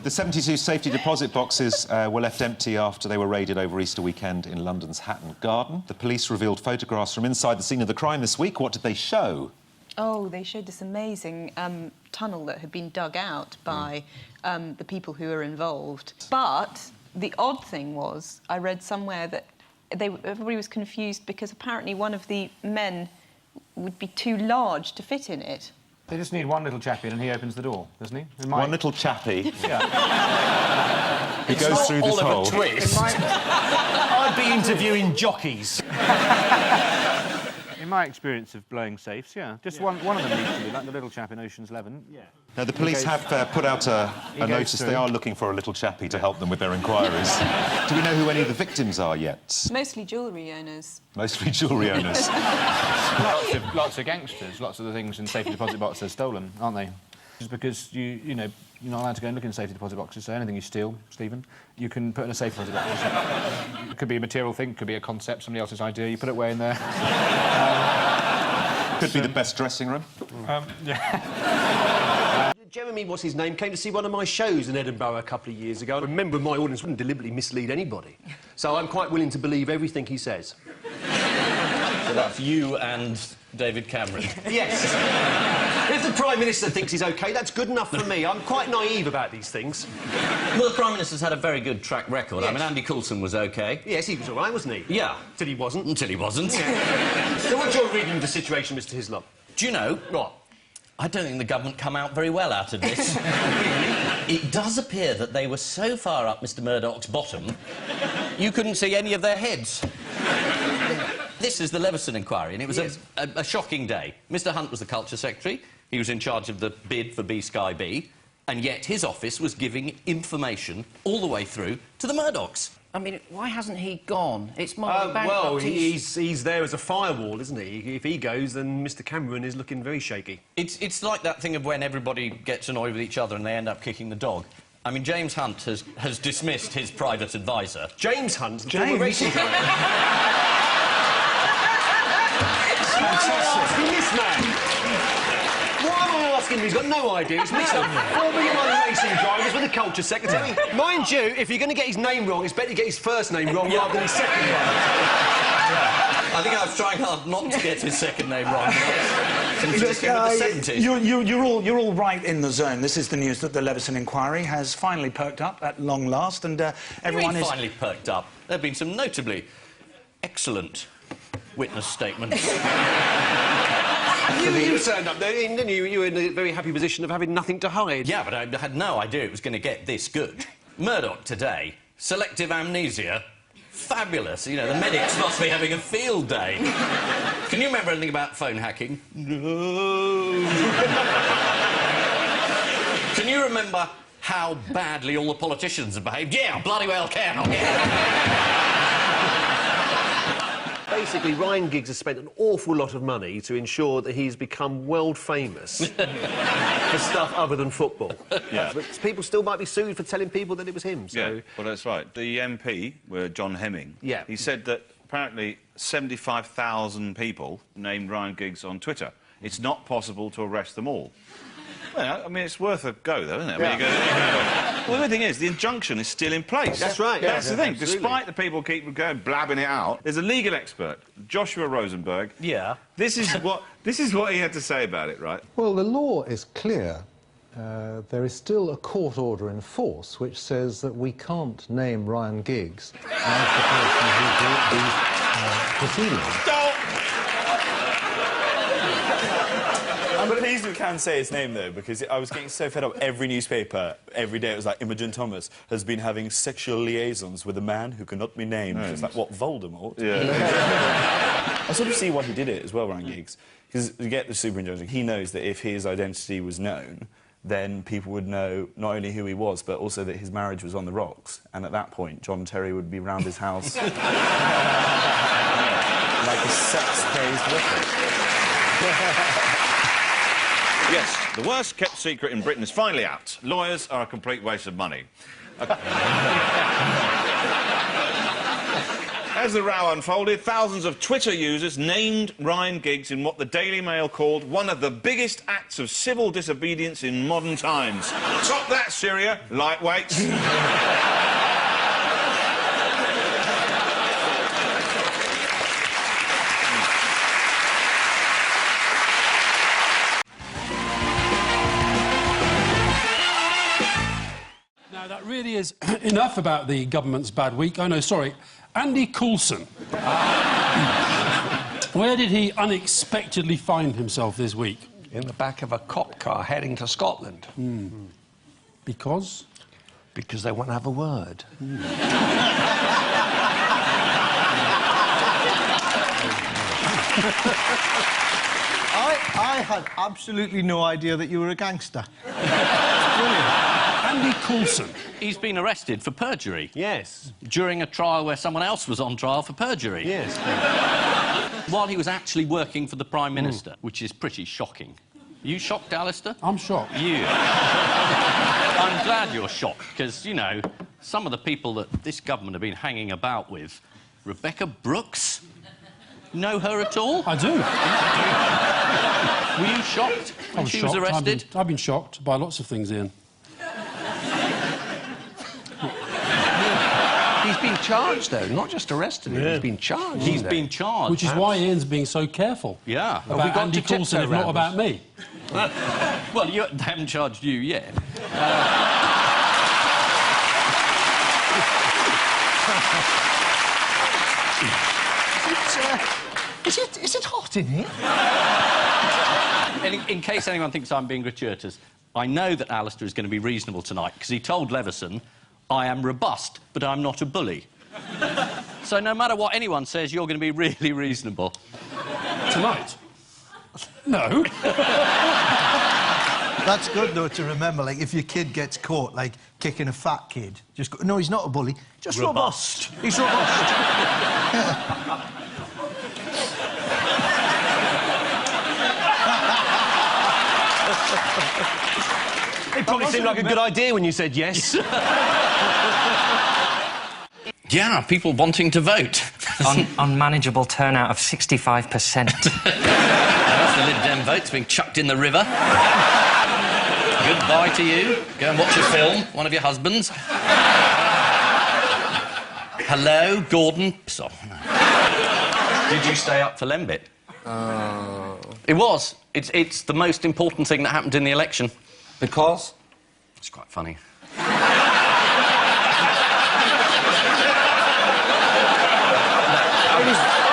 The 72 safety deposit boxes were left empty after they were raided over Easter weekend in London's Hatton Garden. The police revealed photographs from inside the scene of the crime this week. What did they show? Oh, they showed this amazing tunnel that had been dug out by the people who were involved. But the odd thing was, I read somewhere that everybody was confused because apparently one of the men would be too large to fit in it. They just need one little chap in and he opens the door, doesn't he? One little chappie. Yeah. He goes through this hole. I'd be interviewing jockeys. In my experience of blowing safes, yeah. Just one of them needs to be, like the little chap in Ocean's 11. Yeah. Now, the police have put out a notice. They are looking for a little chappie to help them with their inquiries. Do we know who any of the victims are yet? Mostly jewellery owners. Mostly jewellery owners. lots of gangsters. Lots of the things in safety deposit boxes are stolen, aren't they? Just because you know, you're not allowed to go and look in safety deposit boxes, so anything you steal, Stephen, you can put in a safe deposit box. It could be a material thing, could be a concept, somebody else's idea, you put it away in there. Could be the best dressing room. Yeah. Jeremy, what's his name, came to see one of my shows in Edinburgh a couple of years ago. I remember my audience wouldn't deliberately mislead anybody. So I'm quite willing to believe everything he says. So that's you and David Cameron. Yes. If the Prime Minister thinks he's OK, that's good enough for me. I'm quite naive about these things. Well, the Prime Minister's had a very good track record. Yes. I mean, Andy Coulson was OK. Yes, he was all right, wasn't he? Yeah. Till he wasn't. Until he wasn't. Yeah. So what's your reading of the situation, Mr Hislop? Do you know... What? I don't think the government come out very well out of this. It does appear that they were so far up Mr Murdoch's bottom, you couldn't see any of their heads. This is the Leveson inquiry, and it was a shocking day. Mr Hunt was the Culture Secretary. He was in charge of the bid for B Sky B. And yet his office was giving information all the way through to the Murdochs. I mean, why hasn't he gone? It's more well, he's there as a firewall, isn't he? If he goes, then Mr Cameron is looking very shaky. It's like that thing of when everybody gets annoyed with each other and they end up kicking the dog. I mean, James Hunt has dismissed his private advisor. James Hunt? The former racing driver? Fantastic. This man! Why am I asking him? He's got no idea. He's mixed up Formula 1 racing drivers with a culture secretary. Mind you, if you're going to get his name wrong, it's better to get his first name wrong rather than his second one. I think I was trying hard not to get his second name wrong. Since the 70s. You're all right in the zone. This is the news that the Leveson inquiry has finally perked up at long last, and everyone is finally perked up. There have been some notably excellent witness statements. You turned up there, didn't you? You were in a very happy position of having nothing to hide. Yeah, but I had no idea it was going to get this good. Murdoch today, selective amnesia, fabulous. You know, the medics must be having a field day. Can you remember anything about phone hacking? No. Can you remember how badly all the politicians have behaved? Yeah, bloody well can. Basically, Ryan Giggs has spent an awful lot of money to ensure that he's become world famous for stuff other than football. Yeah. But people still might be sued for telling people that it was him, so... Yeah, well, that's right. The MP, John Hemming, yeah, he said that apparently 75,000 people named Ryan Giggs on Twitter. It's not possible to arrest them all. Well, I mean, it's worth a go, though, isn't it? I mean, well, the thing is, the injunction is still in place. That's right. That's the thing. Absolutely. Despite the people keep going blabbing it out, there's a legal expert, Joshua Rosenberg. Yeah. This is what he had to say about it, right? Well, the law is clear. There is still a court order in force which says that we can't name Ryan Giggs as the person who brought these proceedings. I'm pleased we can say his name, though, because I was getting so fed up. Every newspaper, every day, it was like, Imogen Thomas has been having sexual liaisons with a man who cannot be named. It's like, what, Voldemort? Yeah. I sort of see why he did it as well, Ryan Giggs. Because you get the superintelligence, he knows that if his identity was known, then people would know not only who he was, but also that his marriage was on the rocks. And at that point, John Terry would be round his house like a sex-crazed whippet. Yes, the worst-kept secret in Britain is finally out. Lawyers are a complete waste of money. As the row unfolded, thousands of Twitter users named Ryan Giggs in what the Daily Mail called one of the biggest acts of civil disobedience in modern times. Top that, Syria, lightweights. That really is enough about the government's bad week. Oh, no, sorry. Andy Coulson. Where did he unexpectedly find himself this week? In the back of a cop car heading to Scotland. Because? Because they want to have a word. I had absolutely no idea that you were a gangster. Brilliant. Andy Coulson. He's been arrested for perjury. Yes. During a trial where someone else was on trial for perjury. Yes. While he was actually working for the Prime Minister, which is pretty shocking. Are you shocked, Alistair? I'm shocked. You. I'm glad you're shocked, because, you know, some of the people that this government have been hanging about with... Rebecca Brooks? Know her at all? I do. Were you shocked when she was arrested? I've been shocked by lots of things, Ian. He's been charged, though, not just arrested. Yeah. He's been charged. He's been charged. Which is why Ian's being so careful. Yeah. About Andy Coulson, if not about me. Well, they haven't charged you yet. Is it hot in here? In case anyone thinks I'm being gratuitous, I know that Alistair is going to be reasonable tonight, because he told Leveson, I am robust, but I'm not a bully. So no matter what anyone says, you're going to be really reasonable. Tonight? No. That's good, though, to remember. Like, if your kid gets caught, like, kicking a fat kid, just go, no, he's not a bully, just robust. He's robust. It probably seemed like a good idea when you said yes. Yeah, people wanting to vote. Unmanageable turnout of 65%. That's the Lib Dem votes being chucked in the river. Goodbye to you. Go and watch a film, one of your husbands. Hello, Gordon. So, did you stay up for Lembit? It was. It's the most important thing that happened in the election. Because? It's quite funny. I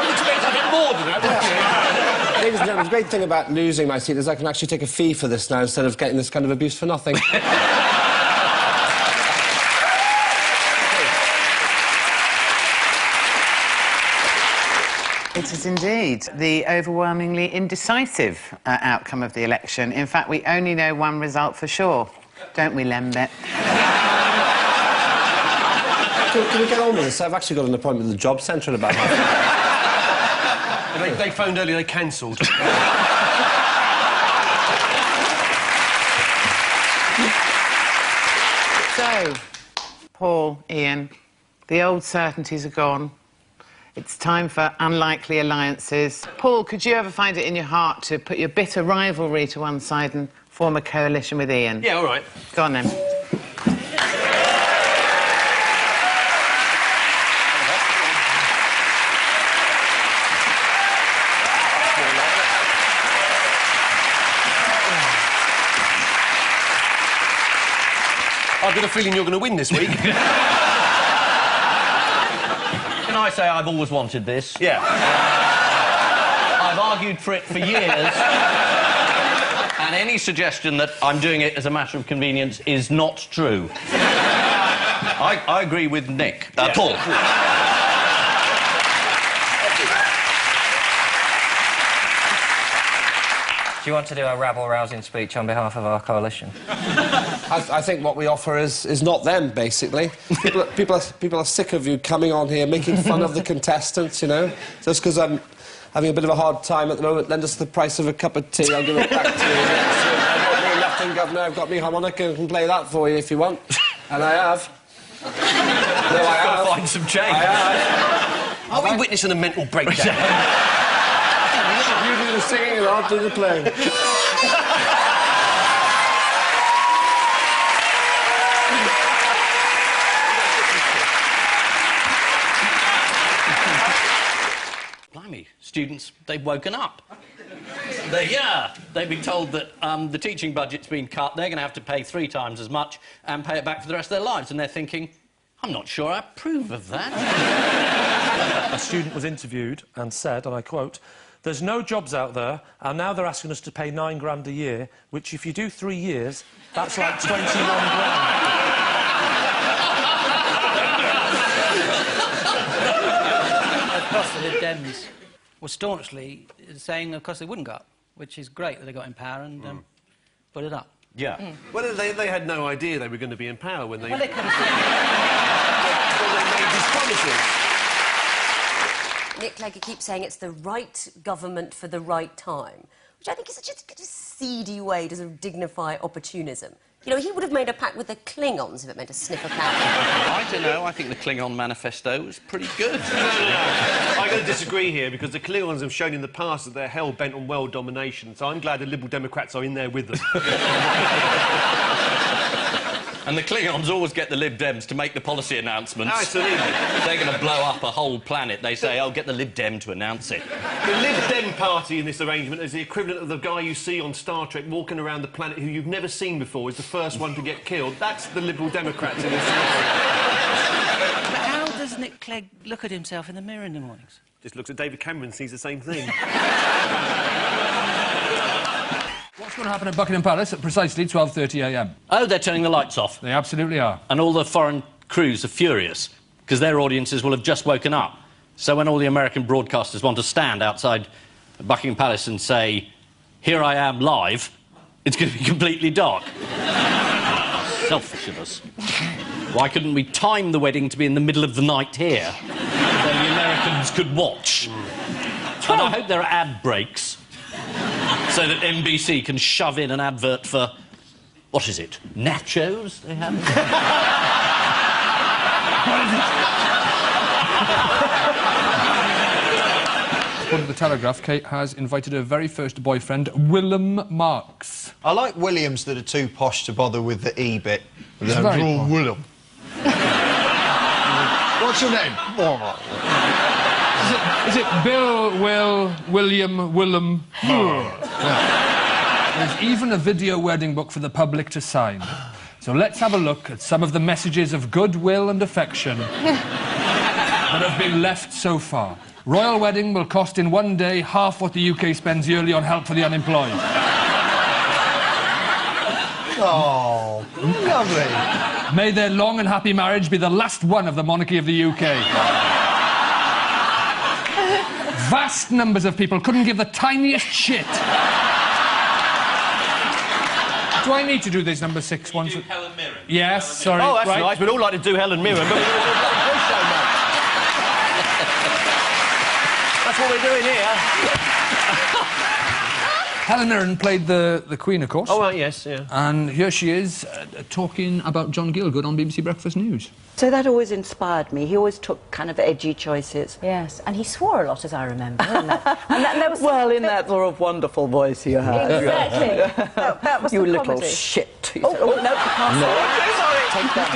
was expecting a bit more than that. Ladies and gentlemen, the great thing about losing my seat is I can actually take a fee for this now instead of getting this kind of abuse for nothing. It is indeed the overwhelmingly indecisive outcome of the election. In fact, we only know one result for sure, don't we, Lembit? Can we get on with this? I've actually got an appointment with the job centre in about half an hour. They phoned earlier, they cancelled. So, Paul, Ian, the old certainties are gone. It's time for unlikely alliances. Paul, could you ever find it in your heart to put your bitter rivalry to one side and form a coalition with Ian? Yeah, all right. Go on, then. I've got a feeling you're going to win this week. Can I say I've always wanted this? Yeah. I've argued for it for years. And any suggestion that I'm doing it as a matter of convenience is not true. I agree with Nick. Paul. Do you want to do a rabble-rousing speech on behalf of our coalition? I think what we offer is not them, basically. People are sick of you coming on here making fun of the contestants, you know. Just because I'm having a bit of a hard time at the moment, lend us the price of a cup of tea, I'll give it back to you. I've got me Latin governor, I've got me harmonica, and can play that for you if you want. And I have. No, I have. Got to find some change. I have. Are we witnessing a mental breakdown? You do the singing and I'll do the playing. Blimey, students, they've woken up. They've been told that the teaching budget's been cut, they're going to have to pay 3 times as much and pay it back for the rest of their lives, and they're thinking, I'm not sure I approve of that. A student was interviewed and said, and I quote, "There's no jobs out there, and now they're asking us to pay 9 grand a year, which if you do 3 years, that's like 21 grand. Of course, the Lib Dems were staunchly saying, of course, they wouldn't go up, which is great that they got in power and put it up. Yeah. Well, they had no idea they were going to be in power when they... Well, they could when they made these promises. Nick Clegg keeps saying it's the right government for the right time, which I think is such a seedy way to sort of dignify opportunism. You know, he would have made a pact with the Klingons if it meant a sniff of power. I don't know, I think the Klingon manifesto was pretty good. I'm going to disagree here because the Klingons have shown in the past that they're hell-bent on world domination, so I'm glad the Liberal Democrats are in there with them. And the Klingons always get the Lib Dems to make the policy announcements. Absolutely. They're going to blow up a whole planet. They say, oh, get the Lib Dem to announce it. The Lib Dem party in this arrangement is the equivalent of the guy you see on Star Trek walking around the planet who you've never seen before, is the first one to get killed. That's the Liberal Democrats in this arrangement. But how does Nick Clegg look at himself in the mirror in the mornings? Just looks at David Cameron and sees the same thing. What's going to happen at Buckingham Palace at precisely 12:30 a.m? Oh, they're turning the lights off. They absolutely are. And all the foreign crews are furious because their audiences will have just woken up. So when all the American broadcasters want to stand outside Buckingham Palace and say, here I am live, It's going to be completely dark. Selfish of us. Why couldn't we time the wedding to be in the middle of the night here? Then the Americans could watch. And I hope there are ad breaks so that NBC can shove in an advert for... what is it? Nachos they have? According to the Telegraph, Kate has invited her very first boyfriend, Willem Marks. I like Williams that are too posh to bother with the E bit. It's very posh. Willem. What's your name? Is it Bill, Will, William, Willem? There's even a video wedding book for the public to sign. So let's have a look at some of the messages of goodwill and affection that have been left so far. Royal wedding will cost in one day half what the UK spends yearly on help for the unemployed. Oh, lovely. May their long and happy marriage be the last one of the monarchy of the UK. Vast numbers of people couldn't give the tiniest shit. Do I need to do this number 6 once? Do Helen Mirren. Yes, sorry. Oh, that's right. nice. We'd all like to do Helen Mirren, but we're doing a bloody quiz show, mate. That's what we're doing here. Helen Mirren played the Queen, of course. Oh, right, yes, yeah. And here she is, talking about John Gielgud on BBC Breakfast News. So that always inspired me. He always took kind of edgy choices. Yes, and he swore a lot, as I remember. And that was well, in that sort of wonderful voice you had. Exactly. that was you the little comedy. shit. Oh, no, you can't say it. Take that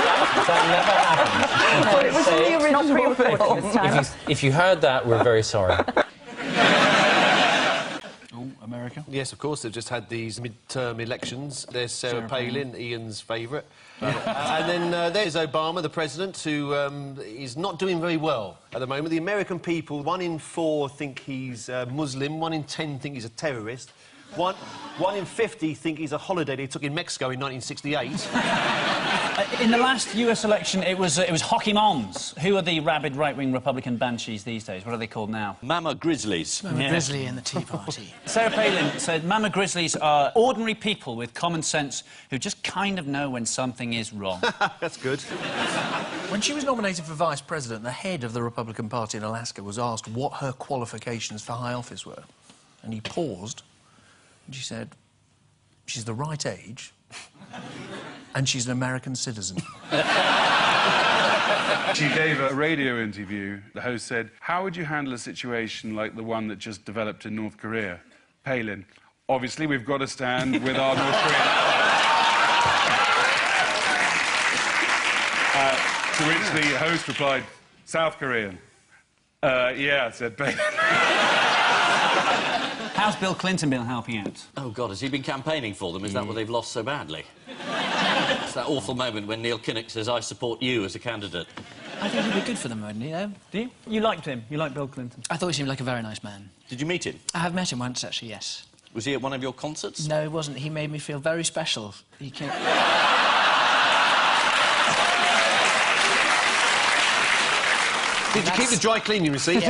back. Well, it was in the original Not pre-recorded this time. If you heard that, we're very sorry. America? Yes, of course. They've just had these mid-term elections. There's Sarah Palin, Ian's favourite. And then there's Obama, the president, who is not doing very well at the moment. The American people, 1 in 4 think he's Muslim, 1 in 10 think he's a terrorist, 1 in 50 think he's a holiday they took in Mexico in 1968. In the last US election, it was hockey moms. Who are the rabid right-wing Republican banshees these days? What are they called now? Mama Grizzlies. Mama Grizzly and the Tea Party. Sarah Palin said Mama Grizzlies are ordinary people with common sense who just kind of know when something is wrong. That's good. When she was nominated for vice president, the head of the Republican Party in Alaska was asked what her qualifications for high office were. And he paused, and she said, she's the right age, and she's an American citizen. She gave a radio interview. The host said, how would you handle a situation like the one that just developed in North Korea? Palin, obviously we've got to stand with our North Korean... to which the host replied, South Korean. Yeah, said Palin. How's Bill Clinton been helping out? Oh, God, has he been campaigning for them? Is that why they've lost so badly? It's that awful moment when Neil Kinnock says, I support you as a candidate. I think he'd be good for them, wouldn't he, though? Do you? You liked him? You liked Bill Clinton? I thought he seemed like a very nice man. Did you meet him? I have met him once, actually, yes. Was he at one of your concerts? No, he wasn't. He made me feel very special. He came... Did you keep the dry cleaning receipt?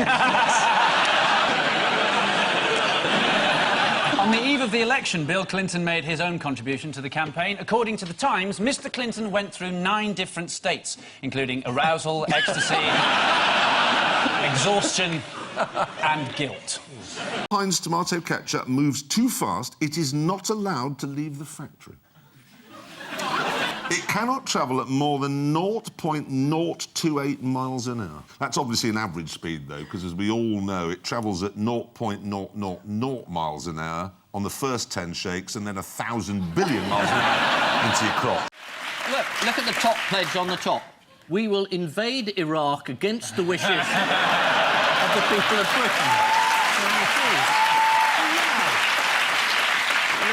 On the eve of the election, Bill Clinton made his own contribution to the campaign. According to The Times, Mr. Clinton went through 9 different states, including arousal, ecstasy, exhaustion and guilt. Heinz tomato ketchup moves too fast, it is not allowed to leave the factory. It cannot travel at more than 0.028 miles an hour. That's obviously an average speed, though, because, as we all know, it travels at 0.000 miles an hour on the first 10 shakes and then 1,000 billion miles an hour into your crop. Look at the top pledge on the top. We will invade Iraq against the wishes of the people of Britain.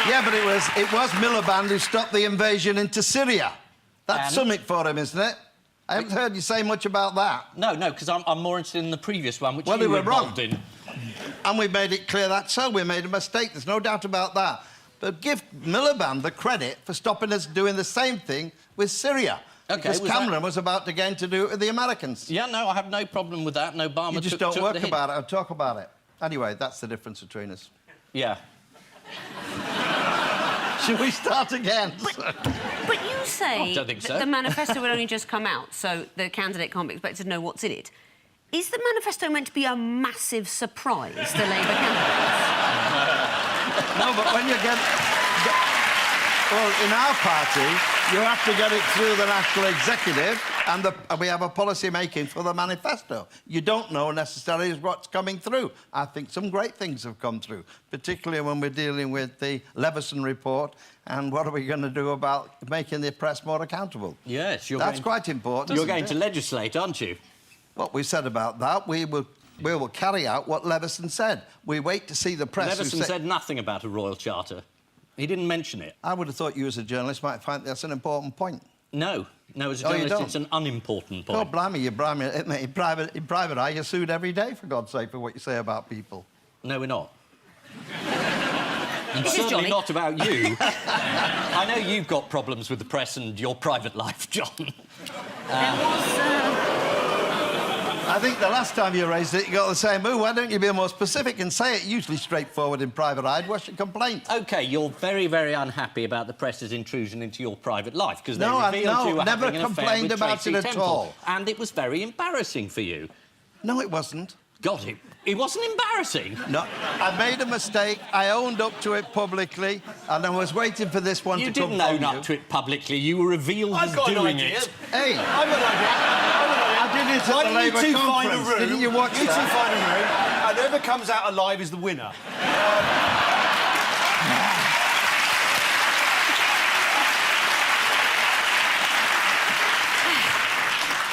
Yeah, but it was Miliband who stopped the invasion into Syria. That's something for him, isn't it? I haven't heard you say much about that. No, because I'm more interested in the previous one, which well, you they were were wrong. involved in. And we made it clear that's so. We made a mistake. There's no doubt about that. But give Miliband the credit for stopping us doing the same thing with Syria. OK, because Cameron was about to get to do it with the Americans. Yeah, no, I have no problem with that, and Obama You just took don't work the hint. about it or talk about it. Anyway, that's the difference between us. Yeah. Should we start again? But you say I don't think so. that the manifesto will only just come out, so the candidate can't be expected to know what's in it. Is the manifesto meant to be a massive surprise to Labour candidates? No, but when you get... Well, in our party, you have to get it through the National Executive, and we have a policy making for the manifesto. You don't know necessarily what's coming through. I think some great things have come through, particularly when we're dealing with the Leveson report and what are we going to do about making the press more accountable. Yes, That's quite important. You're going to legislate, aren't you? What we said about that, we will carry out what Leveson said. We wait to see the press... Leveson said nothing about a royal charter. He didn't mention it. I would have thought you, as a journalist, might find that's an important point. No, as a journalist, it's an unimportant point. God blimey, you blimey. In private eye, you're sued every day, for God's sake, for what you say about people. No, we're not. And certainly not about you. I know you've got problems with the press and your private life, John. I think the last time you raised it, you got the same move. Why don't you be more specific and say it? Usually straightforward in private eye. What's your complaint? OK, you're very, very unhappy about the press's intrusion into your private life, because they revealed you were never having an affair complained with about Tracy it at Temple. all. And it was very embarrassing for you. No, it wasn't. God, it wasn't embarrassing. No, I made a mistake. I owned up to it publicly, and I was waiting for this one to come from you. You didn't own up to it publicly. You were revealed as doing it. Hey, I've got an idea. I did it at the Labour conference. Didn't you watch that? You two find a room, and whoever comes out alive is the winner.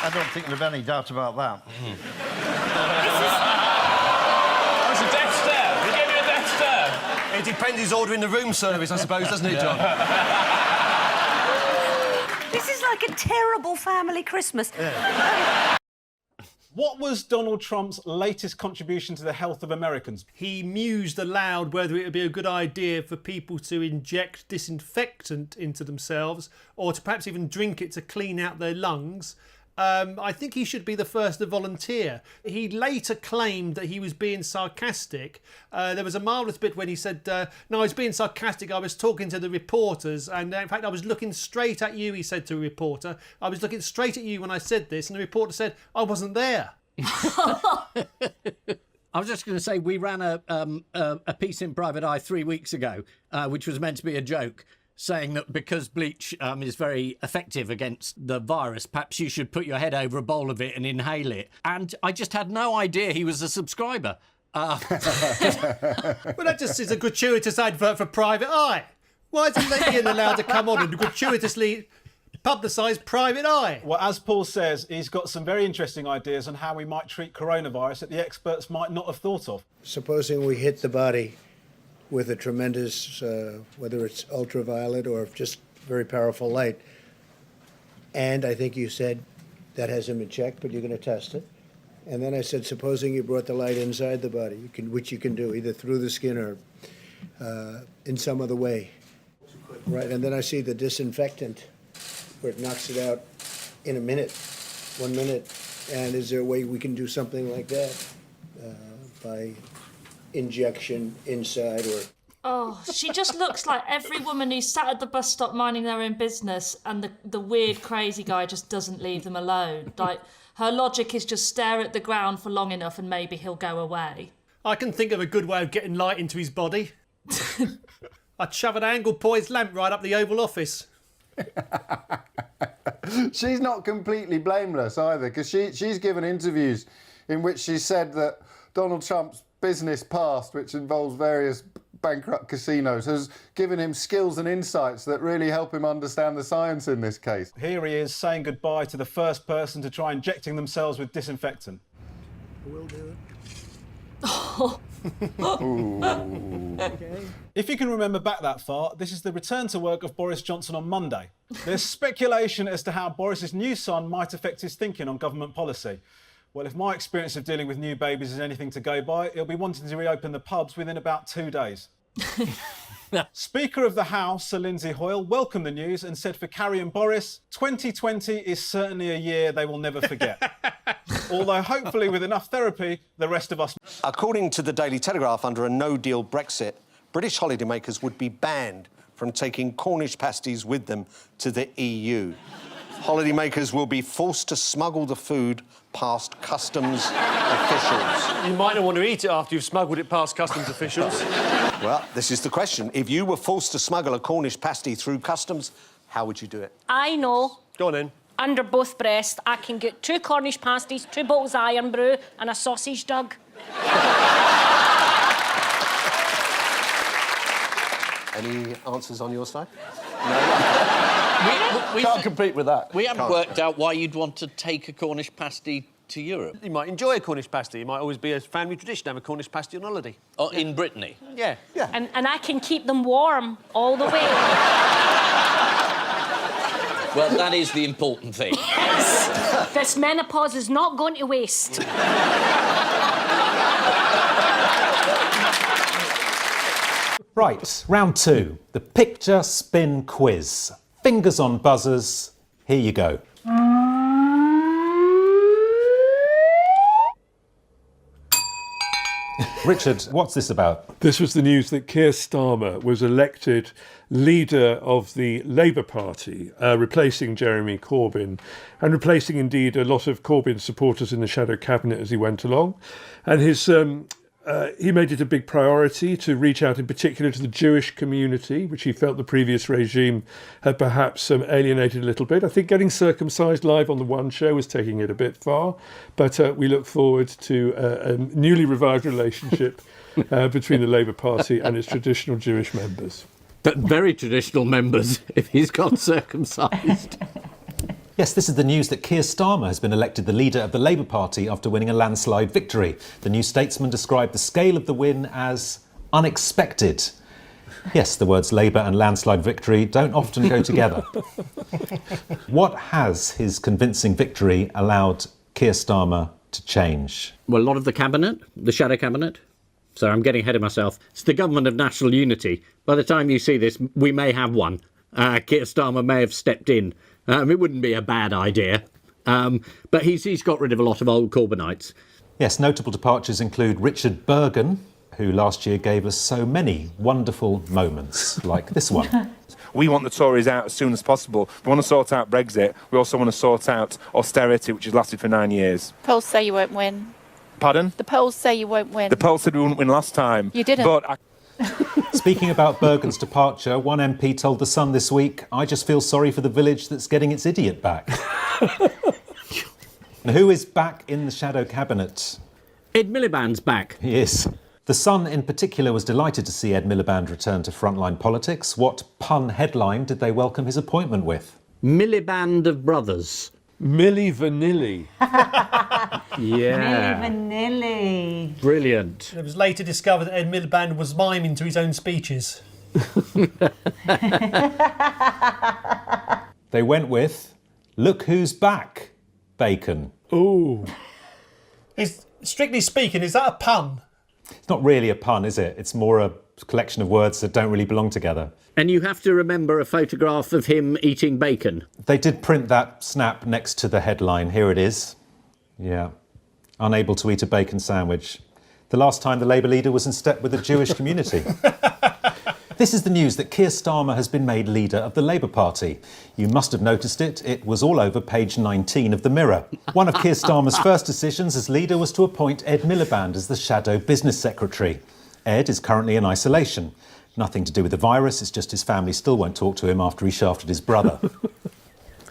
I don't think there's any doubt about that. That's a death stare. He gave you a death stare. It depends who's ordering the room service, I suppose, doesn't it, John? This is like a terrible family Christmas. What was Donald Trump's latest contribution to the health of Americans? He mused aloud whether it would be a good idea for people to inject disinfectant into themselves or to perhaps even drink it to clean out their lungs. I think he should be the first to volunteer. He later claimed that he was being sarcastic. There was a marvellous bit when he said, no, I was being sarcastic, I was talking to the reporters, and in fact I was looking straight at you, he said to a reporter. I was looking straight at you when I said this, and the reporter said, I wasn't there. I was just going to say, we ran a piece in Private Eye 3 weeks ago, which was meant to be a joke, saying that because bleach is very effective against the virus, perhaps you should put your head over a bowl of it and inhale it. And I just had no idea he was a subscriber. Well, that just is a gratuitous advert for Private Eye. Why isn't they being allowed to come on and gratuitously publicise Private Eye? Well, as Paul says, he's got some very interesting ideas on how we might treat coronavirus that the experts might not have thought of. Supposing we hit the body with a tremendous, whether it's ultraviolet or just very powerful light. And I think you said that hasn't been checked, but you're going to test it. And then I said, supposing you brought the light inside the body, which you can do either through the skin or in some other way. Right, and then I see the disinfectant where it knocks it out in a minute, 1 minute. And is there a way we can do something like that by injection inside or... Oh, she just looks like every woman who's sat at the bus stop minding their own business and the weird, crazy guy just doesn't leave them alone. Like, her logic is just stare at the ground for long enough and maybe he'll go away. I can think of a good way of getting light into his body. I'd shove an angle-poised lamp right up the Oval Office. She's not completely blameless either, because she's given interviews in which she said that Donald Trump's business past, which involves various bankrupt casinos, has given him skills and insights that really help him understand the science in this case. Here he is saying goodbye to the first person to try injecting themselves with disinfectant. We'll do it. Okay. If you can remember back that far, this is the return to work of Boris Johnson on Monday. There's speculation as to how Boris's new son might affect his thinking on government policy. Well, if my experience of dealing with new babies is anything to go by, he'll be wanting to reopen the pubs within about 2 days. Speaker of the House, Sir Lindsay Hoyle, welcomed the news and said for Carrie and Boris, 2020 is certainly a year they will never forget. Although hopefully with enough therapy, the rest of us... According to the Daily Telegraph, under a no-deal Brexit, British holidaymakers would be banned from from taking Cornish pasties with them to the EU. Holidaymakers will be forced to smuggle the food past customs officials. You might not want to eat it after you've smuggled it past customs officials. Well, this is the question. If you were forced to smuggle a Cornish pasty through customs, how would you do it? I know. Go on, then. Under both breasts, I can get 2 Cornish pasties, 2 bottles of iron brew and a sausage dug. Any answers on your side? We Can't compete with that. We haven't worked out why you'd want to take a Cornish pasty to Europe. You might enjoy a Cornish pasty. It might always be a family tradition to have a Cornish pasty on holiday. Oh, in Brittany? Yeah. And I can keep them warm all the way. Well, that is the important thing. Yes. This menopause is not going to waste. Right, round 2, the picture spin quiz. Fingers on buzzers, here you go. Richard, what's this about? This was the news that Keir Starmer was elected leader of the Labour Party, replacing Jeremy Corbyn, and replacing indeed a lot of Corbyn's supporters in the shadow cabinet as he went along. And he made it a big priority to reach out in particular to the Jewish community, which he felt the previous regime had perhaps alienated a little bit. I think getting circumcised live on the One show was taking it a bit far, but we look forward to a newly revived relationship between the Labour Party and its traditional Jewish members. But very traditional members, if he's got circumcised. Yes, this is the news that Keir Starmer has been elected the leader of the Labour Party after winning a landslide victory. The New Statesman described the scale of the win as unexpected. Yes, the words Labour and landslide victory don't often go together. What has his convincing victory allowed Keir Starmer to change? Well, a lot of the cabinet, the shadow cabinet. So I'm getting ahead of myself. It's the government of national unity. By the time you see this, we may have one. Keir Starmer may have stepped in. It wouldn't be a bad idea. But he's got rid of a lot of old Corbynites. Yes, notable departures include Richard Bergen, who last year gave us so many wonderful moments, like this one. We want the Tories out as soon as possible. We want to sort out Brexit. We also want to sort out austerity, which has lasted for 9 years. Polls say you won't win. Pardon? The polls say you won't win. The polls said we wouldn't win last time. You didn't. But Speaking about Bergen's departure, one MP told The Sun this week, "I just feel sorry for the village that's getting its idiot back." Now, who is back in the shadow cabinet? Ed Miliband's back. He is. The Sun in particular was delighted to see Ed Miliband return to frontline politics. What pun headline did they welcome his appointment with? Miliband of Brothers. Milli Vanilli. Yeah. Milli Vanilli. Brilliant. It was later discovered that Ed Miliband was miming to his own speeches. They went with, "Look who's back, Bacon." Ooh. Strictly speaking, is that a pun? It's not really a pun, is it? It's more a collection of words that don't really belong together. And you have to remember a photograph of him eating bacon. They did print that snap next to the headline. Here it is. Yeah. Unable to eat a bacon sandwich. The last time the Labour leader was in step with the Jewish community. This is the news that Keir Starmer has been made leader of the Labour Party. You must have noticed it. It was all over page 19 of the Mirror. One of Keir Starmer's first decisions as leader was to appoint Ed Miliband as the shadow business secretary. Ed is currently in isolation. Nothing to do with the virus, it's just his family still won't talk to him after he shafted his brother.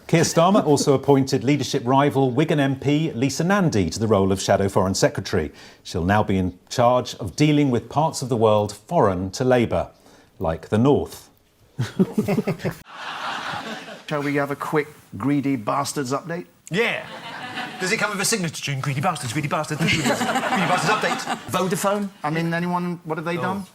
Keir Starmer also appointed leadership rival Wigan MP Lisa Nandy to the role of Shadow Foreign Secretary. She'll now be in charge of dealing with parts of the world foreign to Labour, like the North. Shall we have a quick Greedy Bastards update? Yeah. Does it come with a signature tune? Greedy bastards, greedy bastards, greedy bastards update. Vodafone? I mean, anyone, what have they done?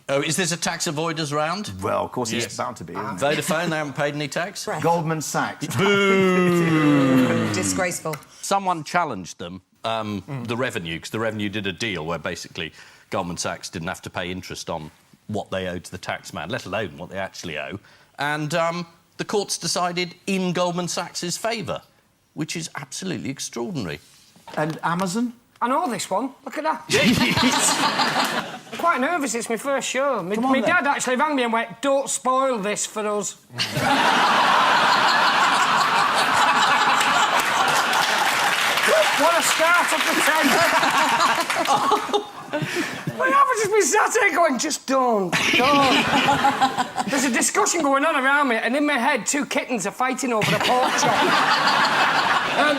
Oh, is this a tax avoiders round? Well, of course Yes. it's bound to be. Isn't it? Vodafone, they haven't paid any tax? Goldman Sachs. Boo! Disgraceful. Someone challenged them, the revenue, because the revenue did a deal where basically Goldman Sachs didn't have to pay interest on what they owed to the taxman, let alone what they actually owe. And the courts decided in Goldman Sachs' favour, which is absolutely extraordinary. And Amazon? I know this one. Look at that. quite nervous. It's my first show. My Come on, then. dad actually rang me and went, "Don't spoil this for us." What a start up the 10. Well, I've just been sat here going, just don't. There's a discussion going on around me, and in my head, 2 kittens are fighting over a pork chop.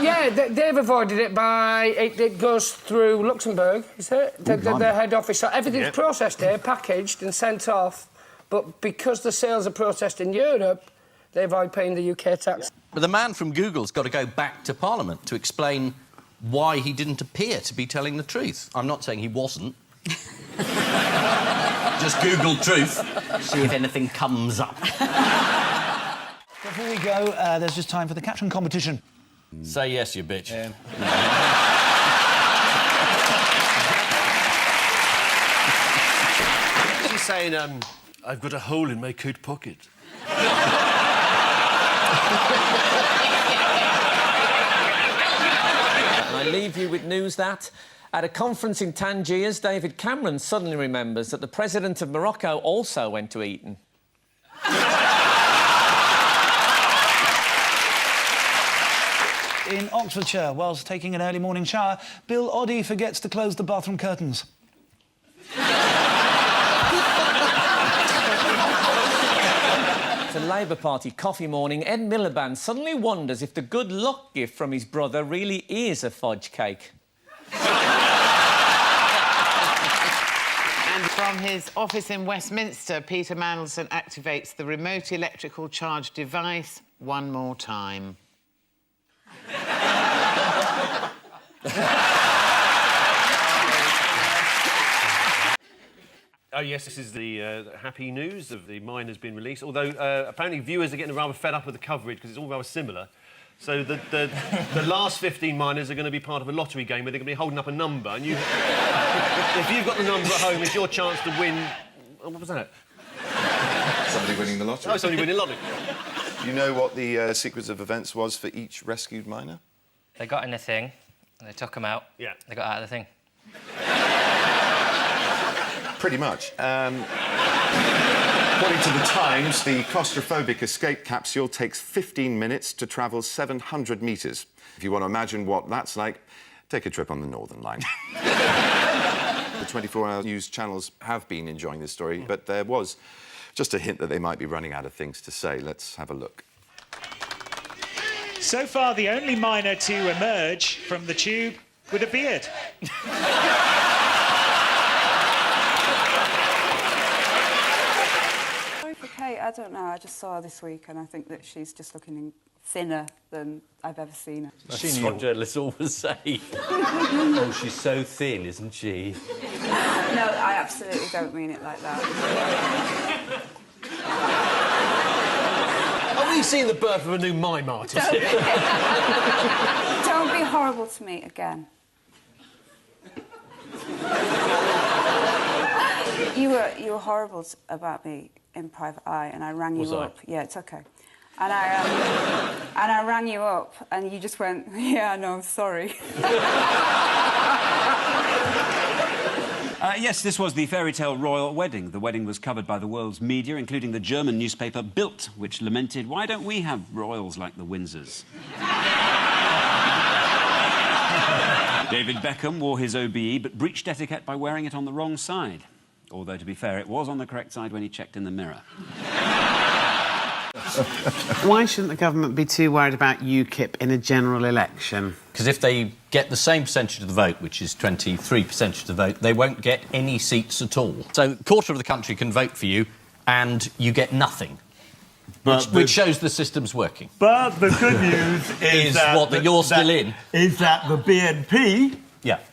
Yeah, they've avoided it by... It goes through Luxembourg, is it? The head office. So everything's processed here, packaged and sent off. But because the sales are processed in Europe, they avoid paying the UK tax. But the man from Google's got to go back to Parliament to explain why he didn't appear to be telling the truth. I'm not saying he wasn't. Just Google truth, see if anything comes up. Before we go, there's just time for the caption competition. Say yes, you bitch. She's saying, I've got a hole in my coat pocket. I leave you with news that, at a conference in Tangiers, David Cameron suddenly remembers that the President of Morocco also went to Eton. In Oxfordshire, whilst taking an early morning shower, Bill Oddie forgets to close the bathroom curtains. At a Labour Party coffee morning, Ed Miliband suddenly wonders if the good luck gift from his brother really is a fudge cake. And from his office in Westminster, Peter Mandelson activates the remote electrical charge device one more time. Oh, yes, this is the happy news of the mine has been released, although apparently viewers are getting rather fed up with the coverage because it's all rather similar. So the last 15 miners are going to be part of a lottery game where they're going to be holding up a number, and you... if you've got the number at home, it's your chance to win... Oh, what was that? Somebody winning the lottery. Oh, somebody winning the lottery. Do you know what the sequence of events was for each rescued miner? They got in a thing, and they took them out. Yeah. They got out of the thing. Pretty much. According to the Times, the claustrophobic escape capsule takes 15 minutes to travel 700 metres. If you want to imagine what that's like, take a trip on the Northern Line. The 24-hour news channels have been enjoying this story, but there was just a hint that they might be running out of things to say. Let's have a look. So far, the only miner to emerge from the tube with a beard. For Kate, I don't know. I just saw her this week, and I think that she's just looking thinner than I've ever seen her. That's what journalists always say. Oh, she's so thin, isn't she? No, I absolutely don't mean it like that. Are we seeing the birth of a new mime artist? Don't be horrible to me again. You were horrible about me in private eye, and I rang you up. Yeah, it's okay. And I rang you up, and you just went, "Yeah, no, I'm sorry." Yes, this was the fairy tale royal wedding. The wedding was covered by the world's media, including the German newspaper Bild, which lamented, "Why don't we have royals like the Windsors?" David Beckham wore his OBE, but breached etiquette by wearing it on the wrong side. Although, to be fair, it was on the correct side when he checked in the mirror. Why shouldn't the government be too worried about UKIP in a general election? Because if they get the same percentage of the vote, which is 23% of the vote, they won't get any seats at all. So a quarter of the country can vote for you, and you get nothing. Which shows the system's working. But the good news is that you're still in. Is that the BNP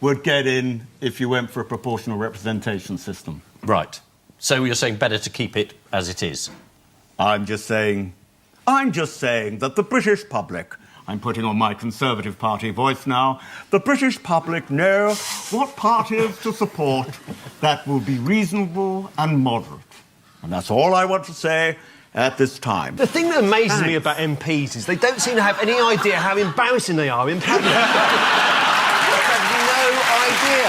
would get in if you went for a proportional representation system. Right. So you're saying better to keep it as it is? I'm just saying that the British public, I'm putting on my Conservative Party voice now, the British public know what parties to support that will be reasonable and moderate. And that's all I want to say at this time. The thing that amazes me about MPs is they don't seem to have any idea how embarrassing they are in public. They have no idea.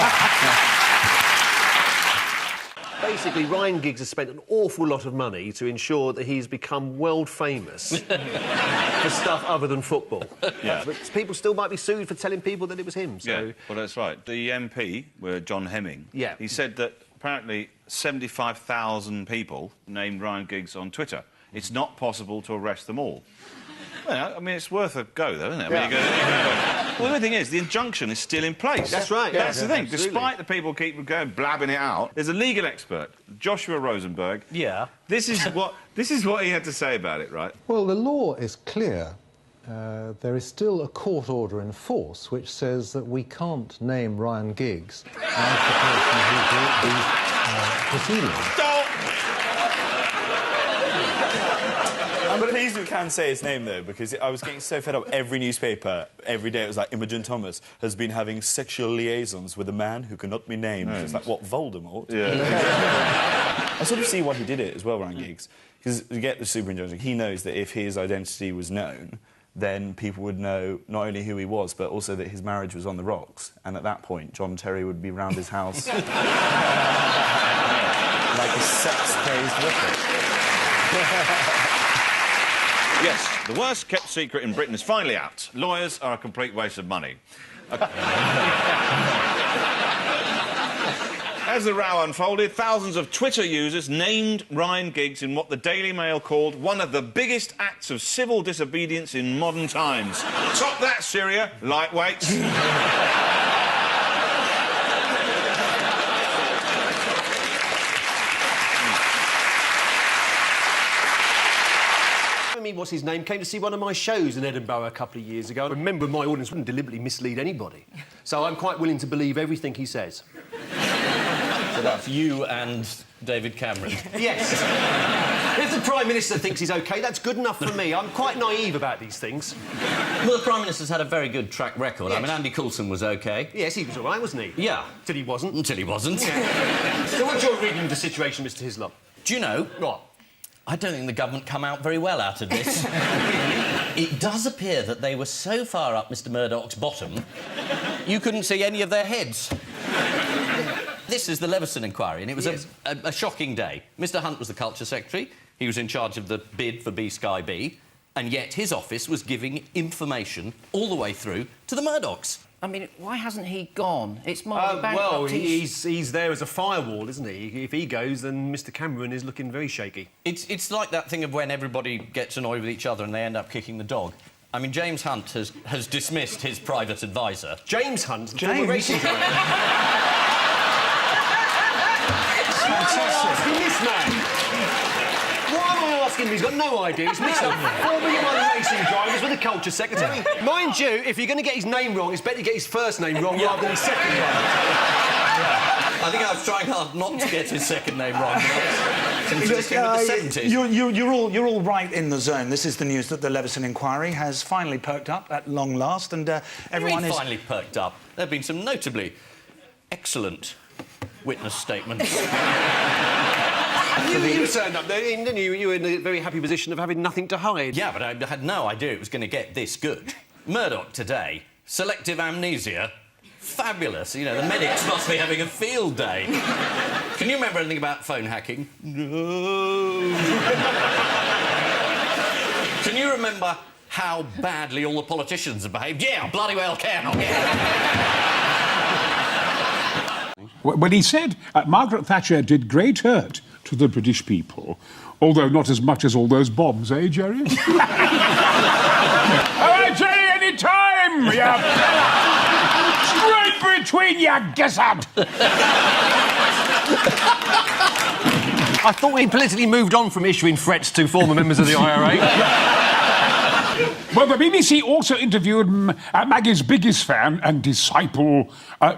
Basically, Ryan Giggs has spent an awful lot of money to ensure that he's become world famous for stuff other than football. Yeah. But people still might be sued for telling people that it was him, so... Yeah, well, that's right. The MP, John Hemming, yeah. he said that apparently 75,000 people named Ryan Giggs on Twitter. It's not possible to arrest them all. Well, I mean, it's worth a go, though, isn't it? I mean, well, the thing is, the injunction is still in place. That's right. That's the thing. Absolutely. Despite the people keep going blabbing it out, there's a legal expert, Joshua Rosenberg. Yeah. This is what he had to say about it, right? Well, the law is clear. There is still a court order in force which says that we can't name Ryan Giggs as the person who brought these proceedings. I'm pleased we can say his name, though, because I was getting so fed up. Every newspaper, every day, it was like, Imogen Thomas has been having sexual liaisons with a man who cannot be named. It's like, what, Voldemort? Yeah. I sort of see why he did it as well, Ryan Giggs, because you get the super injunction. He knows that if his identity was known, then people would know not only who he was, but also that his marriage was on the rocks. And at that point, John Terry would be round his house like a sex-crazed wicket. Yes, the worst-kept secret in Britain is finally out. Lawyers are a complete waste of money. As the row unfolded, thousands of Twitter users named Ryan Giggs in what the Daily Mail called one of the biggest acts of civil disobedience in modern times. Top that, Syria, lightweights. What's his name, came to see one of my shows in Edinburgh a couple of years ago. I remember my audience wouldn't deliberately mislead anybody. So I'm quite willing to believe everything he says. So that's you and David Cameron? Yes. If the Prime Minister thinks he's OK, that's good enough for me. I'm quite naive about these things. Well, the Prime Minister's had a very good track record. Yes. I mean, Andy Coulson was OK. Yes, he was all right, wasn't he? Yeah. Till he wasn't. Until he wasn't. Yeah. So what's your reading of the situation, Mr Hislop? Do you know... What? I don't think the government come out very well out of this. It does appear that they were so far up Mr Murdoch's bottom, you couldn't see any of their heads. This is the Leveson inquiry, and it was a shocking day. Mr Hunt was the Culture Secretary. He was in charge of the bid for B-Sky B, and yet his office was giving information all the way through to the Murdochs. I mean, why hasn't he gone? It's more well, he's there as a firewall, isn't he? If he goes, then Mr Cameron is looking very shaky. It's like that thing of when everybody gets annoyed with each other and they end up kicking the dog. I mean, James Hunt has dismissed his private advisor. James Hunt? The James? former racing driver? Asking this man? Why am I asking him? He's got no idea. He's mixed up Formula 1 racing drivers with the Culture Secretary. Mind you, if you're going to get his name wrong, it's better to get his first name wrong rather than his second one. I think I was trying hard not to get his second name wrong. Since he came in the 70s. You're all right in the zone. This is the news that the Leveson inquiry has finally perked up at long last, and everyone is finally perked up. There have been some notably excellent witness statements. You turned up there, didn't you? You were in a very happy position of having nothing to hide. Yeah, but I had no idea it was going to get this good. Murdoch today, selective amnesia, fabulous. You know, the medics must be having a field day. Can you remember anything about phone hacking? No. Can you remember how badly all the politicians have behaved? Yeah, bloody well can. When he said Margaret Thatcher did great hurt to the British people, although not as much as all those bombs, eh, Jerry? All right, Jerry, any time, you fella! Straight between you, gizzard! I thought we politically moved on from issuing threats to former members of the IRA. Well, the BBC also interviewed Maggie's biggest fan and disciple,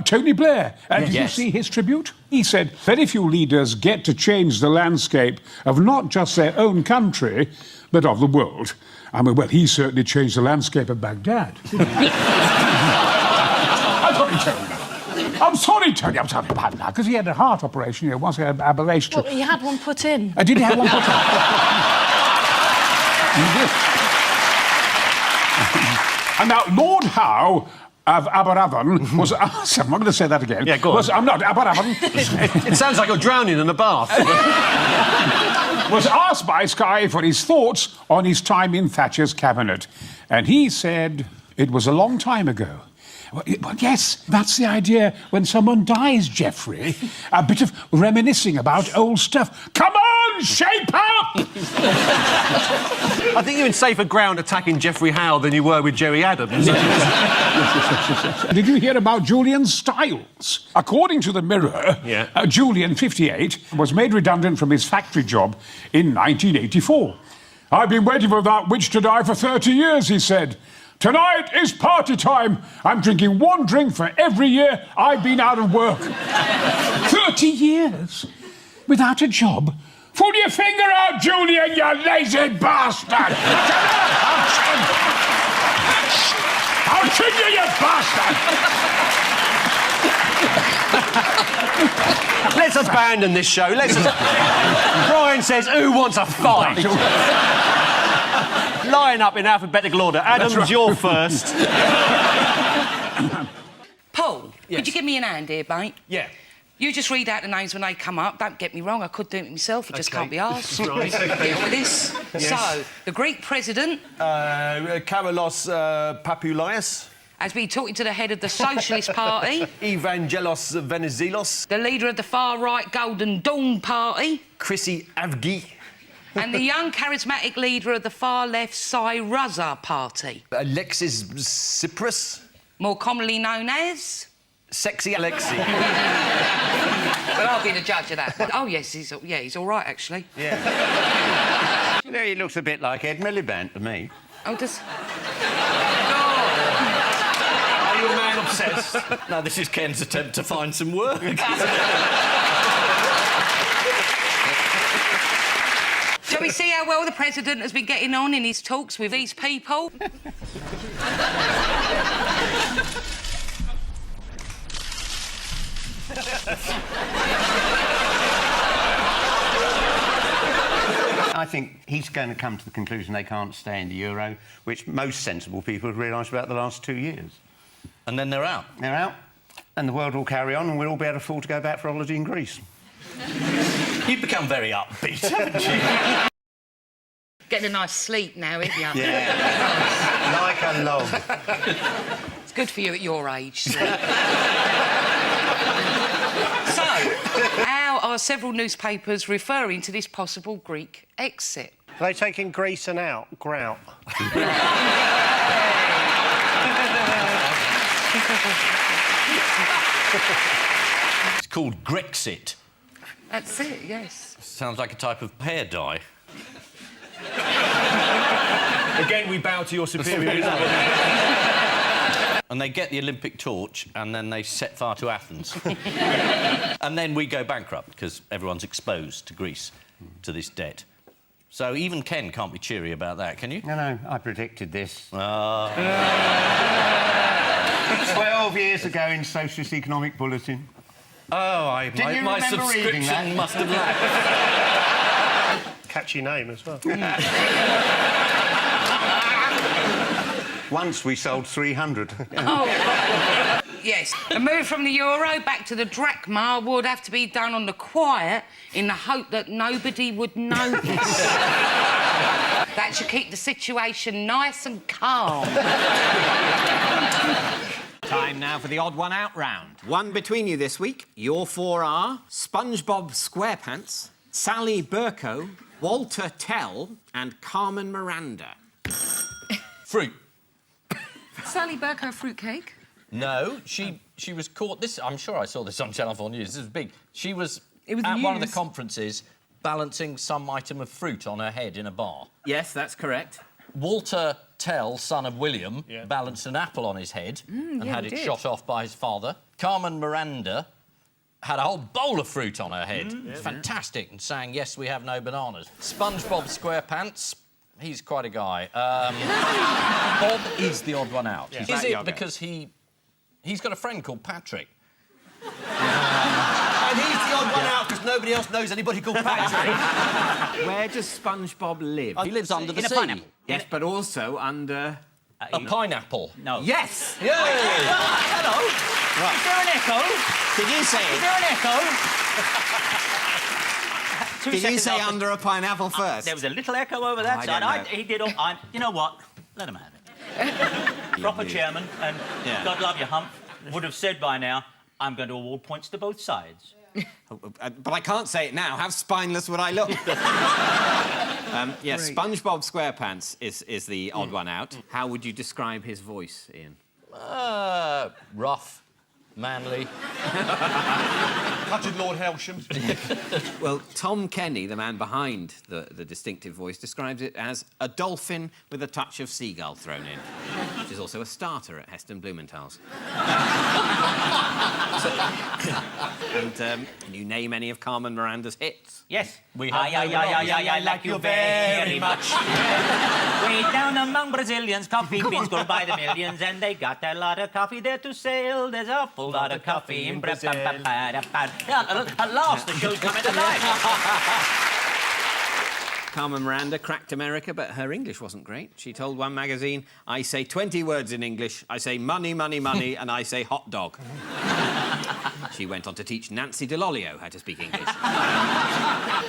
Tony Blair. Did you see his tribute? He said, very few leaders get to change the landscape of not just their own country, but of the world. I mean, well, he certainly changed the landscape of Baghdad. I'm sorry, Tony, I'm sorry about that, because he had a heart operation, once he had ablation. Well, he had one put in. Did he have one put in? He did. And now, Lord Howe of Aberafon was... I'm not going to say that again. Yeah, go on. I'm not. Aberafon... It sounds like you're drowning in a bath. was asked by Sky for his thoughts on his time in Thatcher's cabinet. And he said it was a long time ago. Well, yes, that's the idea when someone dies, Geoffrey. A bit of reminiscing about old stuff. Come on, shape up! I think you're in safer ground attacking Geoffrey Howe than you were with Jerry Adams. Did you hear about Julian Stiles? According to the Mirror, Julian, 58, was made redundant from his factory job in 1984. I've been waiting for that witch to die for 30 years, he said. Tonight is party time. I'm drinking one drink for every year I've been out of work. 30 years? Without a job? Pull your finger out, Julian, you lazy bastard! I'll chin you, you bastard! Let's abandon this show. Brian says, who wants a fight? Line up in alphabetical order. Adams, you're first. Paul, could you give me an hand here, mate? Yeah. You just read out the names when they come up. Don't get me wrong, I could do it myself. I just can't be arsed. Right, okay. Get on with this. Yes. So, the Greek president... Karolos Papoulias. Has been talking to the head of the Socialist Party. Evangelos Venizelos. The leader of the far-right Golden Dawn Party. Chrissy Avgi. And the young, charismatic leader of the far-left Syriza Party. Alexis Tsipras. More commonly known as... Sexy Alexi. But I'll be the judge of that. Oh, yes, he's all right, actually. Yeah. You know, he looks a bit like Ed Miliband to me. Oh, does... Are you a man obsessed? No, this is Ken's attempt to find some work. Shall we see how well the President has been getting on in his talks with these people? I think he's going to come to the conclusion they can't stay in the euro, which most sensible people have realised about the last 2 years. And then they're out. They're out, and the world will carry on, and we'll all be able to afford to go back for a holiday in Greece. You've become very upbeat, haven't you? Getting a nice sleep now, isn't you? Yeah. Like a log. It's good for you at your age. So, how are several newspapers referring to this possible Greek exit? Are they taking Greece and out? Grout. It's called Grexit. That's it, yes. Sounds like a type of hair dye. Again, we bow to your superiors. And they get the Olympic torch and then they set fire to Athens. And then we go bankrupt because everyone's exposed to Greece, to this debt. So even Ken can't be cheery about that, can you? No, I predicted this. 12 years ago in Socialist Economic Bulletin. Oh, my subscription must have lapsed. Catchy name as well. Once we sold 300. Oh, yes. A move from the euro back to the drachma would have to be done on the quiet in the hope that nobody would notice. That should keep the situation nice and calm. Time now for the odd one out round. One between you this week. Your four are SpongeBob SquarePants, Sally Burko, Walter Tell, and Carmen Miranda. Fruit. Sally Burko fruitcake? No, she was caught... I'm sure I saw this on Channel 4 News. This was big. She was at one of the conferences balancing some item of fruit on her head in a bar. Yes, that's correct. Walter Tell, son of William, balanced an apple on his head and had it shot off by his father. Carmen Miranda had a whole bowl of fruit on her head. Fantastic, and sang, "Yes, we have no bananas." SpongeBob SquarePants, he's quite a guy. Bob is the odd one out. Is it because he's got a friend called Patrick? And he's the odd one out because nobody else knows anybody called Patrick. Where does SpongeBob live? He lives under the sea. Pineapple. Yes, but also under A pineapple. No. Yes! Yay! Hello. Is there an echo? Did you say Is it? there an echo? Did you say under a pineapple first? There was a little echo over that I side. don't know. He did all... you know what? Let him have it. Proper chairman, and God love you, Hump, would have said by now, I'm going to award points to both sides. But I can't say it now. How spineless would I look? Yes, SpongeBob SquarePants is the odd one out. How would you describe his voice, Ian? Rough, manly. Touch of Lord Helsham. Well, Tom Kenny, the man behind the distinctive voice, describes it as a dolphin with a touch of seagull thrown in, which is also a starter at Heston Blumenthal's. Can you name any of Carmen Miranda's hits? Yes. We have I like you very much. Way down among Brazilians, coffee beans go by the millions, and they got a lot of coffee there to sell. There's a full lot of coffee in Brazil. At last, the show's coming to life. Carmen Miranda cracked America, but her English wasn't great. She told one magazine, I say 20 words in English, I say money, money, money, and I say hot dog. She went on to teach Nancy DeLolio how to speak English.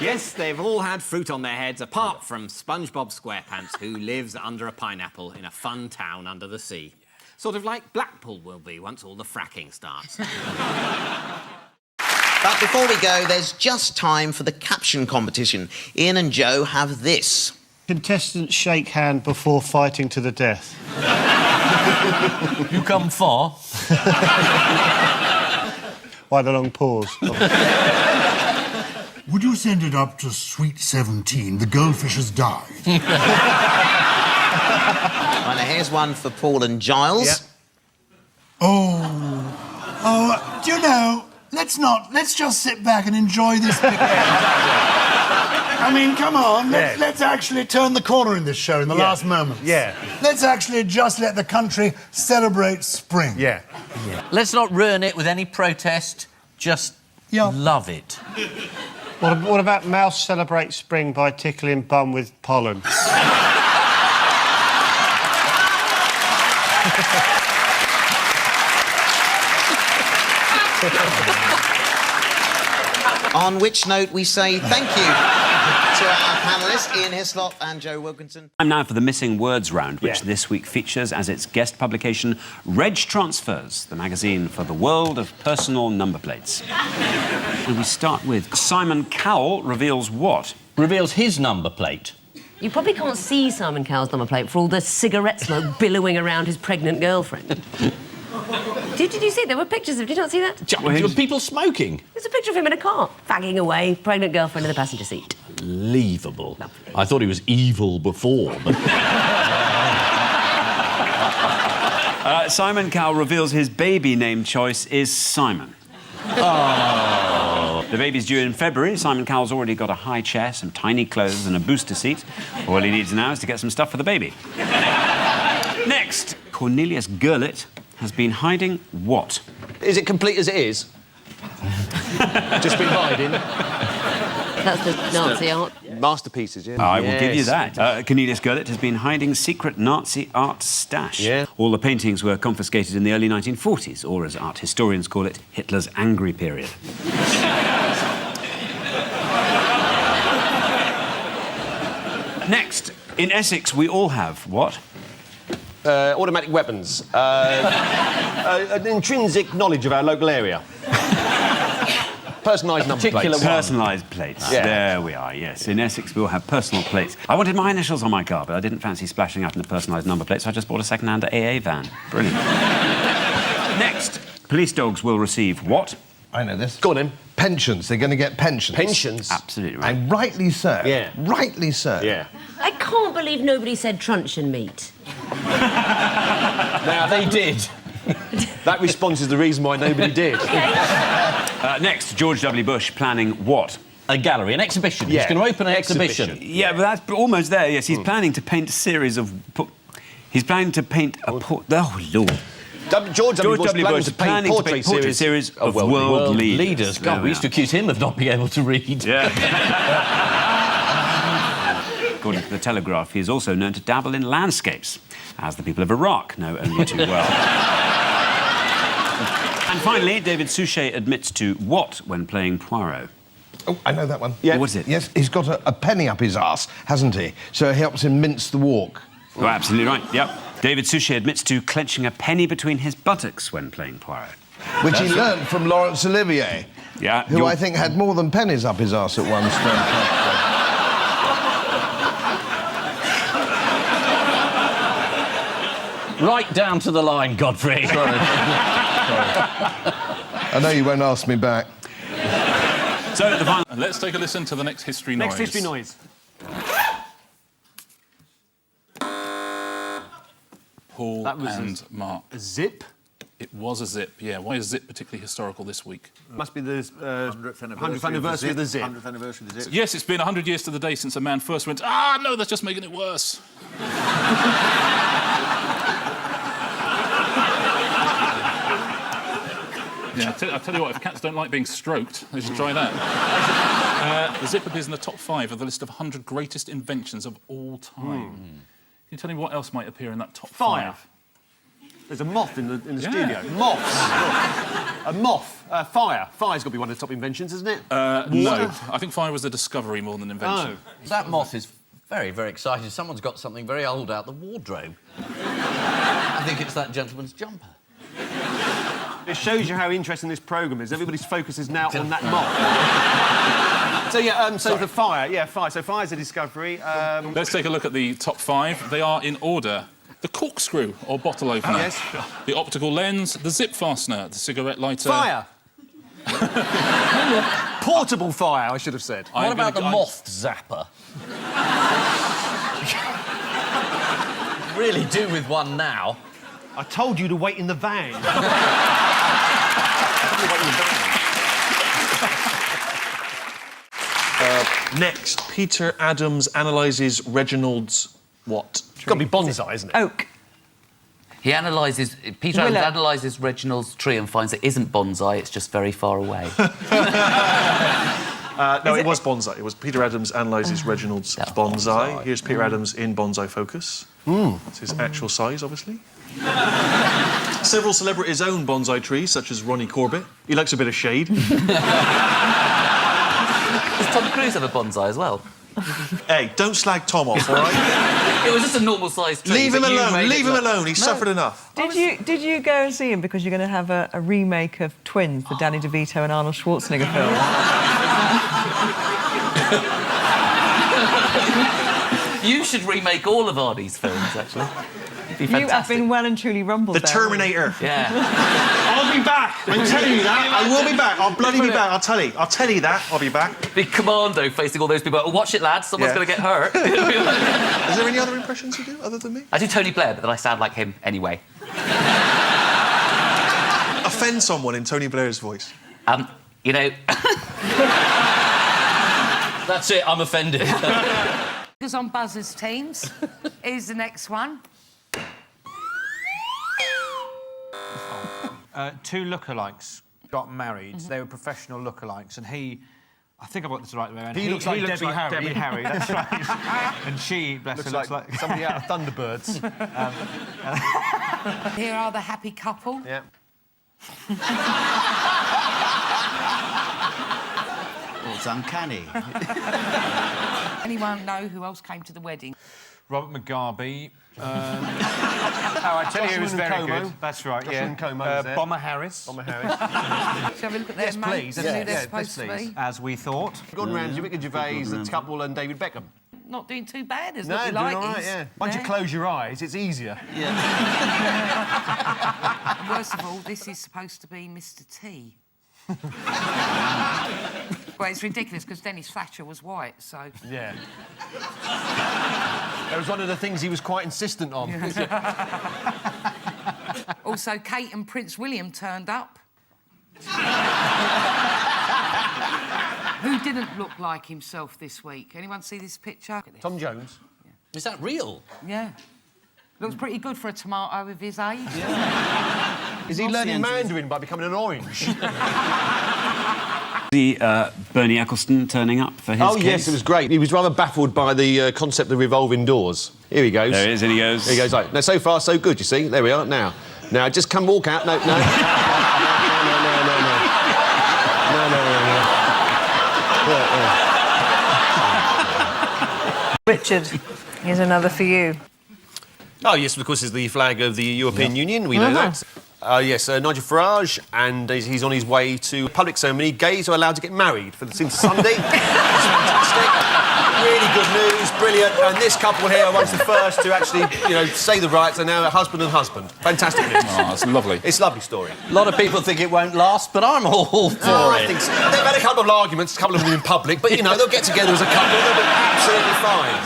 Yes, they've all had fruit on their heads, apart from SpongeBob SquarePants, who lives under a pineapple in a fun town under the sea. Sort of like Blackpool will be once all the fracking starts. But before we go, there's just time for the caption competition. Ian and Joe have this. Contestants shake hand before fighting to the death. You come far. Why the long pause? Would you send it up to Sweet 17? The goldfish has died. Right, now here's one for Paul and Giles. Yep. Oh, do you know, let's just sit back and enjoy this big I mean, come on, let's actually turn the corner in this show in the last moments. Yeah. Let's actually just let the country celebrate spring. Yeah. Let's not ruin it with any protest. Just love it. What about Mouse celebrate spring by tickling bum with pollen? On which note we say thank you to our panellists, Ian Hislop and Joe Wilkinson. Time now for the Missing Words round, which this week features as its guest publication Reg Transfers, the magazine for the world of personal number plates. And we start with Simon Cowell reveals what? Reveals his number plate. You probably can't see Simon Cowell's number plate for all the cigarette smoke billowing around his pregnant girlfriend. Did you see? There were pictures of... Did you not see that? There were people smoking. There's a picture of him in a car, fagging away, pregnant girlfriend in the passenger seat. Unbelievable. I thought he was evil before, but... Simon Cowell reveals his baby name choice is Simon. Oh. The baby's due in February. Simon Cowell's already got a high chair, some tiny clothes and a booster seat. All he needs now is to get some stuff for the baby. Next, Cornelius Gurlitt has been hiding what? Is it complete as it is? Just been hiding? That's the Nazi art. Masterpieces, yeah. I will give you that. Cornelius Gurlitt has been hiding secret Nazi art stash. Yeah. All the paintings were confiscated in the early 1940s, or as art historians call it, Hitler's angry period. Next, in Essex, we all have what? Automatic weapons. An intrinsic knowledge of our local area. Personalised number plates. Personalised plates. Yeah. There we are, yes. In Essex, we'll have personal plates. I wanted my initials on my car, but I didn't fancy splashing out in a personalised number plate, so I just bought a second-hand AA van. Brilliant. Next, police dogs will receive what? I know this. Go on, then. Pensions. They're going to get pensions. Pensions? Absolutely right. And rightly so. Yeah. Rightly so. Yeah. I can't believe nobody said truncheon meat. Now, they did. That response is the reason why nobody did. Next, George W. Bush planning what? A gallery, an exhibition. Yeah. He's going to open an exhibition. Yeah, but that's almost there, yes. He's planning to paint a series of... He's planning to paint a... Oh, Lord. George W. Bush planning to paint portrait series of world leaders. God, we used to accuse him of not being able to read. Yeah. According to The Telegraph, he is also known to dabble in landscapes, as the people of Iraq know only too well. And finally, David Suchet admits to what when playing Poirot? Oh, I know that one. Yeah. What is it? Yes, he's got a penny up his arse, hasn't he? So it helps him mince the walk. Oh, absolutely right, yep. David Suchet admits to clenching a penny between his buttocks when playing Poirot. Which he learnt from Laurence Olivier. Yeah. Who I think had more than pennies up his arse at one stage. Right down to the line, Godfrey. Sorry. I know you won't ask me back. So, the final... Let's take a listen to the next history noise. Next history noise. Paul That was and Mark. A zip? It was a zip, yeah. Why is zip particularly historical this week? Must be the 100th anniversary of the zip. 100th anniversary of the zip. Yes, it's been 100 years to the day since a man first went, "Ah, no, that's just making it worse." Yeah, I'll tell you what, if cats don't like being stroked, they should try that. The zip appears in the top 5 of the list of 100 greatest inventions of all time. Can you tell me what else might appear in that top 5? There's a moth in the studio. Moths. A moth. Fire. Fire's got to be one of the top inventions, isn't it? No. I think fire was a discovery more than invention. Oh. That moth is very, very excited. Someone's got something very old out the wardrobe. I think it's that gentleman's jumper. It shows you how interesting this programme is. Everybody's focus is now on that moth. So, yeah, the fire. Yeah, fire. So fire's a discovery. Let's take a look at the top 5. They are in order. The corkscrew or bottle opener. Yes. The optical lens, the zip fastener, the cigarette lighter. Fire! Portable fire, I should have said. What about the moth zapper? Really do with one now. I told you to wait in the van. Next, Peter Adams analyses Reginald's what? It's got to be bonsai, isn't it? Oak. Peter Adams analyses Reginald's tree and finds it isn't bonsai, it's just very far away. No, it was bonsai. It was Peter Adams analyses Reginald's bonsai. Here's Peter Adams in bonsai focus. That's his actual size, obviously. Several celebrities own bonsai trees, such as Ronnie Corbett. He likes a bit of shade. Does Tom Cruise have a bonsai as well? Hey, don't slag Tom off, all right? It was just a normal-sized tree. Leave him alone. Leave him alone. He's suffered enough. Did you go and see him because you're going to have a remake of Twins, the Danny DeVito and Arnold Schwarzenegger film? You should remake all of Arnie's films, actually. You have been well and truly rumbled. The Terminator. Yeah. I'll be back. I'm telling you that. I will be back. I'll bloody be back. I'll tell you that. I'll be back. Big commando facing all those people. Oh, watch it, lads. Someone's going to get hurt. Is there any other impressions you do other than me? I do Tony Blair, but then I sound like him anyway. Offend someone in Tony Blair's voice. You know... That's it, I'm offended. Because on Buzzers teams. Here's the next one. Two lookalikes got married. They were professional lookalikes, and he... I think I got this right way around. He looks like Debbie Harry. Debbie Harry, that's right. And she, bless her, looks like somebody out of Thunderbirds. Here are the happy couple. Yeah. Oh, it's uncanny. Anyone know who else came to the wedding? Robert Mugabe. I tell you, he was very good. That's right, Jocelyn yeah. Como was there. Bomber Harris. Shall we look at their Yes, please. mates and who they're supposed to be? As we thought. Gordon Ramsay, Ricky Gervais, the couple, and David Beckham. Not doing too bad, is No, what we doing like all right, is. yeah. Once you close your eyes, it's easier. Worst of all, this is supposed to be Mr. T. Well, it's ridiculous because Dennis Thatcher was white, so... Yeah. That was one of the things he was quite insistent on. Also, Kate and Prince William turned up. Who didn't look like himself this week? Anyone see this picture? Tom Jones. Yeah. Is that real? Yeah. Looks pretty good for a tomato of his age. Is he learning Mandarin by becoming an orange? The Bernie Ecclestone turning up for his Oh, case. yes, it was great. He was rather baffled by the concept of revolving doors. Here he goes. There he is, and he goes... Here he goes. Right. Now, so far, so good, you see. There we are. Now, just come walk out. No. No. Richard, here's another for you. Oh, yes, of course, is the flag of the European Union. We know that. Yes, Nigel Farage, and he's on his way to a public ceremony. Gays are allowed to get married since Sunday. It's fantastic. Really good news, brilliant. And this couple here was the first to actually, say the rights. They're now a husband and husband. Fantastic news. Oh, that's lovely. It's a lovely story. A lot of people think it won't last, but I'm all for it. I think so. They've had a couple of arguments, a couple of them in public, but, they'll get together as a couple. They'll be absolutely fine.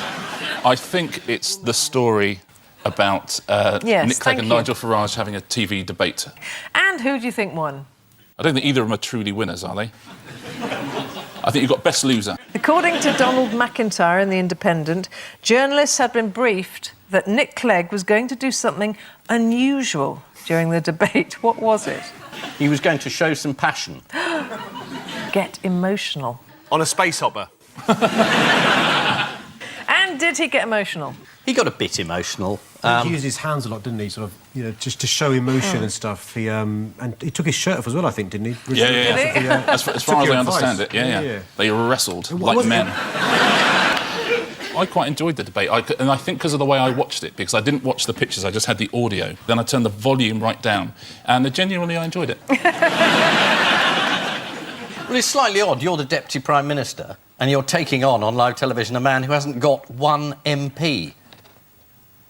I think it's the story about Nick Clegg and Nigel Farage having a TV debate. And who do you think won? I don't think either of them are truly winners, are they? I think you've got best loser. According to Donald McIntyre in The Independent, journalists had been briefed that Nick Clegg was going to do something unusual during the debate. What was it? He was going to show some passion. Get emotional. On a space hopper. And did he get emotional? He got a bit emotional. He used his hands a lot, didn't he? Sort of, just to show emotion and stuff. He and he took his shirt off as well, I think, didn't he? Yeah. As far as I understand it, yeah. They wrestled like men. I quite enjoyed the debate, and I think because of the way I watched it, because I didn't watch the pictures, I just had the audio. Then I turned the volume right down, and genuinely I enjoyed it. Well, it's slightly odd. You're the Deputy Prime Minister, and you're taking on live television a man who hasn't got one MP.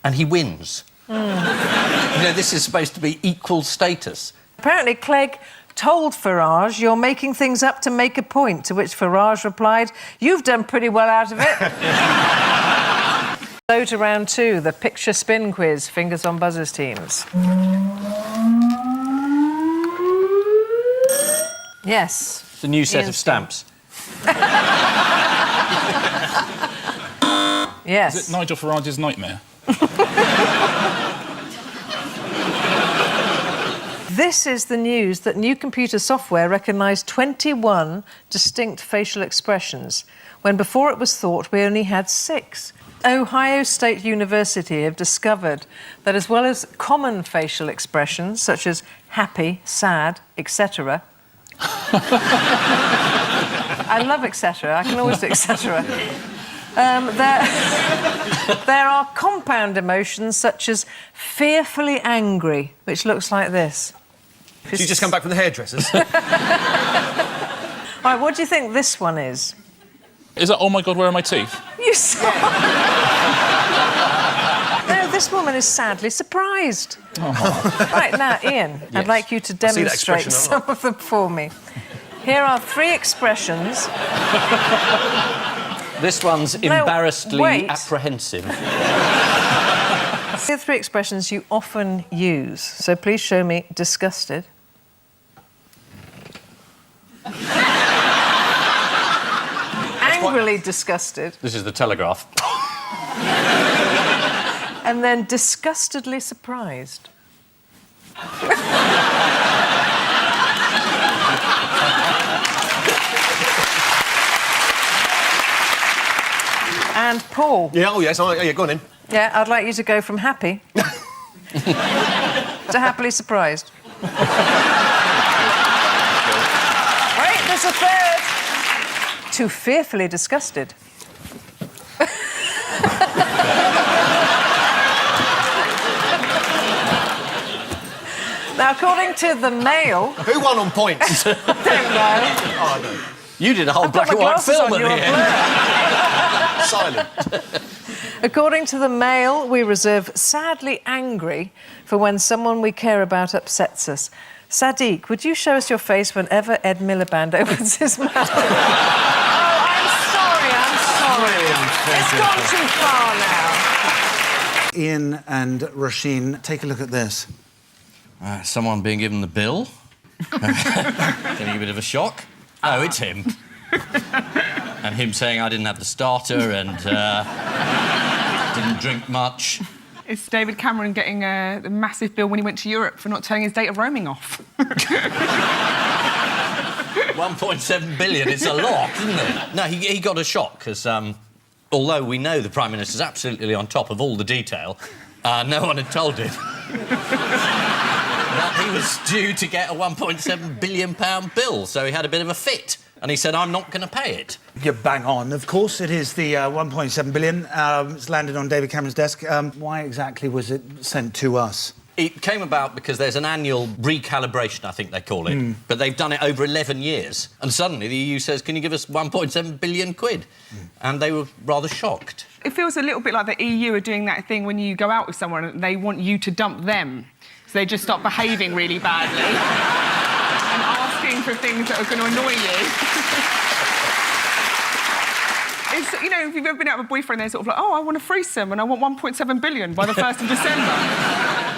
And he wins. This is supposed to be equal status. Apparently, Clegg told Farage, "You're making things up to make a point," to which Farage replied, "You've done pretty well out of it." So to round 2, the picture spin quiz, fingers on buzzers teams. Yes. It's a new set of stamps. Yes. Is it Nigel Farage's nightmare? This is the news that new computer software recognised 21 distinct facial expressions, when before it was thought we only had 6. Ohio State University have discovered that as well as common facial expressions, such as happy, sad, etc. I love etc. I can always do etc. There are compound emotions such as fearfully angry, which looks like this. So you just come back from the hairdressers? All right, what do you think this one is? Is that, oh my God, where are my teeth? You saw... No, this woman is sadly surprised. Oh. Right, now, Ian, I'd like you to demonstrate expression a some of them for me. Here are 3 expressions. This one's embarrassedly apprehensive. Here are 3 expressions you often use. So please show me disgusted. Angrily disgusted. This is the Telegraph. And then disgustedly surprised. And Paul. Yeah, oh yes, go on then. Yeah, I'd like you to go from happy to happily surprised. Wait, there's a third. To fearfully disgusted. Now, according to the Mail... Who won on points? I don't know. Oh, no. You did a whole black and white film at the end. Silent. According to the Mail, we reserve sadly angry for when someone we care about upsets us. Sadiq, would you show us your face whenever Ed Miliband opens his mouth? Oh, I'm sorry. It's gone too far now. Ian and Roisin, take a look at this. Someone being given the bill. Getting a bit of a shock. Oh, it's him. And him saying I didn't have the starter and didn't drink much. It's David Cameron getting a massive bill when he went to Europe for not turning his date of roaming off. 1.7 billion, it's a lot, isn't it? No, he got a shock, because although we know the Prime Minister's absolutely on top of all the detail, no one had told him that he was due to get a £1.7 billion bill, so he had a bit of a fit. And he said, I'm not going to pay it. You're bang on. Of course, it is the 1.7 billion. It's landed on David Cameron's desk. Why exactly was it sent to us? It came about because there's an annual recalibration, I think they call it. But they've done it over 11 years. And suddenly the EU says, can you give us 1.7 billion quid? And they were rather shocked. It feels a little bit like the EU are doing that thing when you go out with someone and they want you to dump them. So they just start behaving really badly and asking for things that are going to annoy you. It's, you know, if you've ever been out with a boyfriend, they're sort of like, oh, I want a threesome and I want 1.7 billion by the 1st of December.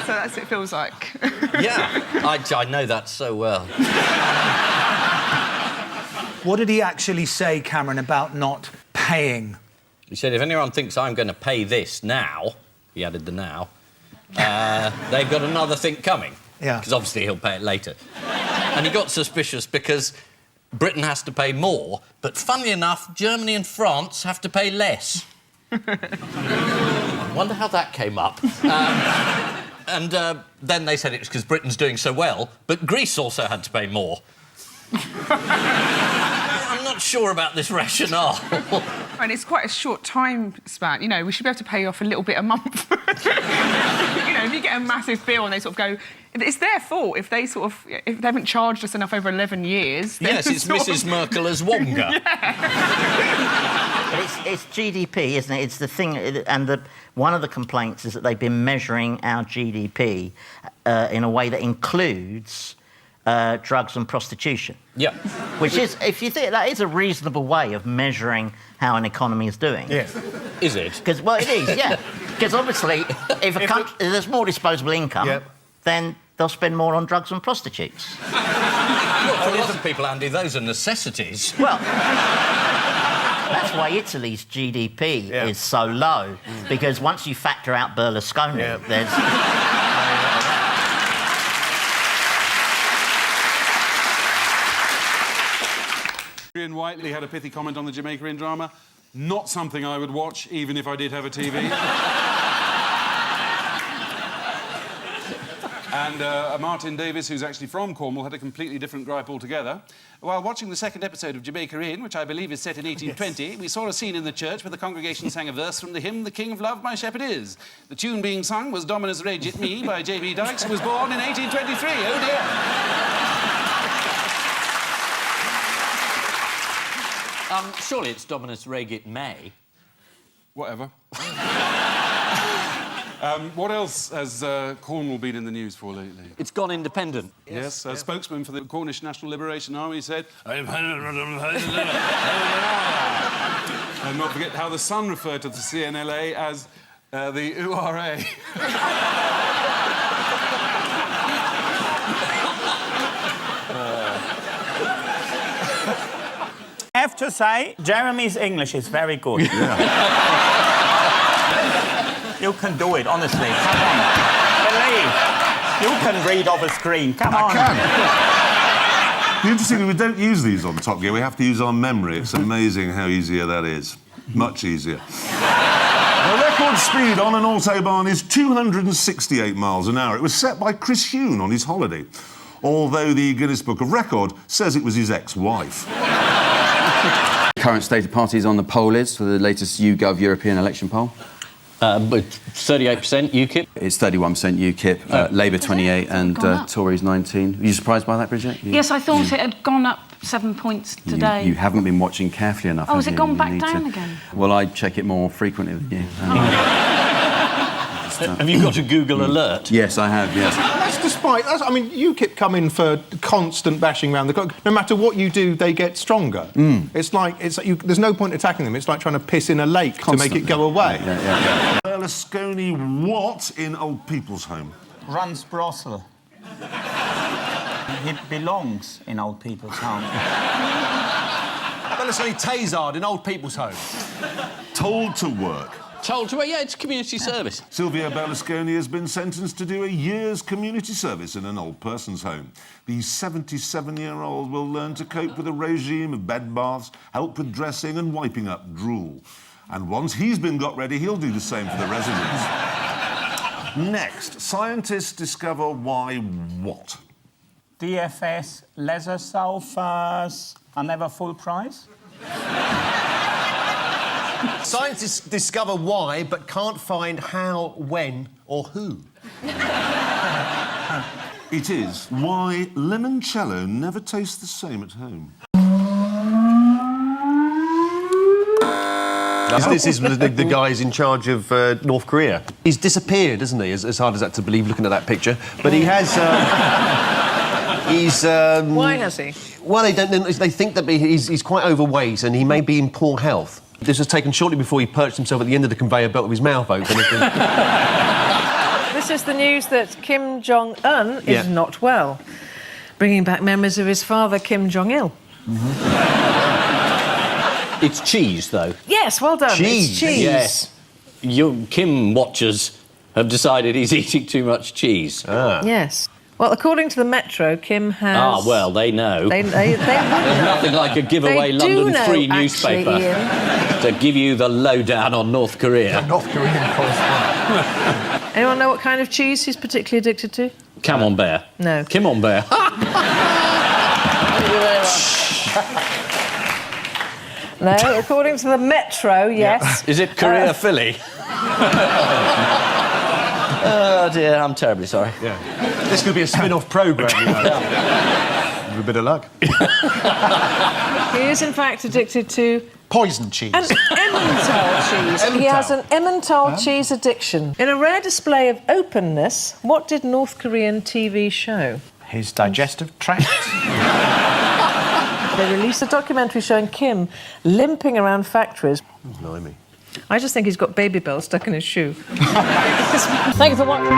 So that's what it feels like. Yeah, I know that so well. What did he actually say, Cameron, about not paying? He said, if anyone thinks I'm going to pay this now, he added the now, they've got another thing coming. Yeah. Because obviously he'll pay it later. And he got suspicious because Britain has to pay more, but funnily enough, Germany and France have to pay less. I wonder how that came up. And then they said it was because Britain's doing so well, but Greece also had to pay more. I'm not sure about this rationale. And it's quite a short time span. You know, we should be able to pay off a little bit a month. You know, if you get a massive bill and they sort of go... It's their fault if they sort of... If they haven't charged us enough over 11 years... Yes, it's Mrs Merkel as Wonga. It's GDP, isn't it? It's the thing... And one of the complaints is that they've been measuring our GDP in a way that includes... drugs and prostitution. Yeah. Which is, if you think, that is a reasonable way of measuring how an economy is doing. Yeah. Is it? Because, well, it is, yeah. Because obviously, if a country, there's more disposable income, then they'll spend more on drugs and prostitutes. Look, for a lot of people, Andy, those are necessities. Well, that's why Italy's GDP is so low, because once you factor out Berlusconi, there's... Ian Whiteley had a pithy comment on the Jamaica Inn drama. Not something I would watch, even if I did have a TV. And Martin Davis, who's actually from Cornwall, had a completely different gripe altogether. While watching the second episode of Jamaica Inn, which I believe is set in 1820, we saw a scene in the church where the congregation sang a verse from the hymn, The King of Love, My Shepherd Is. The tune being sung was Dominus Regit Me by J.B. Dykes, who was born in 1823. Oh, dear. Surely it's Dominus Regit May. Whatever. What else has Cornwall been in the news for lately? It's gone independent. Yes, a spokesman for the Cornish National Liberation Army said... And not forget how the Sun referred to the CNLA as the URA. I have to say, Jeremy's English is very good. You can do it, honestly. Come on. Believe. You can read off a screen. Come on. The interesting thing, we don't use these on Top Gear. We have to use our memory. It's amazing how easier that is. Much easier. The record speed on an autobahn is 268 miles an hour. It was set by Chris Huhne on his holiday, although the Guinness Book of Record says it was his ex-wife. Current state of parties on the poll is for the latest YouGov European election poll? 38% UKIP. It's 31% UKIP, Labour 28 and Tories 19. Are you surprised by that, Bridget? Yes, I thought it had gone up 7 points today. You haven't been watching carefully enough. Oh, has it gone back need down to. again? Well, I check it more frequently than you. Have you got a Google alert? Yes, I have, yes. That's despite... I mean, UKIP come in for constant bashing around the clock. No matter what you do, they get stronger. It's like... there's no point attacking them. It's like trying to piss in a lake to make it go away. Berlusconi what in Old People's Home? Runs brothel. He belongs in Old People's Home. Berlusconi Tazard in Old People's Home. Told to work. Told to... Yeah, it's community service. Silvio Berlusconi has been sentenced to do a year's community service in an old person's home. The 77-year-old will learn to cope with a regime of bed baths, help with dressing and wiping up drool. And once he's been got ready, he'll do the same for the residents. Next, scientists discover why what? DFS leather sofas are never full price? Scientists discover why, but can't find how, when, or who. It is why limoncello never tastes the same at home. This is the guy who's in charge of North Korea. He's disappeared, hasn't he? As hard as that to believe, looking at that picture. But he has... Why has he? Well, they think that he's quite overweight and he may be in poor health. This was taken shortly before he perched himself at the end of the conveyor belt with his mouth open. This is the news that Kim Jong-un is not well, bringing back memories of his father, Kim Jong-il. It's cheese, though. Yes, well done. Cheese. It's cheese. Yes. You Kim watchers have decided he's eating too much cheese. Yes. Well, according to the Metro, Kim has... Ah, well, they know. They There's nothing like a giveaway London Free newspaper to give you the lowdown on North Korea. North Korean correspondent. Anyone know what kind of cheese he's particularly addicted to? Camembert. No. Camembert. No, according to the Metro, yes. Is it Korea Philly? Oh, dear, I'm terribly sorry. Yeah. This could be a spin-off programme, you know. With a bit of luck. He is, in fact, addicted to... Poison cheese. An Emmental cheese. He has an Emmental cheese addiction. In a rare display of openness, what did North Korean TV show? His digestive tract. They released a documentary showing Kim limping around factories. Blimey. I just think he's got baby bells stuck in his shoe. Thank you for watching.